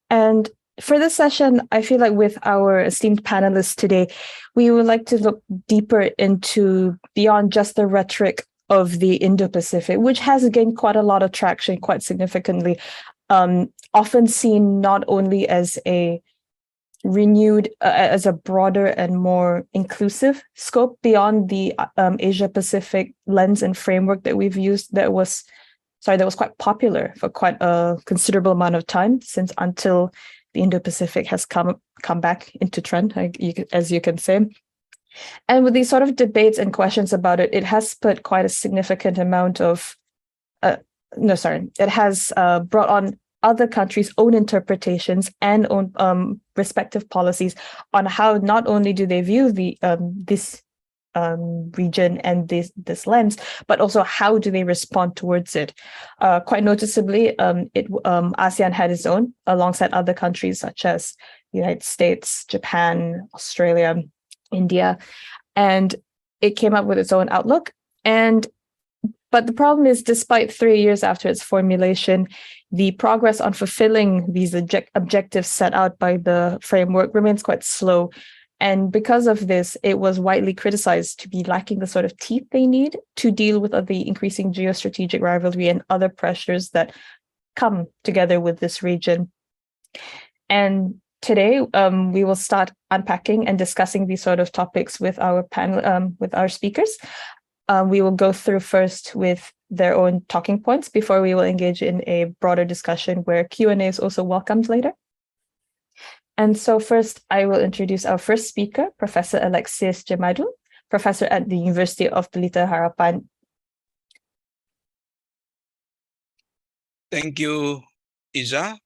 And for this session, I feel like with our esteemed panelists today, we would like to look deeper into beyond just the rhetoric of the Indo-Pacific, which has gained quite a lot of traction, quite significantly, often seen not only as a renewed as a broader and more inclusive scope beyond the Asia-Pacific lens and framework that we've used that was quite popular for quite a considerable amount of time until the Indo-Pacific has come back into trend, as you can say. And with these sort of debates and questions about it, it has put quite a significant amount of, it has brought on other countries' own interpretations and own respective policies on how not only do they view this region and this lens, but also how do they respond towards it. Quite noticeably, ASEAN had its own, alongside other countries such as the United States, Japan, Australia, India, and it came up with its own outlook. But the problem is, despite 3 years after its formulation, the progress on fulfilling these objectives set out by the framework remains quite slow. And because of this, it was widely criticized to be lacking the sort of teeth they need to deal with the increasing geostrategic rivalry and other pressures that come together with this region. And today, we will start unpacking and discussing these sort of topics with our panel, with our speakers. We will go through first with their own talking points before we will engage in a broader discussion where Q&A is also welcomed later. And so first, I will introduce our first speaker, Professor Alexis Jemadou, professor at the University of Pelita Harapan. Thank you, Iza.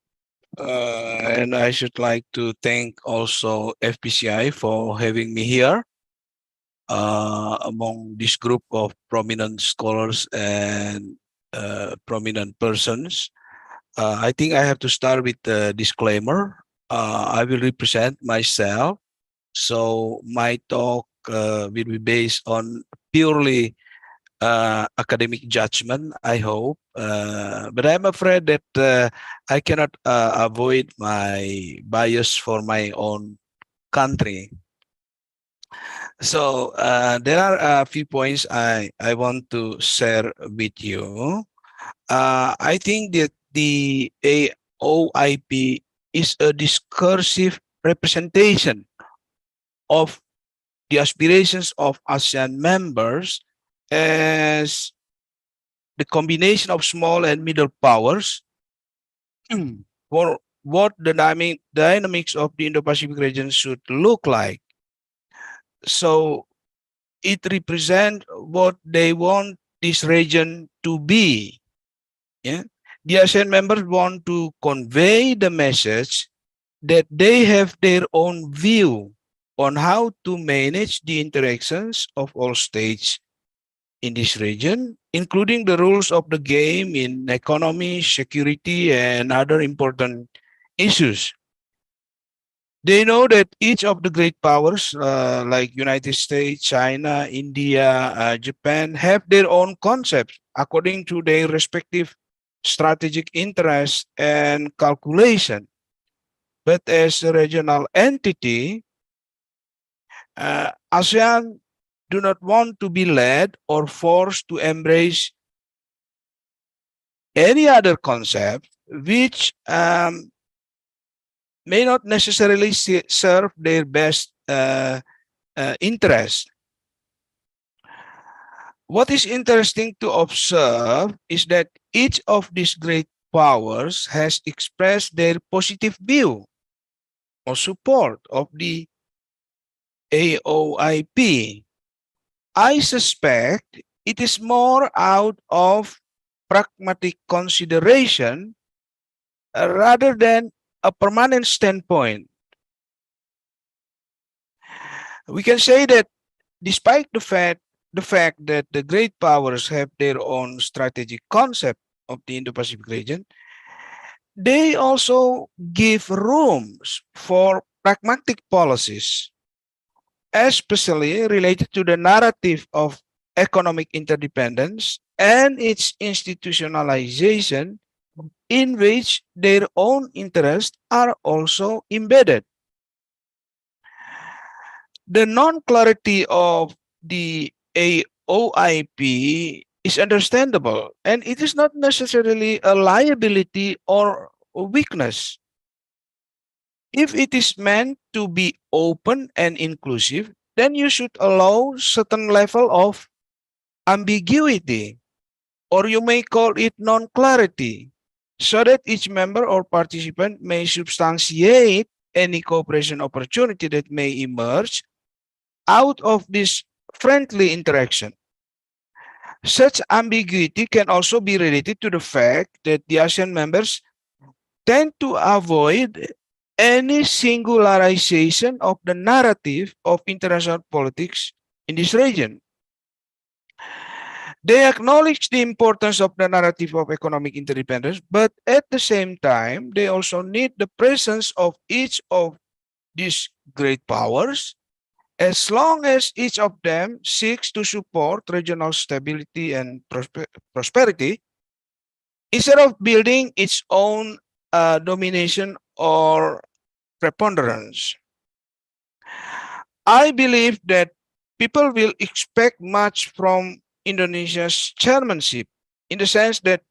And I should like to thank also FPCI for having me here. Among this group of prominent scholars and prominent persons. I think I have to start with the disclaimer. I will represent myself, so my talk will be based on purely academic judgment, I hope. But I'm afraid that I cannot avoid my bias for my own country. So there are a few points I want to share with you. I think that the AOIP is a discursive representation of the aspirations of ASEAN members as the combination of small and middle powers for what the dynamics of the Indo-Pacific region should look like. So it represents what they want this region to be. Yeah? The ASEAN members want to convey the message that they have their own view on how to manage the interactions of all states in this region, including the rules of the game in economy, security, and other important issues. They know that each of the great powers like United States, China, India, Japan have their own concepts according to their respective strategic interests and calculation. But as a regional entity, ASEAN do not want to be led or forced to embrace any other concept which may not necessarily serve their best interest. What is interesting to observe is that each of these great powers has expressed their positive view or support of the AOIP. I suspect it is more out of pragmatic consideration rather than a permanent standpoint. We can say that despite the fact that the great powers have their own strategic concept of the Indo-Pacific region, they also give rooms for pragmatic policies, especially related to the narrative of economic interdependence and its institutionalization, in which their own interests are also embedded. The non-clarity of the AOIP is understandable, and it is not necessarily a liability or a weakness. If it is meant to be open and inclusive, then you should allow certain level of ambiguity, or you may call it non-clarity, so that each member or participant may substantiate any cooperation opportunity that may emerge out of this friendly interaction. Such ambiguity can also be related to the fact that the ASEAN members tend to avoid any singularization of the narrative of international politics in this region. They acknowledge the importance of the narrative of economic interdependence, but at the same time, they also need the presence of each of these great powers, as long as each of them seeks to support regional stability and prosperity, instead of building its own domination or preponderance. I believe that people will expect much from Indonesia's chairmanship, in the sense that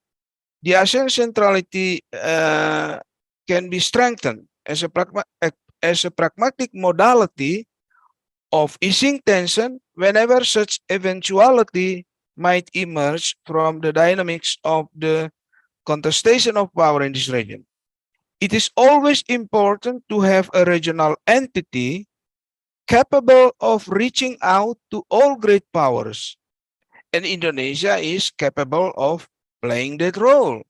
the ASEAN centrality can be strengthened as a pragmatic modality of easing tension whenever such eventuality might emerge from the dynamics of the contestation of power in this region. It is always important to have a regional entity capable of reaching out to all great powers, and Indonesia is capable of playing that role.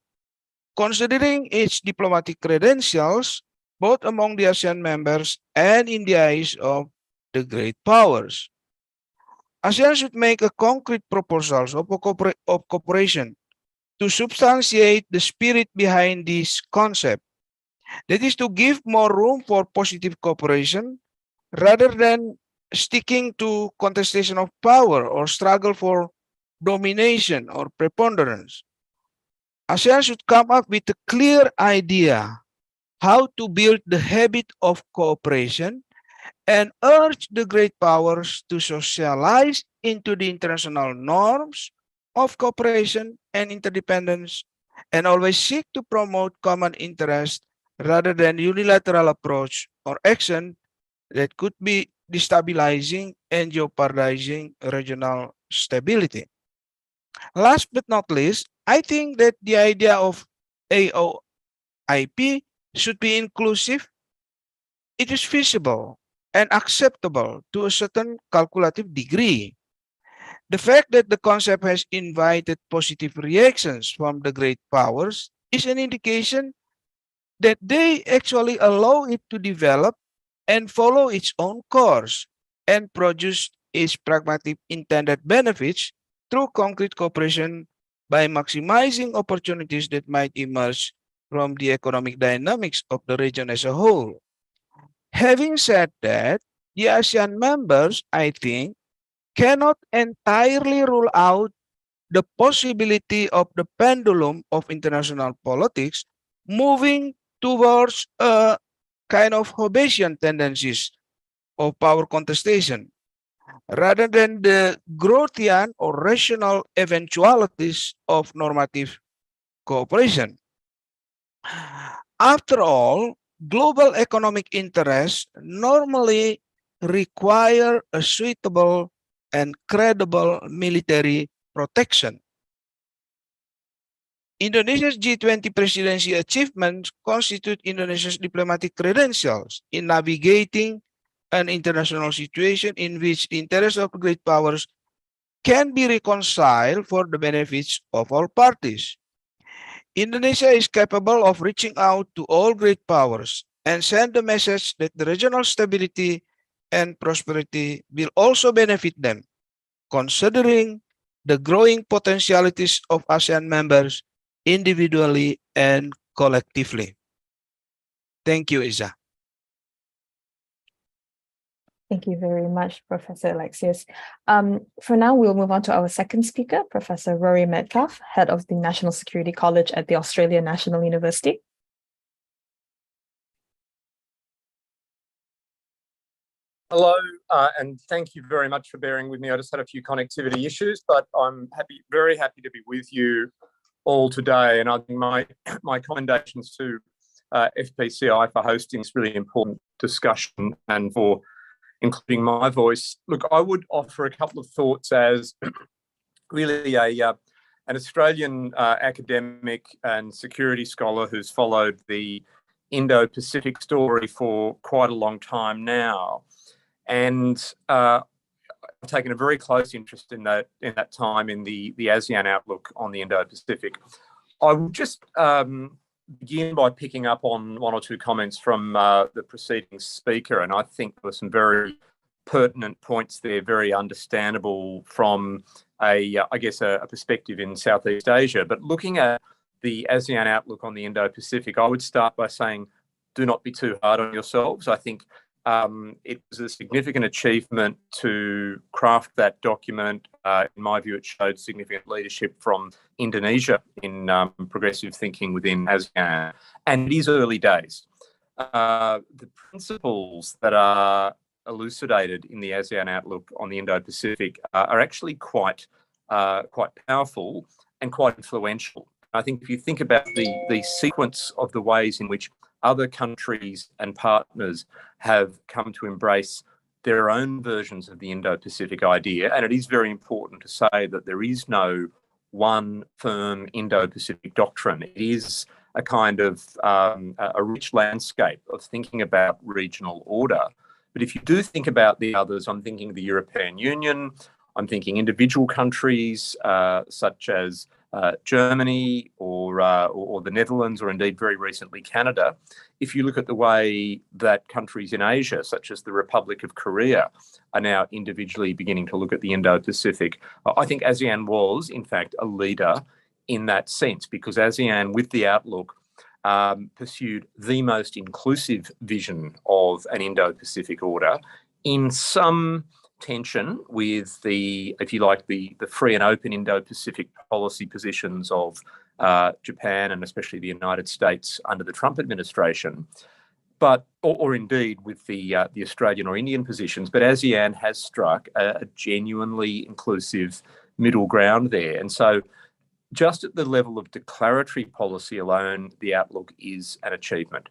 Considering its diplomatic credentials, both among the ASEAN members and in the eyes of the great powers, ASEAN should make a concrete proposals of cooperation to substantiate the spirit behind this concept. That is to give more room for positive cooperation rather than sticking to contestation of power or struggle for domination or preponderance. ASEAN should come up with a clear idea how to build the habit of cooperation and urge the great powers to socialize into the international norms of cooperation and interdependence, and always seek to promote common interest rather than unilateral approach or action that could be destabilizing and jeopardizing regional stability. Last but not least, I think that the idea of AOIP should be inclusive. It is feasible and acceptable to a certain calculative degree. The fact that the concept has invited positive reactions from the great powers is an indication that they actually allow it to develop and follow its own course and produce its pragmatic intended benefits through concrete cooperation by maximizing opportunities that might emerge from the economic dynamics of the region as a whole. Having said that, the ASEAN members, I think, cannot entirely rule out the possibility of the pendulum of international politics moving towards a kind of Hobbesian tendencies of power contestation, rather than the Grothian or rational eventualities of normative cooperation. After all, global economic interests normally require a suitable and credible military protection. Indonesia's G20 presidency achievements constitute Indonesia's diplomatic credentials in navigating an international situation in which the interests of great powers can be reconciled for the benefits of all parties. Indonesia is capable of reaching out to all great powers and send the message that the regional stability and prosperity will also benefit them, considering the growing potentialities of ASEAN members individually and collectively. Thank you, Iza. Thank you very much, Professor Alexius. For now, we'll move on to our second speaker, Professor Rory Metcalf, Head of the National Security College at the Australian National University. Hello, and thank you very much for bearing with me. I just had a few connectivity issues, but I'm very happy to be with you all today. And I think my commendations to FPCI for hosting this really important discussion and for including my voice. Look, I would offer a couple of thoughts as really an Australian academic and security scholar who's followed the Indo-Pacific story for quite a long time now. And I've taken a very close interest in that time in the ASEAN outlook on the Indo-Pacific. I will just begin by picking up on one or two comments from the preceding speaker, and I think there were some very pertinent points there, very understandable from a perspective in Southeast Asia. But looking at the ASEAN outlook on the Indo-Pacific, I would start by saying, do not be too hard on yourselves. I think it was a significant achievement to craft that document. In my view, it showed significant leadership from Indonesia in progressive thinking within ASEAN, and it is early days. The principles that are elucidated in the ASEAN outlook on the Indo-Pacific are actually quite powerful and quite influential. I think if you think about the sequence of the ways in which other countries and partners have come to embrace their own versions of the Indo-Pacific idea, and it is very important to say that there is no one firm Indo-Pacific doctrine. It is a kind of a rich landscape of thinking about regional order. But if you do think about the others, I'm thinking the European Union, I'm thinking individual countries such as Germany or the Netherlands, or indeed very recently Canada. If you look at the way that countries in Asia, such as the Republic of Korea, are now individually beginning to look at the Indo-Pacific, I think ASEAN was, in fact, a leader in that sense, because ASEAN, with the outlook, pursued the most inclusive vision of an Indo-Pacific order in some tension with the, if you like, the free and open Indo-Pacific policy positions of Japan and especially the United States under the Trump administration, but or indeed with the Australian or Indian positions. But ASEAN has struck a genuinely inclusive middle ground there, and so just at the level of declaratory policy alone, the outlook is an achievement.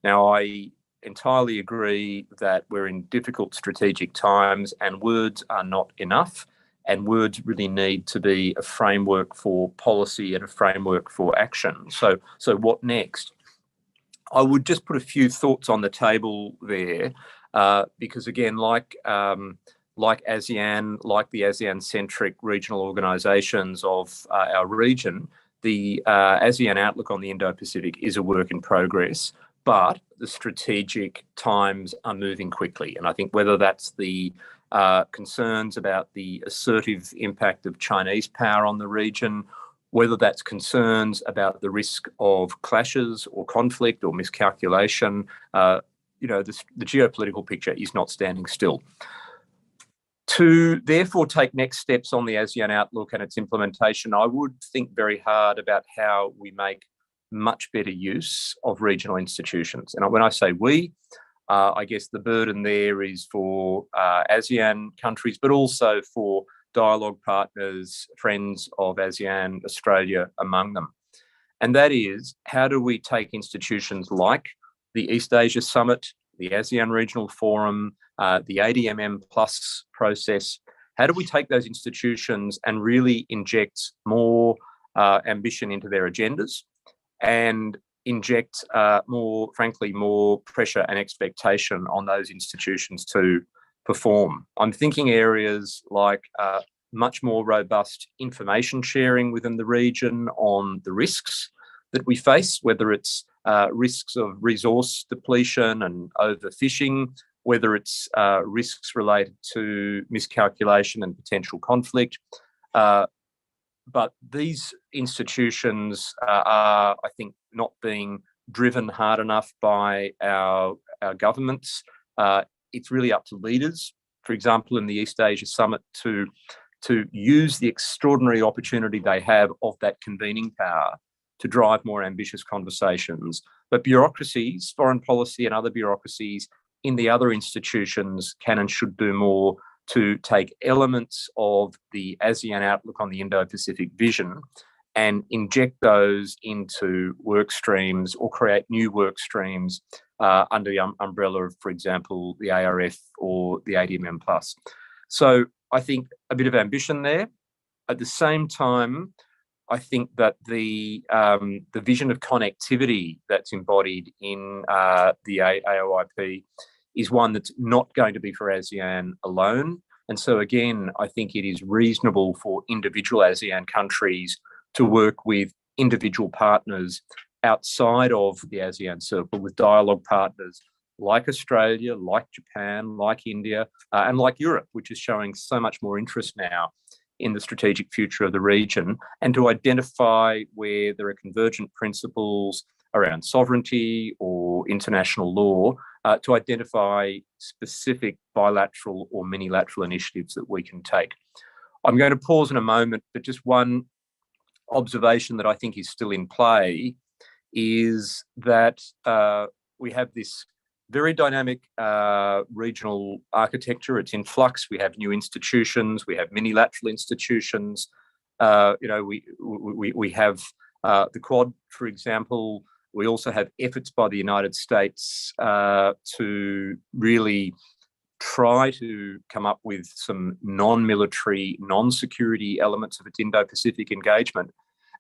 Now, I entirely agree that we're in difficult strategic times and words are not enough, and words really need to be a framework for policy and a framework for action. So what next? I would just put a few thoughts on the table there, because again, like ASEAN, like the ASEAN-centric regional organisations of our region, the ASEAN outlook on the Indo-Pacific is a work in progress, but the strategic times are moving quickly. And I think whether that's the concerns about the assertive impact of Chinese power on the region, whether that's concerns about the risk of clashes or conflict or miscalculation, the geopolitical picture is not standing still. To therefore take next steps on the ASEAN outlook and its implementation, I would think very hard about how we make much better use of regional institutions. And when I say we, I guess the burden there is for ASEAN countries, but also for dialogue partners, friends of ASEAN, Australia among them. And that is, how do we take institutions like the East Asia Summit, the ASEAN Regional Forum, the ADMM Plus process, how do we take those institutions and really inject more ambition into their agendas and inject more pressure and expectation on those institutions to perform? I'm thinking areas like much more robust information sharing within the region on the risks that we face, whether it's risks of resource depletion and overfishing, whether it's risks related to miscalculation and potential conflict. But these institutions are, I think, not being driven hard enough by our governments. It's really up to leaders, for example, in the East Asia Summit, to use the extraordinary opportunity they have of that convening power to drive more ambitious conversations. But bureaucracies, foreign policy and other bureaucracies in the other institutions can and should do more to take elements of the ASEAN outlook on the Indo-Pacific vision and inject those into work streams or create new work streams under the umbrella of, for example, the ARF or the ADMM+. So I think a bit of ambition there. At the same time, I think that the vision of connectivity that's embodied in the AOIP is one that's not going to be for ASEAN alone. And so again, I think it is reasonable for individual ASEAN countries to work with individual partners outside of the ASEAN circle, with dialogue partners like Australia, like Japan, like India, and like Europe, which is showing so much more interest now in the strategic future of the region, and to identify where there are convergent principles around sovereignty or international law, to identify specific bilateral or minilateral initiatives that we can take. I'm going to pause in a moment, but just one observation that I think is still in play is that we have this very dynamic regional architecture. It's in flux. We have new institutions. We have minilateral institutions. We have the Quad, for example. We also have efforts by the United States to really try to come up with some non-military, non-security elements of its Indo-Pacific engagement.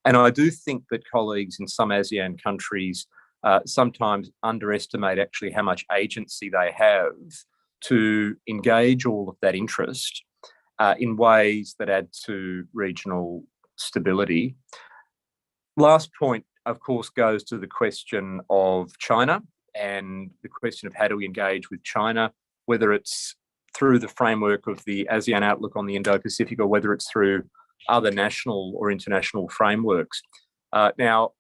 And I do think that colleagues in some ASEAN countries sometimes underestimate actually how much agency they have to engage all of that interest in ways that add to regional stability. Last point, of course, goes to the question of China and the question of how do we engage with China, whether it's through the framework of the ASEAN outlook on the Indo-Pacific or whether it's through other national or international frameworks. Now,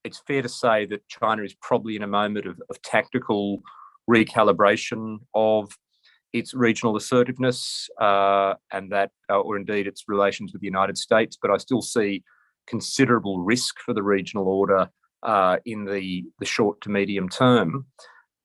it's fair to say that China is probably in a moment of tactical recalibration of its regional assertiveness and that, or indeed its relations with the United States, but I still see considerable risk for the regional order in the short to medium term.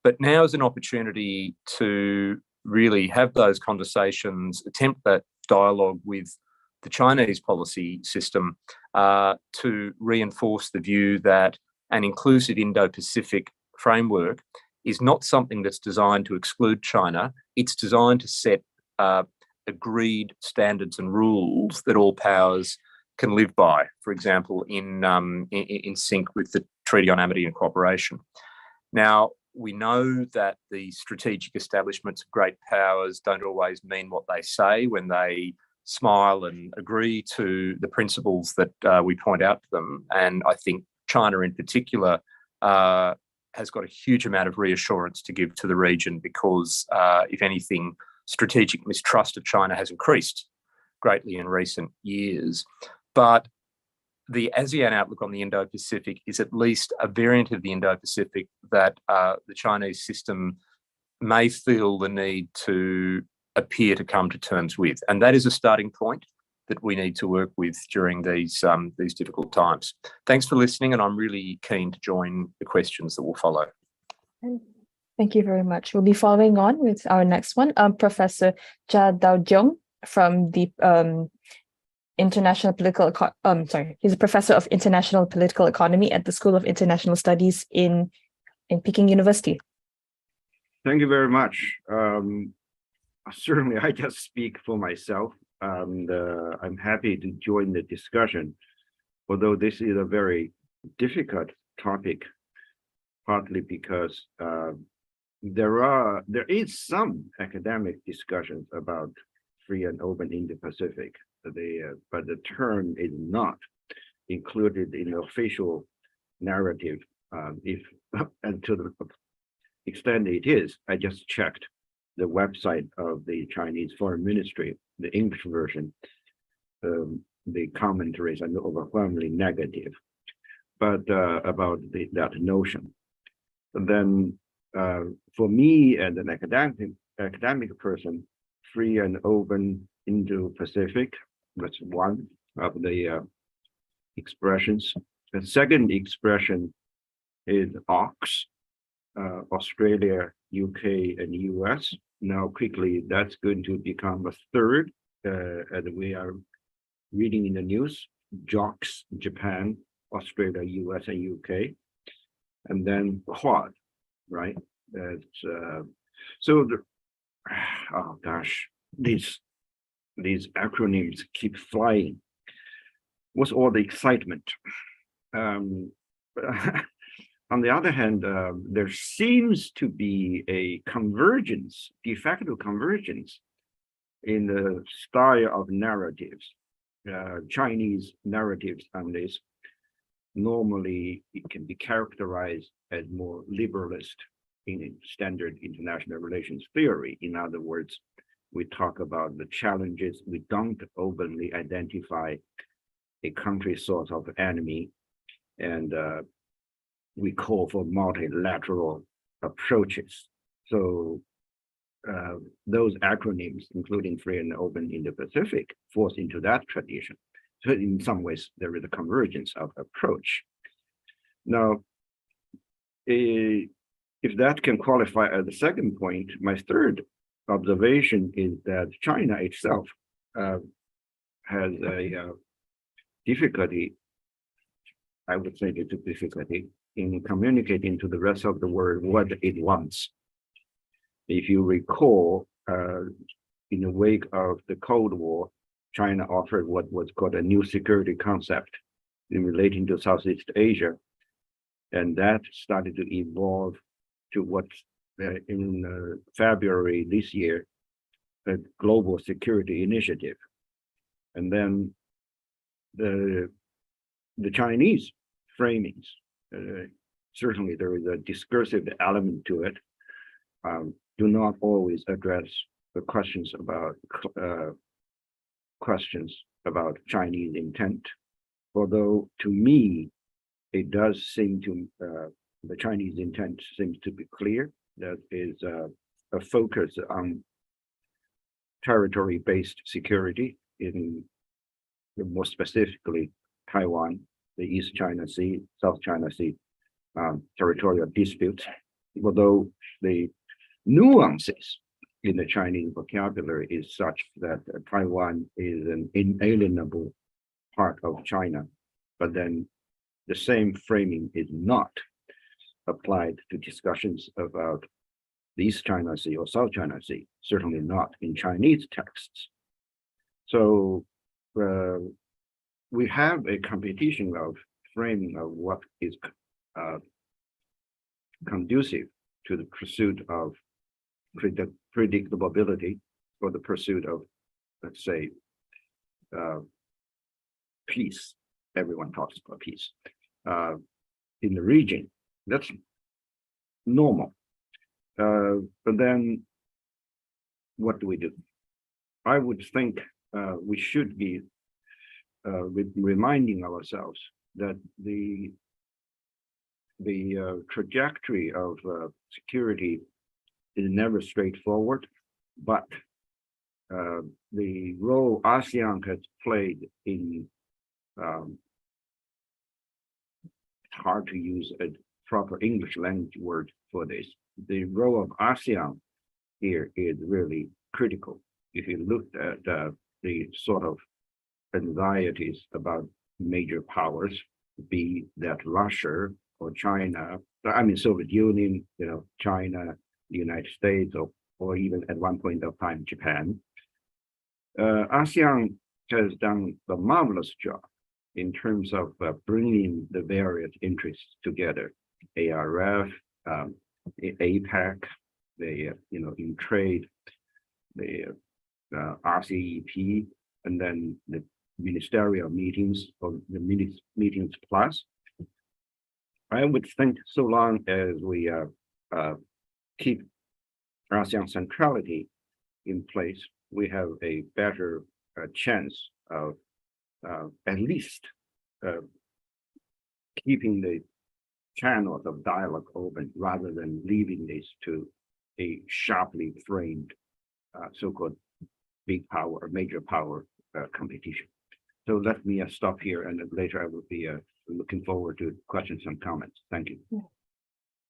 But now is an opportunity to really have those conversations, attempt that dialogue with the Chinese policy system to reinforce the view that an inclusive Indo-Pacific framework is not something that's designed to exclude China. It's designed to set agreed standards and rules that all powers can live by, for example, in sync with the Treaty on Amity and Cooperation. Now, we know that the strategic establishments of great powers don't always mean what they say when they smile and agree to the principles that we point out to them. And I think China in particular has got a huge amount of reassurance to give to the region because, if anything, strategic mistrust of China has increased greatly in recent years. But the ASEAN outlook on the Indo-Pacific is at least a variant of the Indo-Pacific that the Chinese system may feel the need to appear to come to terms with. And that is a starting point that we need to work with during these difficult times. Thanks for listening, and I'm really keen to join the questions that will follow. Thank you very much. We'll be following on with our next one. Professor Cha Dao-Jung from the he's a professor of international political economy at the School of International Studies in Peking University. Thank you very much. Certainly, I just speak for myself, and I'm happy to join the discussion, although this is a very difficult topic, partly because there is some academic discussions about free and open Indo-Pacific. But the term is not included in the official narrative. If and to the extent it is, I just checked the website of the Chinese Foreign Ministry, the English version. The commentaries are overwhelmingly negative, but about that notion. And then for me as an academic person, free and open Indo-Pacific, that's one of the expressions. The second expression is AUKUS, Australia, UK, and US. Now quickly, that's going to become a third, as we are reading in the news, JOCS, Japan, Australia, US, and UK, and then Quad, right? That's so the, oh gosh, these acronyms keep flying. What's all the excitement? On the other hand, there seems to be a convergence, de facto convergence, in the style of narratives. Chinese narratives on this, normally it can be characterized as more liberalist in standard international relations theory. In other words, we talk about the challenges. We don't openly identify a country's source of enemy, and we call for multilateral approaches. So those acronyms, including free and open Indo-Pacific, falls into that tradition. So in some ways, there is a convergence of approach. Now, if that can qualify as the second point, my third observation is that China itself has a difficulty, I would say difficulty, in communicating to the rest of the world what it wants. If you recall, in the wake of the Cold War, China offered what was called a new security concept in relating to Southeast Asia. And that started to evolve to what in February this year, a global security initiative. And then the Chinese framings, certainly there is a discursive element to it, do not always address the questions about Chinese intent. Although to me, it does seem to, the Chinese intent seems to be clear. That is a focus on territory-based security in, more specifically, Taiwan, the East China Sea, South China Sea territorial disputes. Although the nuances in the Chinese vocabulary is such that Taiwan is an inalienable part of China, but then the same framing is not applied to discussions about the East China Sea or South China Sea, certainly not in Chinese texts. So we have a competition of framing of what is conducive to the pursuit of predictability or the pursuit of, let's say, peace. Everyone talks about peace in the region. That's normal. But then what do? I would think we should be reminding ourselves that the trajectory of security is never straightforward, but the role ASEAN has played in, it's hard to use a proper English language word for this. The role of ASEAN here is really critical. If you look at the sort of anxieties about major powers, be that Russia or China, I mean Soviet Union, China, the United States, or even at one point of time Japan, ASEAN has done a marvelous job in terms of bringing the various interests together. ARF, APEC, in trade, RCEP, and then the ministerial meetings or the meetings plus. I would think so long as we keep ASEAN centrality in place, we have a better chance of at least keeping the channels of dialogue open rather than leaving this to a sharply framed so-called big power or major power competition. So let me stop here, and then later I will be looking forward to questions and comments. Thank you.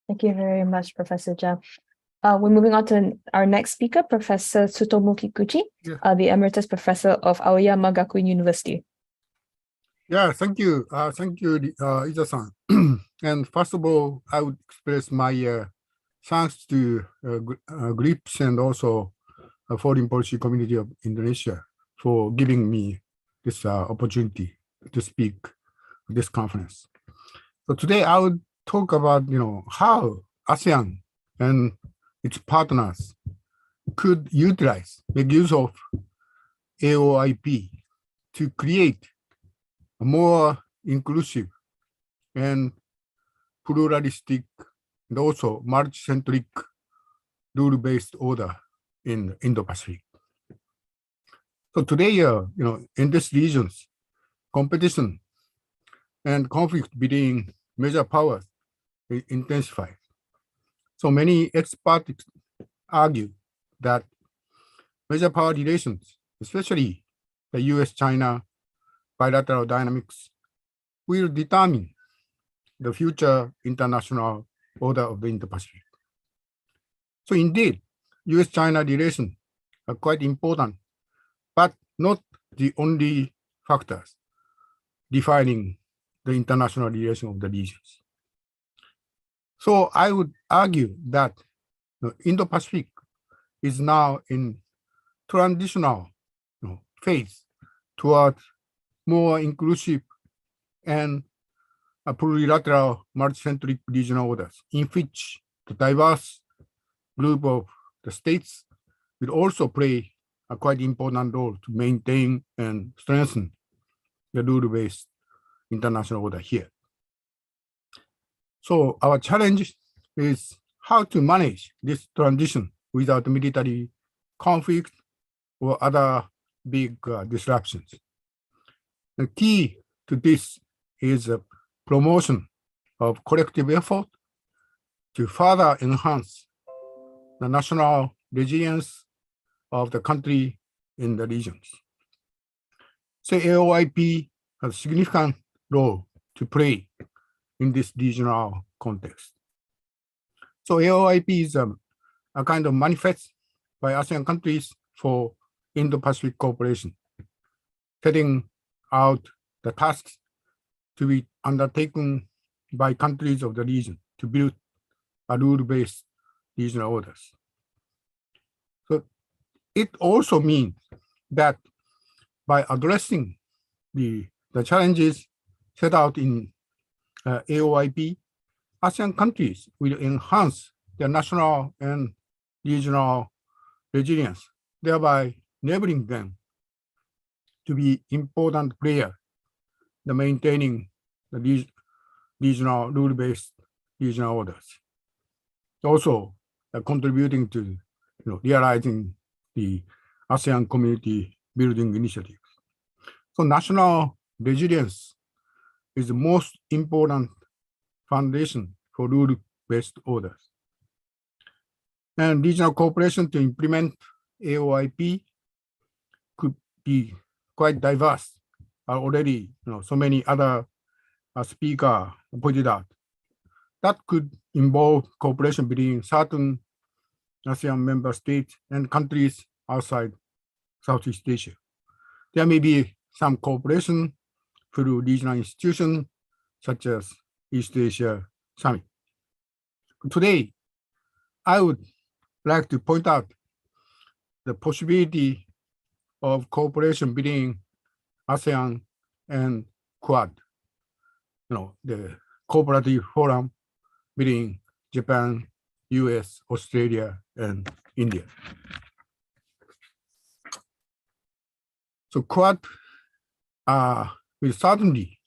Thank you very much, Professor Zhang. We're moving on to our next speaker, Professor Tsutomu Kikuchi, the Emeritus Professor of Aoyama Gakuin University. Yeah, thank you. Thank you, Ida-san. And first of all, I would express my thanks to GRIPS and also Foreign Policy Community of Indonesia for giving me this opportunity to speak at this conference. So today I would talk about, how ASEAN and its partners could make use of AOIP to create a more inclusive and pluralistic and also multi-centric rule-based order in Indo-Pacific. So today, in these regions, competition and conflict between major powers intensify. So many experts argue that major power relations, especially the US-China bilateral dynamics, will determine the future international order of the Indo-Pacific. So indeed, US-China relations are quite important, but not the only factors defining the international relation of the regions. So I would argue that the Indo-Pacific is now in transitional phase towards more inclusive and a plurilateral multicentric regional orders in which the diverse group of the states will also play a quite important role to maintain and strengthen the rule-based international order here. So our challenge is how to manage this transition without military conflict or other big disruptions. The key to this is a promotion of collective effort to further enhance the national resilience of the country in the regions. So AOIP has a significant role to play in this regional context. So AOIP is a kind of manifest by ASEAN countries for Indo-Pacific cooperation, setting out the tasks to be undertaken by countries of the region to build a rule-based regional orders. So it also means that by addressing the challenges set out in AOIP, ASEAN countries will enhance their national and regional resilience, thereby enabling them to be important players in maintaining the regional rule-based regional orders. Also contributing to realizing the ASEAN community building initiatives. So national resilience is the most important foundation for rule-based orders. And regional cooperation to implement AOIP could be quite diverse. Already, so many other speakers pointed out. That could involve cooperation between certain ASEAN member states and countries outside Southeast Asia. There may be some cooperation through regional institutions such as East Asia Summit. Today, I would like to point out the possibility of cooperation between ASEAN and Quad, the cooperative forum between Japan, US, Australia, and India. So Quad will certainly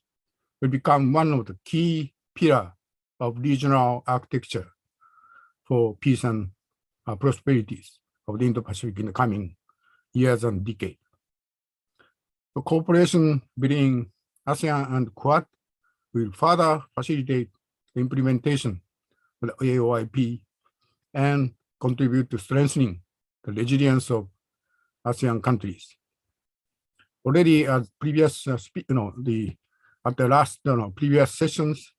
become one of the key pillars of regional architecture for peace and prosperities of the Indo-Pacific in the coming years and decades. The cooperation between ASEAN and Quad will further facilitate the implementation of the AOIP and contribute to strengthening the resilience of ASEAN countries. Already, as previous, at the last previous sessions,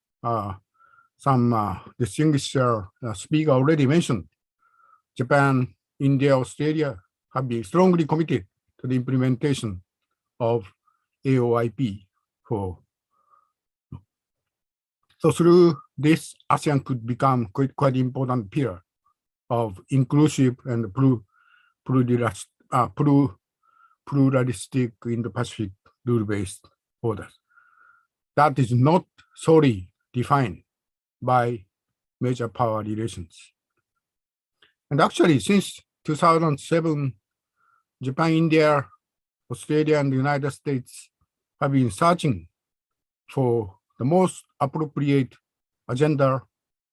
some distinguished speaker already mentioned, Japan, India, Australia have been strongly committed to the implementation of AOIP. So through this, ASEAN could become quite important pillar of inclusive and pluralistic Indo-Pacific rule-based orders. That is not solely defined by major power relations. And actually, since 2007, Japan, India, Australia, and the United States have been searching for the most appropriate agenda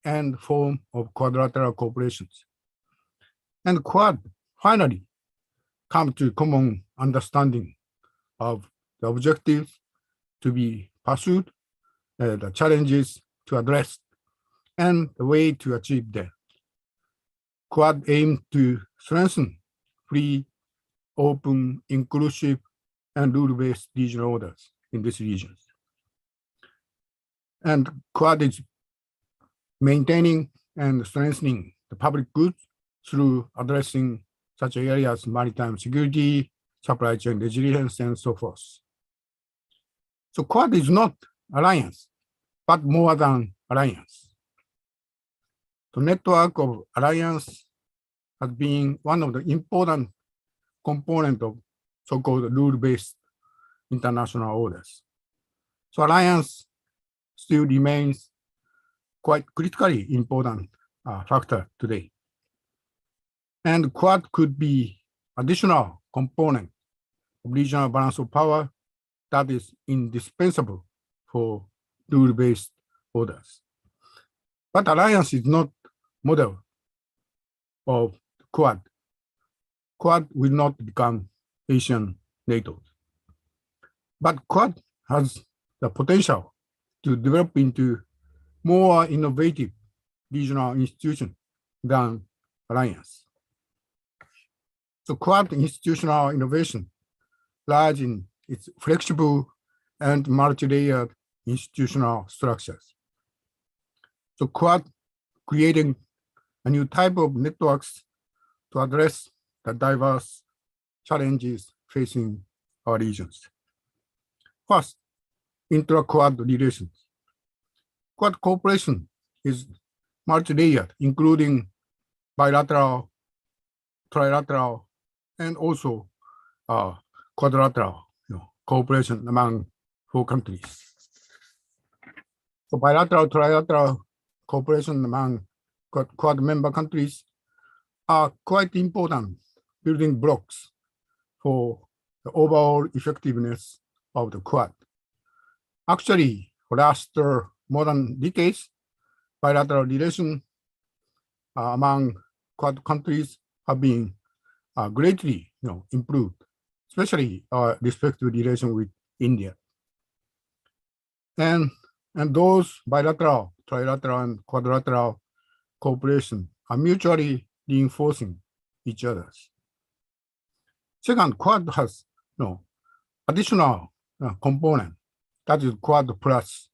and form of quadrilateral cooperations. And Quad finally come to common understanding of the objectives to be pursued, the challenges to address, and the way to achieve them. Quad aims to strengthen free, open, inclusive, and rule-based regional orders in these regions. And Quad is maintaining and strengthening the public goods through addressing such areas as maritime security, supply chain resilience, and so forth. So Quad is not alliance, but more than alliance. The network of alliance has been one of the important components of so-called rule-based international orders. So alliance still remains quite critically important factor today. And Quad could be additional component of regional balance of power that is indispensable for rule-based orders. But alliance is not model of Quad. Quad will not become Asian NATO. But Quad has the potential to develop into more innovative regional institution than alliance. So Quad institutional innovation lies in its flexible and multi-layered institutional structures. So Quad creating a new type of networks to address the diverse challenges facing our regions. First, intra-Quad relations. Quad cooperation is multi-layered, including bilateral, trilateral, and also quadrilateral cooperation among 4 countries. So bilateral, trilateral cooperation among Quad member countries are quite important building blocks for the overall effectiveness of the Quad. Actually, for the last more than decades, bilateral relations among Quad countries have been greatly improved, especially respective relation with India. And those bilateral, trilateral, and quadrilateral cooperation are mutually reinforcing each other. Second, Quad has additional component, that is Quad plus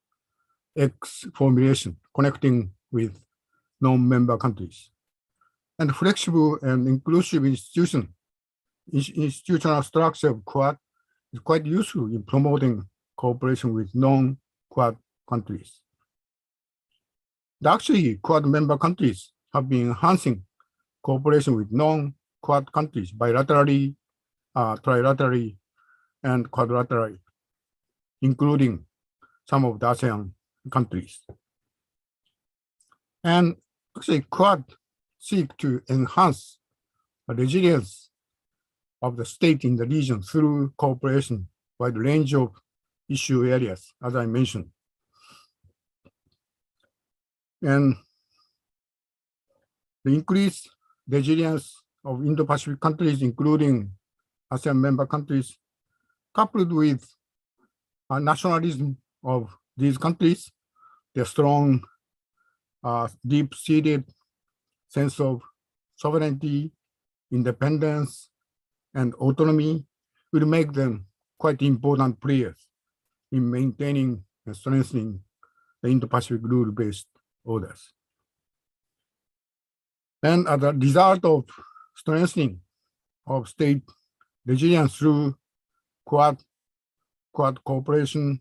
X formulation connecting with non-member countries. And flexible and inclusive institutional structure of Quad is quite useful in promoting cooperation with non-Quad countries. Actually, Quad member countries have been enhancing cooperation with non-Quad countries bilaterally, trilaterally, and quadrilaterally, including some of the ASEAN countries. And actually, Quad seek to enhance the resilience of the state in the region through cooperation wide range of issue areas, as I mentioned. And the increased resilience of Indo-Pacific countries, including ASEAN member countries, coupled with nationalism of these countries, their strong, deep-seated sense of sovereignty, independence, and autonomy will make them quite important players in maintaining and strengthening the Indo-Pacific rule-based orders. And as a result of strengthening of state resilience through Quad cooperation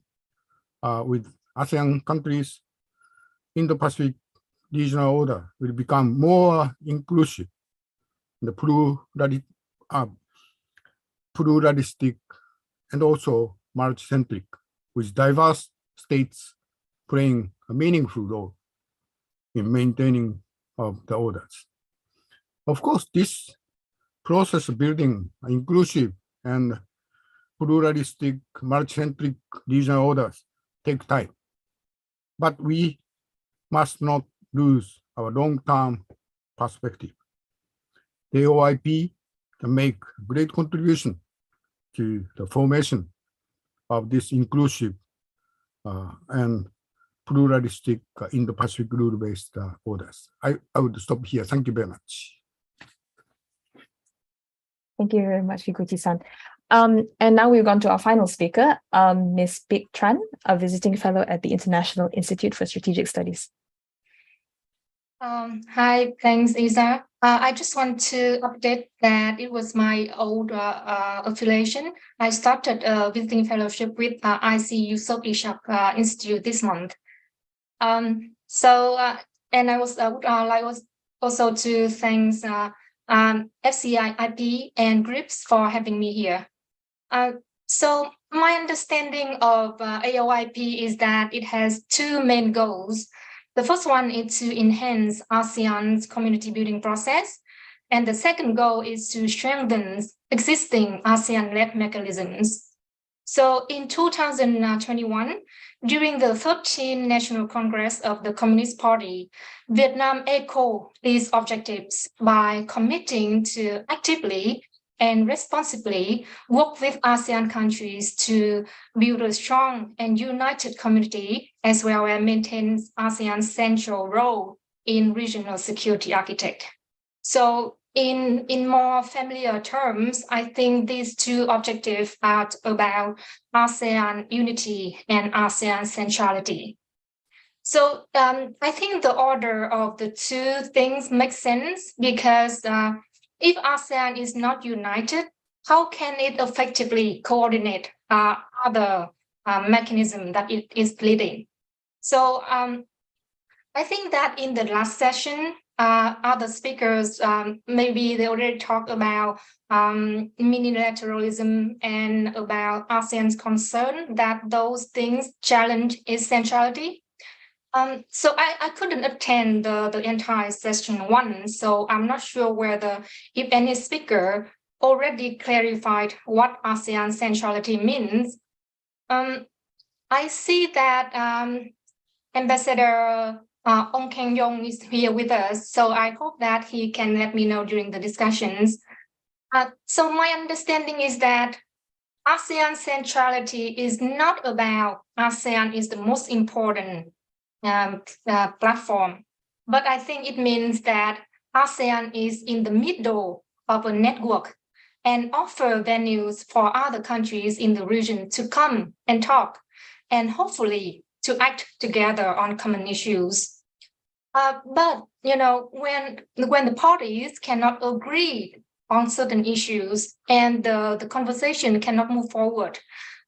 with ASEAN countries, Indo-Pacific regional order will become more inclusive, the pluralistic, and also multi-centric, with diverse states playing a meaningful role in maintaining of the orders. Of course, this process of building inclusive and pluralistic, multi-centric regional orders take time, but we must not lose our long-term perspective. The OIP can make great contribution to the formation of this inclusive and pluralistic Indo-Pacific rule-based orders. I would stop here. Thank you very much. Thank you very much, Higuchi-san. And now we've gone to our final speaker, Ms. Big Tran, a visiting fellow at the International Institute for Strategic Studies. Hi, thanks, Isa. I just want to update that it was my old affiliation. I started a visiting fellowship with IC Yusof Ishak Institute this month. And I was also to thank FPCI IP and groups for having me here. So my understanding of AOIP is that it has two main goals. The first one is to enhance ASEAN's community building process. And the second goal is to strengthen existing ASEAN-led mechanisms. So in 2021, during the 13th National Congress of the Communist Party, Vietnam echoed these objectives by committing to actively and responsibly work with ASEAN countries to build a strong and united community, as well as maintain ASEAN's central role in regional security architecture. So in more familiar terms, I think these two objectives are about ASEAN unity and ASEAN centrality. So I think the order of the two things makes sense because if ASEAN is not united, how can it effectively coordinate other mechanisms that it is leading? So I think that in the last session, other speakers, maybe they already talked about multilateralism and about ASEAN's concern that those things challenge its centrality. So I couldn't attend the entire session one, so I'm not sure whether if any speaker already clarified what ASEAN centrality means. I see that Ambassador Ong Keng Yong is here with us, so I hope that he can let me know during the discussions. So my understanding is that ASEAN centrality is not about ASEAN is the most important platform, but I think it means that ASEAN is in the middle of a network and offer venues for other countries in the region to come and talk and hopefully to act together on common issues. But you know, when the parties cannot agree on certain issues and the conversation cannot move forward,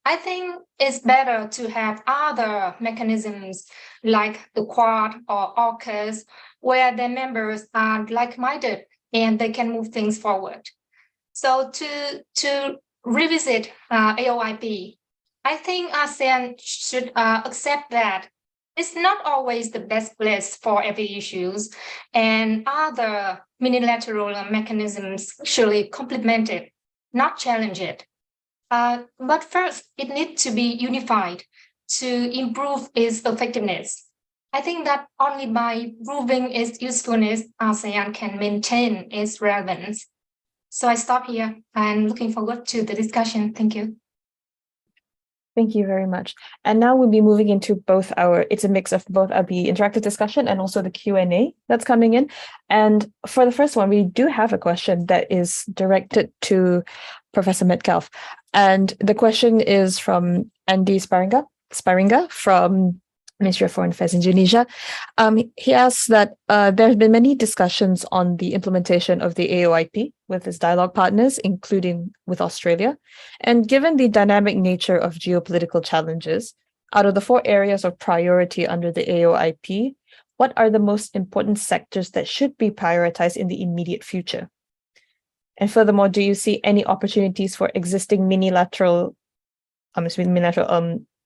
I think it's better to have other mechanisms like the Quad or AUKUS, where their members are like-minded and they can move things forward. So to revisit AOIP, I think ASEAN should accept that it's not always the best place for every issues, and other multilateral mechanisms surely complement it. not challenge it. But first, it needs to be unified to improve its effectiveness. I think that only by proving its usefulness, ASEAN can maintain its relevance. So I stop here and looking forward to the discussion. Thank you. Thank you very much. And now we'll be moving into it's a mix of both the interactive discussion and also the Q&A that's coming in. And for the first one, we do have a question that is directed to Professor Metcalf. And the question is from Andy Sparinga from Ministry of Foreign Affairs Indonesia. He asks that there have been many discussions on the implementation of the AOIP with its dialogue partners, including with Australia. And given the dynamic nature of geopolitical challenges, out of the 4 areas of priority under the AOIP, what are the most important sectors that should be prioritized in the immediate future? And furthermore, do you see any opportunities for existing minilateral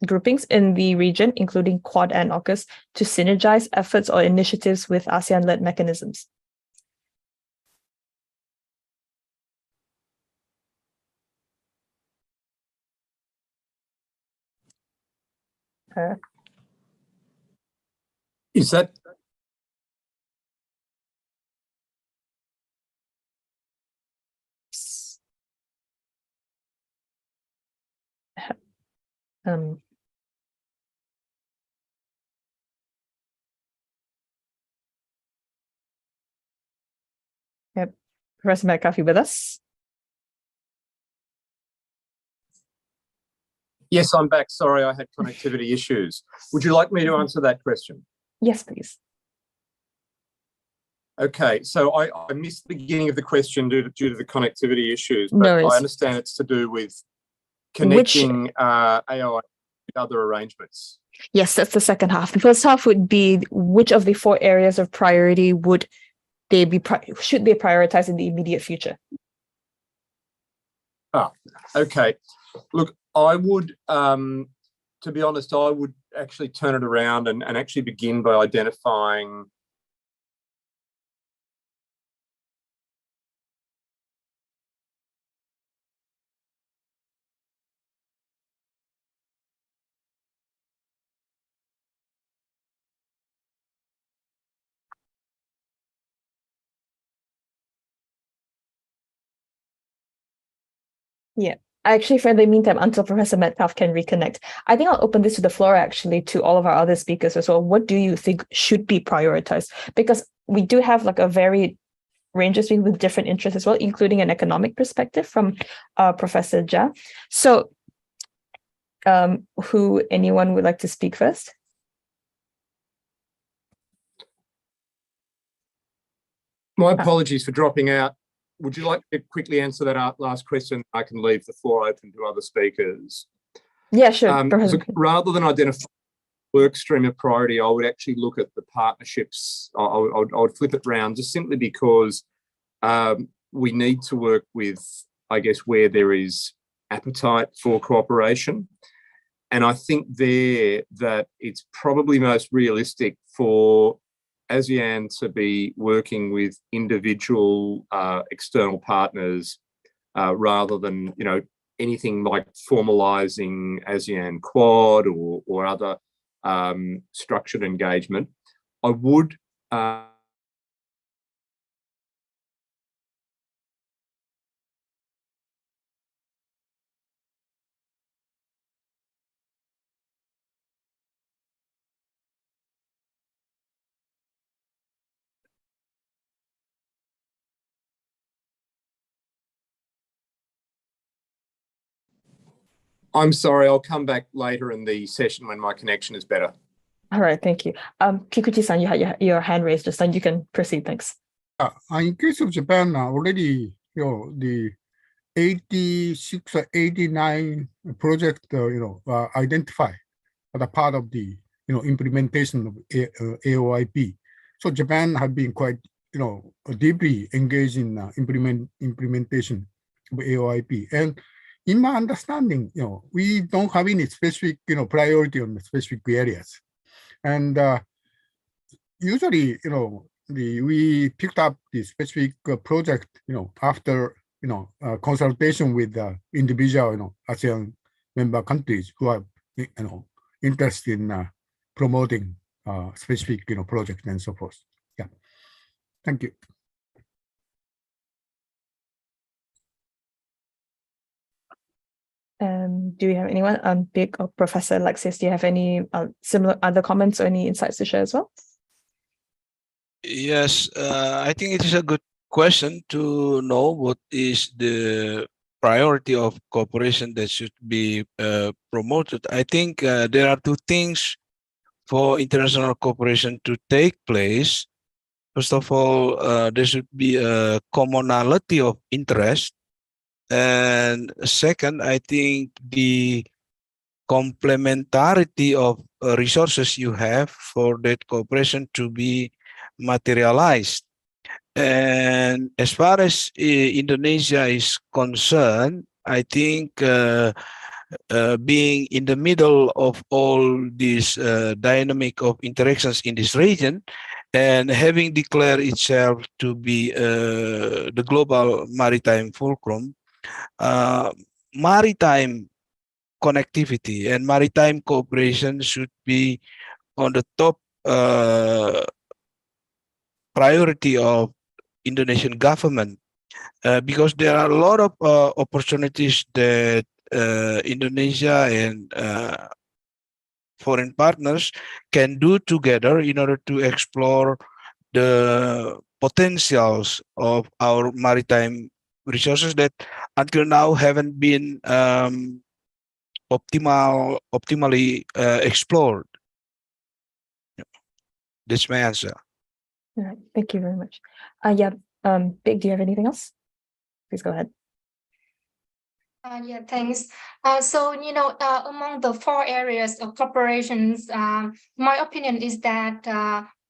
groupings in the region, including Quad and AUKUS, to synergize efforts or initiatives with ASEAN-led mechanisms? Is that Yep. Professor Metcalf, you with us? Yes, I'm back. Sorry, I had connectivity issues. Would you like me to answer that question? Yes, please. Okay, so I missed the beginning of the question due to the connectivity issues, but No, I understand it's to do with connecting AOI with other arrangements. Yes, that's the second half. The first half would be which of the 4 areas of priority should they prioritize in the immediate future? Okay. Look, I would, to be honest, I would actually turn it around and actually begin by identifying Yeah. Actually, for the meantime, until Professor Metcalf can reconnect, I think I'll open this to the floor actually to all of our other speakers as well. What do you think should be prioritized? Because we do have like a very range of speakers with different interests as well, including an economic perspective from Professor Jia. So anyone would like to speak first? My apologies for dropping out. Would you like to quickly answer that last question? I can leave the floor open to other speakers. Yeah, sure. Look, rather than identify work stream of priority, I would actually look at the partnerships. I would flip it around just simply because we need to work with, I guess, where there is appetite for cooperation. And I think that it's probably most realistic for ASEAN to be working with individual external partners rather than, anything like formalizing ASEAN Quad or other structured engagement. I would I'm sorry, I'll come back later in the session when my connection is better. All right, thank you. Kikuchi-san, you had your hand raised just then. You can proceed, thanks. In case of Japan, already, the 86 or 89 project, identified as a part of the, implementation of AOIP. So Japan have been quite, deeply engaged in implementation of AOIP. And in my understanding, we don't have any specific, priority on the specific areas. And usually, we picked up the specific project, after consultation with the individual, ASEAN member countries who are, interested in promoting specific, projects and so forth. Yeah. Thank you. Do you have anyone, Big or Professor Alexis, do you have any similar other comments or any insights to share as well? Yes, I think it is a good question to know what is the priority of cooperation that should be promoted. I think there are two things for international cooperation to take place. First of all, there should be a commonality of interest. And second, I think the complementarity of resources you have for that cooperation to be materialized. And as far as Indonesia is concerned, I think being in the middle of all this dynamic of interactions in this region and having declared itself to be the global maritime fulcrum, maritime connectivity and maritime cooperation should be on the top priority of Indonesian government because there are a lot of opportunities that Indonesia and foreign partners can do together in order to explore the potentials of our maritime resources that until now haven't been optimally explored. That's my answer. All right, thank you very much. Yeah, Big, do you have anything else? Please go ahead. Yeah, thanks. So, among the 4 areas of cooperations, my opinion is that,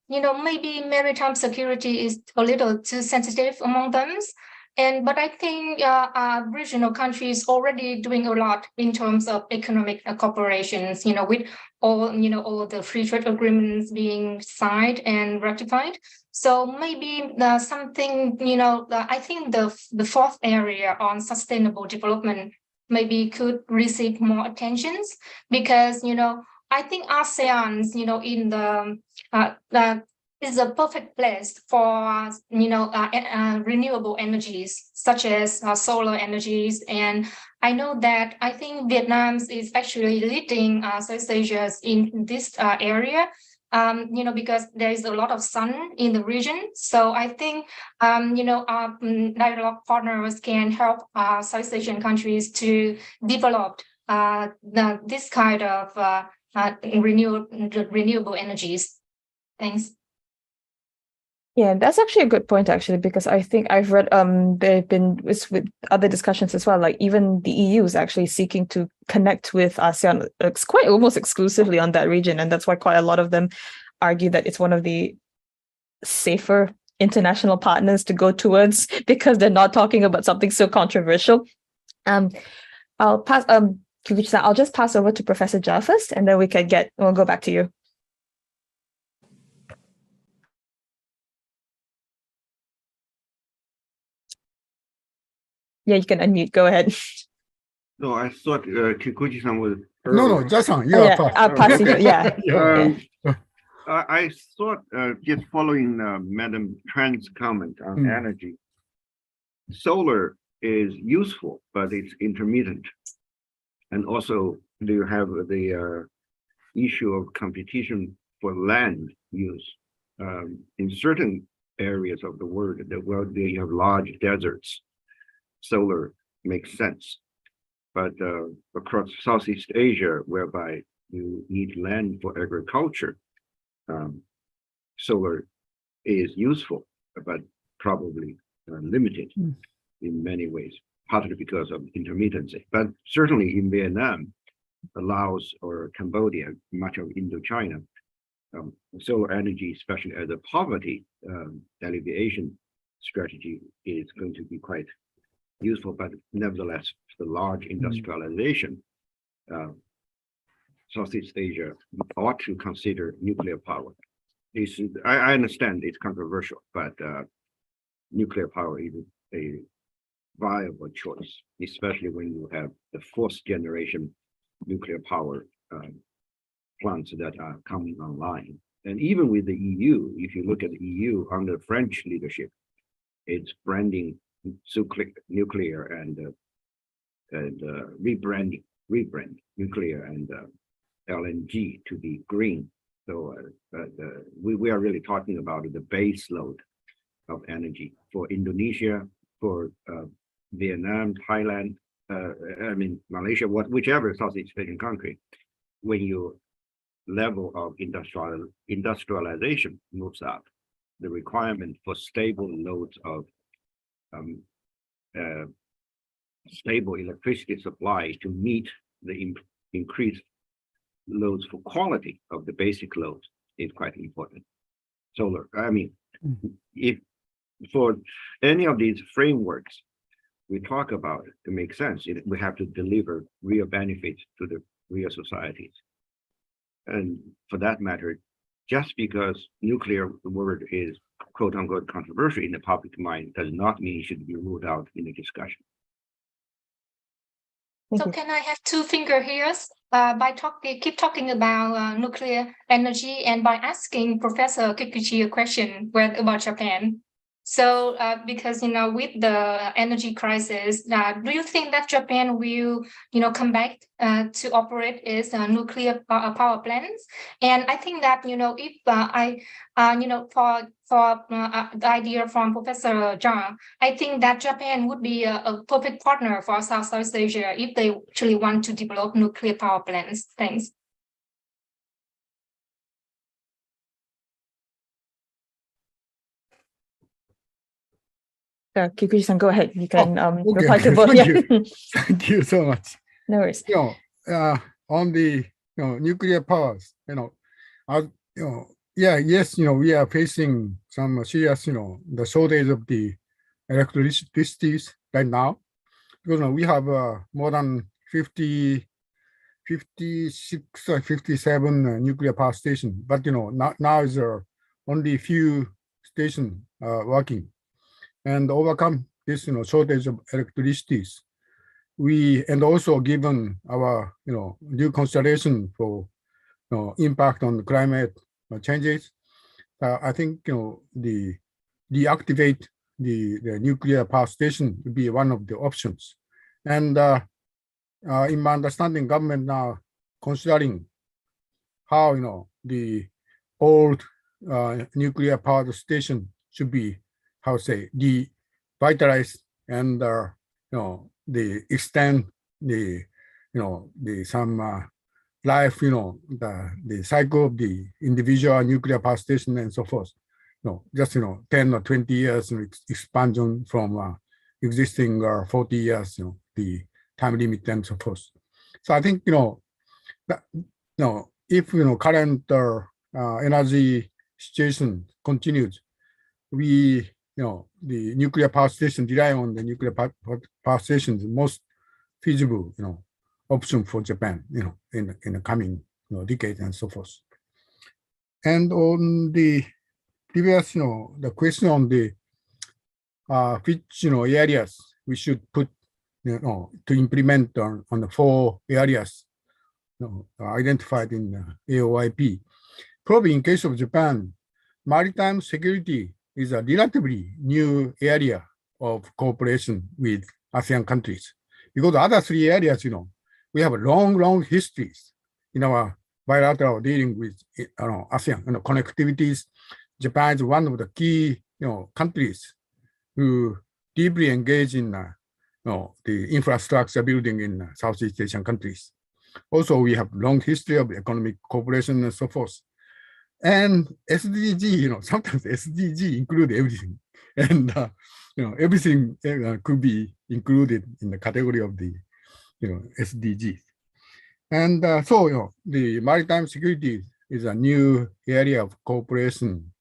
maybe maritime security is a little too sensitive among them. But I think regional countries already doing a lot in terms of economic cooperations, with all the free trade agreements being signed and ratified. So maybe something, I think the 4th area on sustainable development maybe could receive more attentions because, I think ASEAN, in the is a perfect place for, renewable energies such as solar energies. And I know that I think Vietnam is actually leading Southeast Asia in this area. Because there is a lot of sun in the region. So I think, our dialogue partners can help Southeast Asian countries to develop this kind of renewable energies. Thanks. Yeah, that's actually a good point, actually, because I think I've read there have been with other discussions as well, like even the EU is actually seeking to connect with ASEAN quite almost exclusively on that region. And that's why quite a lot of them argue that it's one of the safer international partners to go towards because they're not talking about something so controversial. I'll just pass over to Professor Jha first, and then we'll go back to you. Yeah, you can unmute. Go ahead. No, I thought Kikuchi-san was. No, Jha-san, you are first. I'll pass you. Yeah. I thought, just following Madam Tran's comment on energy, solar is useful, but it's intermittent. And also, you have the issue of competition for land use. In certain areas of the world, where they have large deserts, solar makes sense. But across Southeast Asia, whereby you need land for agriculture, solar is useful, but probably limited in many ways, partly because of intermittency. But certainly in Vietnam, Laos, or Cambodia, much of Indochina, solar energy, especially as a poverty alleviation strategy, is going to be quite useful. But nevertheless, the large industrialization, Southeast Asia ought to consider nuclear power. I understand it's controversial, but nuclear power is a viable choice, especially when you have the fourth generation nuclear power plants that are coming online. And even with the EU, if you look at the EU under French leadership, it's branding nuclear and rebrand nuclear and LNG to be green. So we are really talking about the base load of energy for Indonesia, for Vietnam, Thailand, Malaysia, whichever Southeast Asian country. When your level of industrialization moves up, the requirement for stable loads of stable electricity supply to meet the increased loads for quality of the basic load is quite important. Solar, if for any of these frameworks we talk about it to make sense, we have to deliver real benefits to the real societies. And for that matter, just because nuclear word is quote unquote controversial in the public mind does not mean it should be ruled out in the discussion. So can I have two finger here by keep talking about nuclear energy and by asking Professor Kikuchi a question about Japan? So because with the energy crisis, do you think that Japan will come back to operate its nuclear power plants? And I think that if for the idea from Professor Zhang, I think that Japan would be a perfect partner for Southeast Asia if they actually want to develop nuclear power plants. Thanks. Kikuchi-san, go ahead. You can okay. reply to both. Thank you. Thank you so much. No worries. On the nuclear powers, yes, we are facing some serious, the shortage of the electricity right now, because we have more than 56 or 57 nuclear power stations, but now is only few stations working. And overcome this shortage of electricity, and also given our due consideration for impact on climate changes, I think the deactivate the nuclear power station would be one of the options. And in my understanding, government now considering how the old nuclear power station should be devitalized and the extend the some life the cycle of the individual nuclear power station and so forth. Just 10 or 20 years expansion from existing 40 years, the time limit and so forth. So I think that, if current energy situation continues, we the nuclear power station, rely on the nuclear power station is the most feasible option for Japan in the coming decade and so forth. And on the previous the question on the which areas we should put to implement on the 4 areas identified in AOIP. Probably in case of Japan, maritime security is a relatively new area of cooperation with ASEAN countries, because the other 3 areas, we have a long histories in our bilateral dealing with ASEAN connectivities. Japan is one of the key countries who deeply engage in the infrastructure building in Southeast Asian countries. Also, we have long history of economic cooperation and so forth. And SDG, sometimes SDG include everything, and everything could be included in the category of the SDGs. And so the maritime security is a new area of cooperation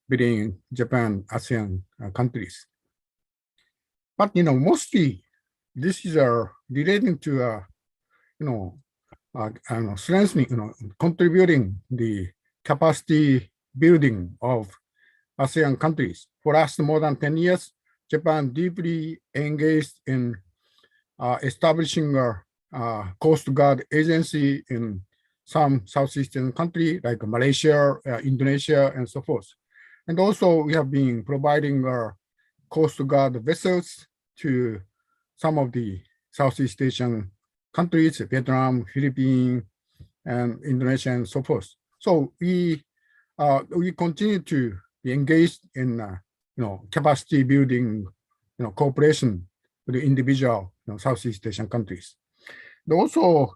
between Japan, ASEAN countries. But mostly this is relating to strengthening, contributing the capacity building of ASEAN countries. For us, more than 10 years, Japan deeply engaged in establishing a Coast Guard agency in some Southeast Asian country like Malaysia, Indonesia, and so forth. And also we have been providing Coast Guard vessels to some of the Southeast Asian countries, Vietnam, Philippines, and Indonesia, and so forth. So we continue to be engaged in capacity building, cooperation with the individual Southeast Asian countries. And also,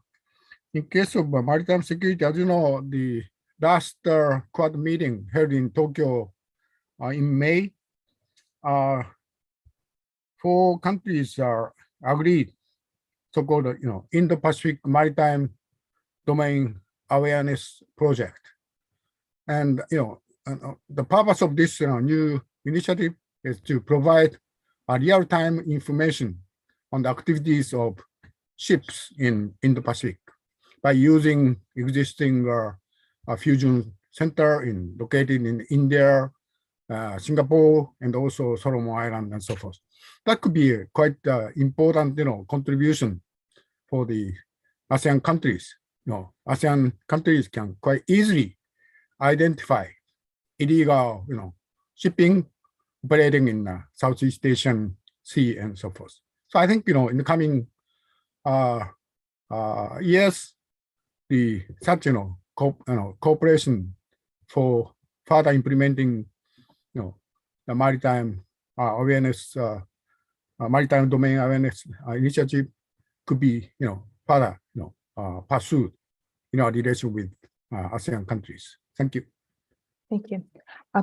in case of maritime security, as you know, the last Quad meeting held in Tokyo in May, 4 countries agreed, so-called Indo-Pacific Maritime Domain Awareness Project. And the purpose of this new initiative is to provide real-time information on the activities of ships in Indo-Pacific by using existing fusion center located in India, Singapore, and also Solomon Island, and so forth. That could be a quite important, contribution for the ASEAN countries. ASEAN countries can quite easily identify illegal, shipping operating in Southeast Asian Sea and so forth. So I think, in the coming years, such cooperation for further implementing the maritime awareness, maritime domain awareness initiative could be further pursued in our relation with ASEAN countries. Thank you. Thank you.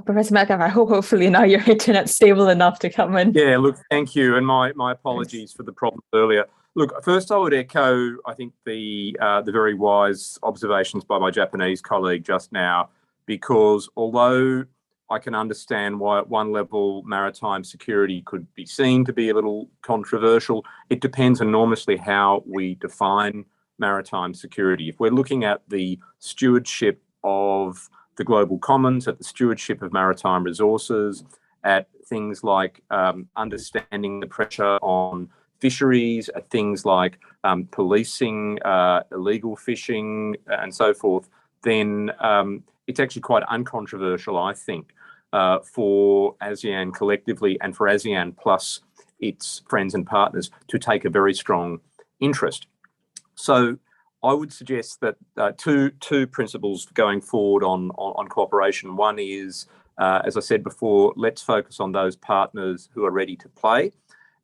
Professor Metcalf, I hope hopefully now your internet's stable enough to come in. Yeah, look, thank you. And my apologies for the problem earlier. Look, first I would echo, I think, the very wise observations by my Japanese colleague just now, because although I can understand why at one level maritime security could be seen to be a little controversial, it depends enormously how we define maritime security. If we're looking at the stewardship of the global commons, at the stewardship of maritime resources, at things like understanding the pressure on fisheries, at things like policing illegal fishing and so forth, then it's actually quite uncontroversial, I think, for ASEAN collectively and for ASEAN plus its friends and partners to take a very strong interest. So I would suggest that two principles going forward on cooperation. One is, as I said before, let's focus on those partners who are ready to play.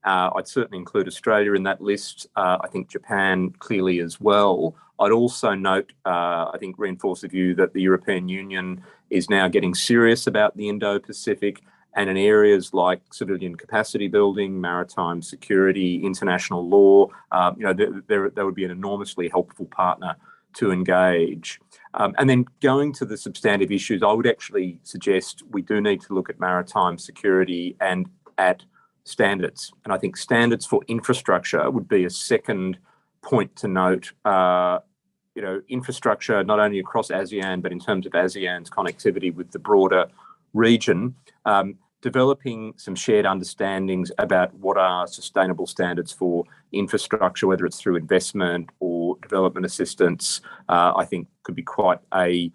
I'd certainly include Australia in that list. I think Japan clearly as well. I'd also note, I think, reinforce the view that the European Union is now getting serious about the Indo-Pacific, and in areas like civilian capacity building, maritime security, international law, there would be an enormously helpful partner to engage. And then going to the substantive issues, I would actually suggest we do need to look at maritime security and at standards. And I think standards for infrastructure would be a second point to note. Infrastructure not only across ASEAN, but in terms of ASEAN's connectivity with the broader region, developing some shared understandings about what are sustainable standards for infrastructure, whether it's through investment or development assistance, I think could be quite a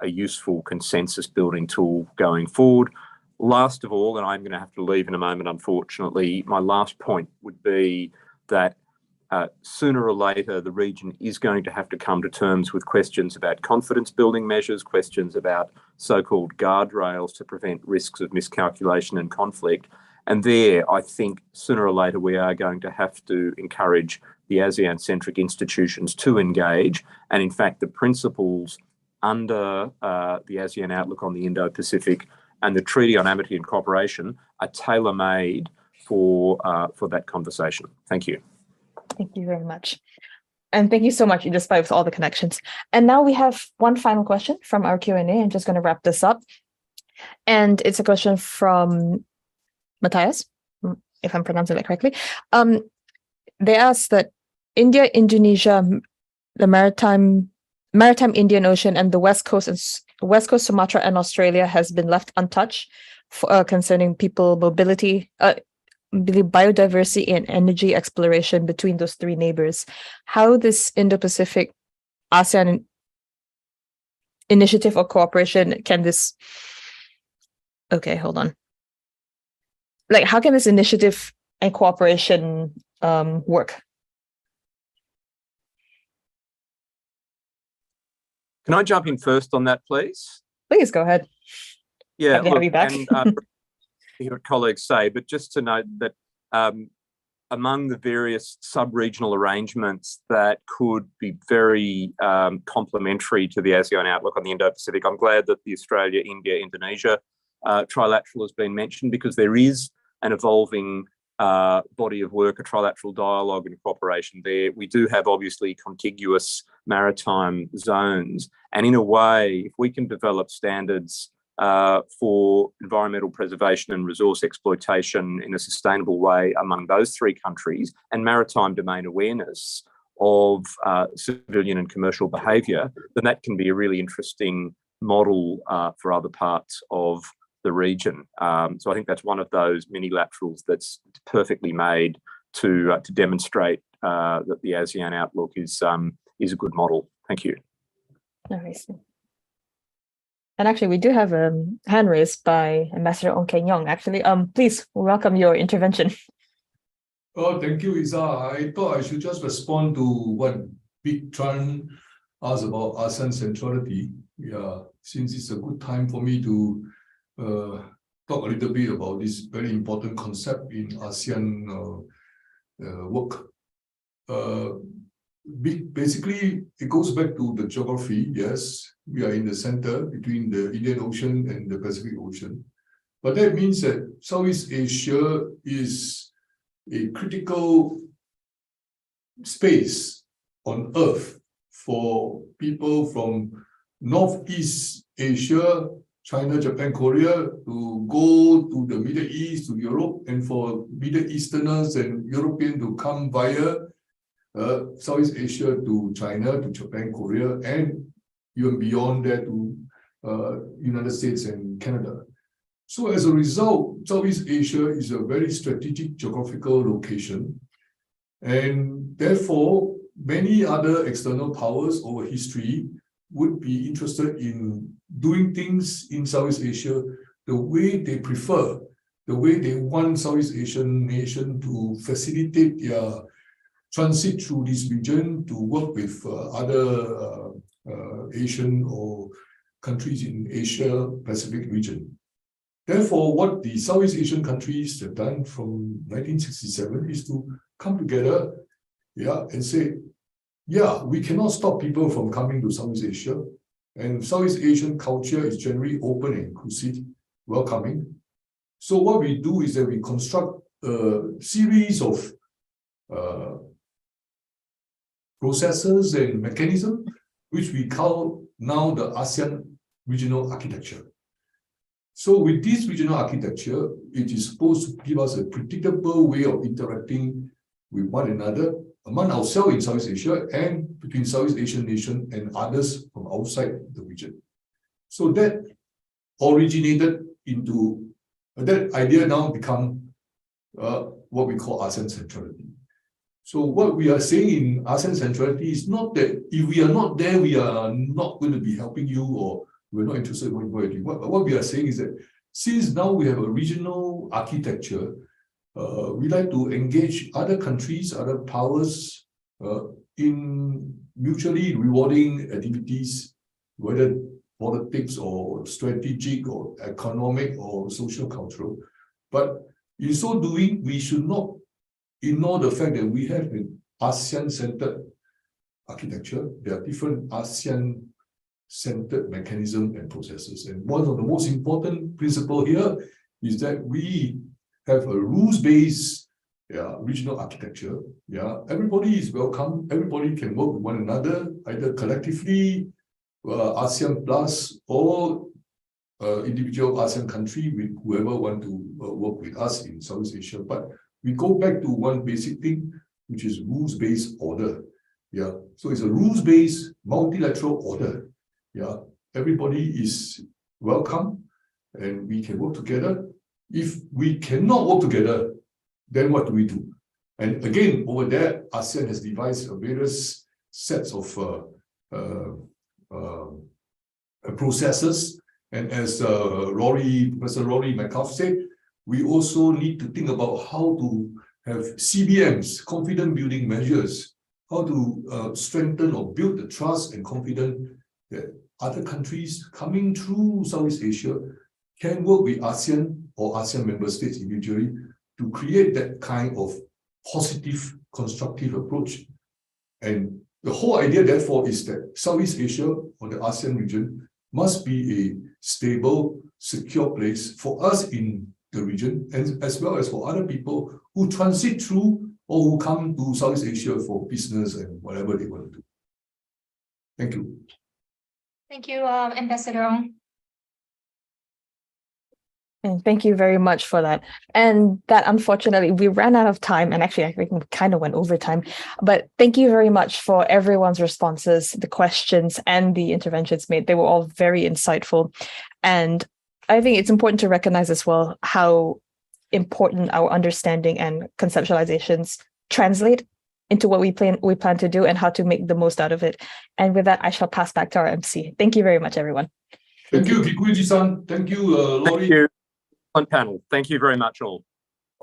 useful consensus building tool going forward. Last of all, and I'm going to have to leave in a moment, unfortunately, my last point would be that sooner or later, the region is going to have to come to terms with questions about confidence building measures, questions about so-called guardrails to prevent risks of miscalculation and conflict. And there, I think sooner or later, we are going to have to encourage the ASEAN-centric institutions to engage. And in fact, the principles under the ASEAN Outlook on the Indo-Pacific and the Treaty on Amity and Cooperation are tailor-made for that conversation. Thank you. Thank you very much. And thank you so much, despite with all the connections. And now we have one final question from our Q&A. I'm just going to wrap this up. And it's a question from Matthias, if I'm pronouncing that correctly. They asked that India, Indonesia, the maritime Indian Ocean, and the West Coast Sumatra and Australia has been left untouched concerning people mobility, biodiversity and energy exploration between those three neighbors. How this Indo-Pacific ASEAN initiative or cooperation can this... Okay, hold on. Like, how can this initiative and cooperation work? Can I jump in first on that, please? Please go ahead. Yeah, Happy to have you back. And hear colleagues say, but just to note that among the various sub-regional arrangements that could be very complementary to the ASEAN outlook on the Indo-Pacific, I'm glad that the Australia, India, Indonesia trilateral has been mentioned, because there is an evolving body of work, a trilateral dialogue and cooperation there. We do have obviously contiguous maritime zones, and in a way, if we can develop standards for environmental preservation and resource exploitation in a sustainable way among those three countries, and maritime domain awareness of civilian and commercial behaviour, then that can be a really interesting model for other parts of the region. So I think that's one of those mini-laterals that's perfectly made to demonstrate that the ASEAN outlook is a good model. Thank you. Nice. And actually, we do have a hand raised by Ambassador Ong Keng Yong. Actually, please welcome your intervention. Oh, thank you, Isa. I thought I should just respond to what Big Tran asked about ASEAN centrality. Yeah, since it's a good time for me to talk a little bit about this very important concept in ASEAN work. Basically, it goes back to the geography. Yes, we are in the center between the Indian Ocean and the Pacific Ocean. But that means that Southeast Asia is a critical space on Earth for people from Northeast Asia, China, Japan, Korea, to go to the Middle East, to Europe, and for Middle Easterners and Europeans to come via Southeast Asia to China, to Japan, Korea, and even beyond that to United States and Canada. So as a result, Southeast Asia is a very strategic geographical location, and therefore many other external powers over history would be interested in doing things in Southeast Asia the way they prefer, the way they want Southeast Asian nation to facilitate their transit through this region, to work with other Asian or countries in Asia Pacific region. Therefore, what the Southeast Asian countries have done from 1967 is to come together, and say, we cannot stop people from coming to Southeast Asia, and Southeast Asian culture is generally open and inclusive, welcoming. So what we do is that we construct a series of processes and mechanisms, which we call now the ASEAN regional architecture. So with this regional architecture, it is supposed to give us a predictable way of interacting with one another, among ourselves in Southeast Asia, and between Southeast Asian nations and others from outside the region. So that originated into, that idea now become what we call ASEAN centrality. So what we are saying in ASEAN centrality is not that if we are not there, we are not going to be helping you, or we're not interested in what you're doing. What we are saying is that since now we have a regional architecture, we like to engage other countries, other powers in mutually rewarding activities, whether politics or strategic or economic or social cultural. But in so doing, we should not ignore the fact that we have an ASEAN-centered architecture. There are different ASEAN-centered mechanisms and processes. And one of the most important principles here is that we have a rules-based regional architecture. Everybody is welcome. Everybody can work with one another, either collectively, ASEAN Plus, or individual ASEAN country with whoever want to work with us in Southeast Asia. But we go back to one basic thing, which is rules-based order. So it's a rules-based multilateral order. Everybody is welcome, and we can work together. If we cannot work together, then what do we do? And again, over there, ASEAN has devised various sets of processes. And as Professor Rory Metcalf said, we also need to think about how to have CBMs, confidence building measures, how to strengthen or build the trust and confidence that other countries coming through Southeast Asia can work with ASEAN or ASEAN member states individually to create that kind of positive, constructive approach. And the whole idea, therefore, is that Southeast Asia or the ASEAN region must be a stable, secure place for us in the region, and as well as for other people who transit through or who come to Southeast Asia for business and whatever they want to do. Thank you. Thank you, Ambassador Ong. And thank you very much for that. And that, unfortunately, we ran out of time, and actually I think we kind of went over time. But thank you very much for everyone's responses, the questions and the interventions made. They were all very insightful. And I think it's important to recognize as well how important our understanding and conceptualizations translate into what we plan to do and how to make the most out of it. And with that, I shall pass back to our MC. Thank you very much, everyone. Thank you, Kikuchi-san. Thank you, Lori. Thank you on panel. Thank you very much all.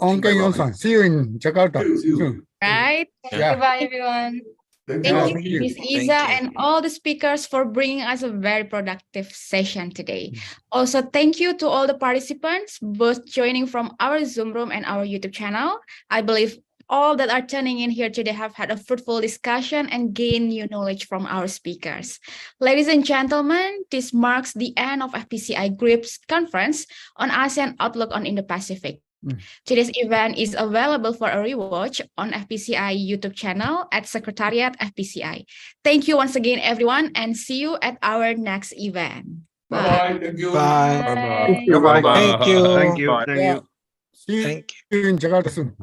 Okay, Yon-san. See you in Jakarta. See you. Right? Yeah. Goodbye, everyone. Thank Thank you. you, Ms. Iza, and all the speakers for bringing us a very productive session today. Also, thank you to all the participants, both joining from our Zoom room and our YouTube channel. I believe all that are tuning in here today have had a fruitful discussion and gained new knowledge from our speakers. Ladies and gentlemen, this marks the end of FPCI GRIPS conference on ASEAN Outlook on Indo-Pacific. Today's event is available for a rewatch on FPCI YouTube channel at Secretariat FPCI. Thank you once again, everyone, and see you at our next event. Bye-bye. Thank you. Bye. Bye-bye. Goodbye. Thank you. Thank you. Bye. Thank Yeah. you. See Thank you in Jakarta soon.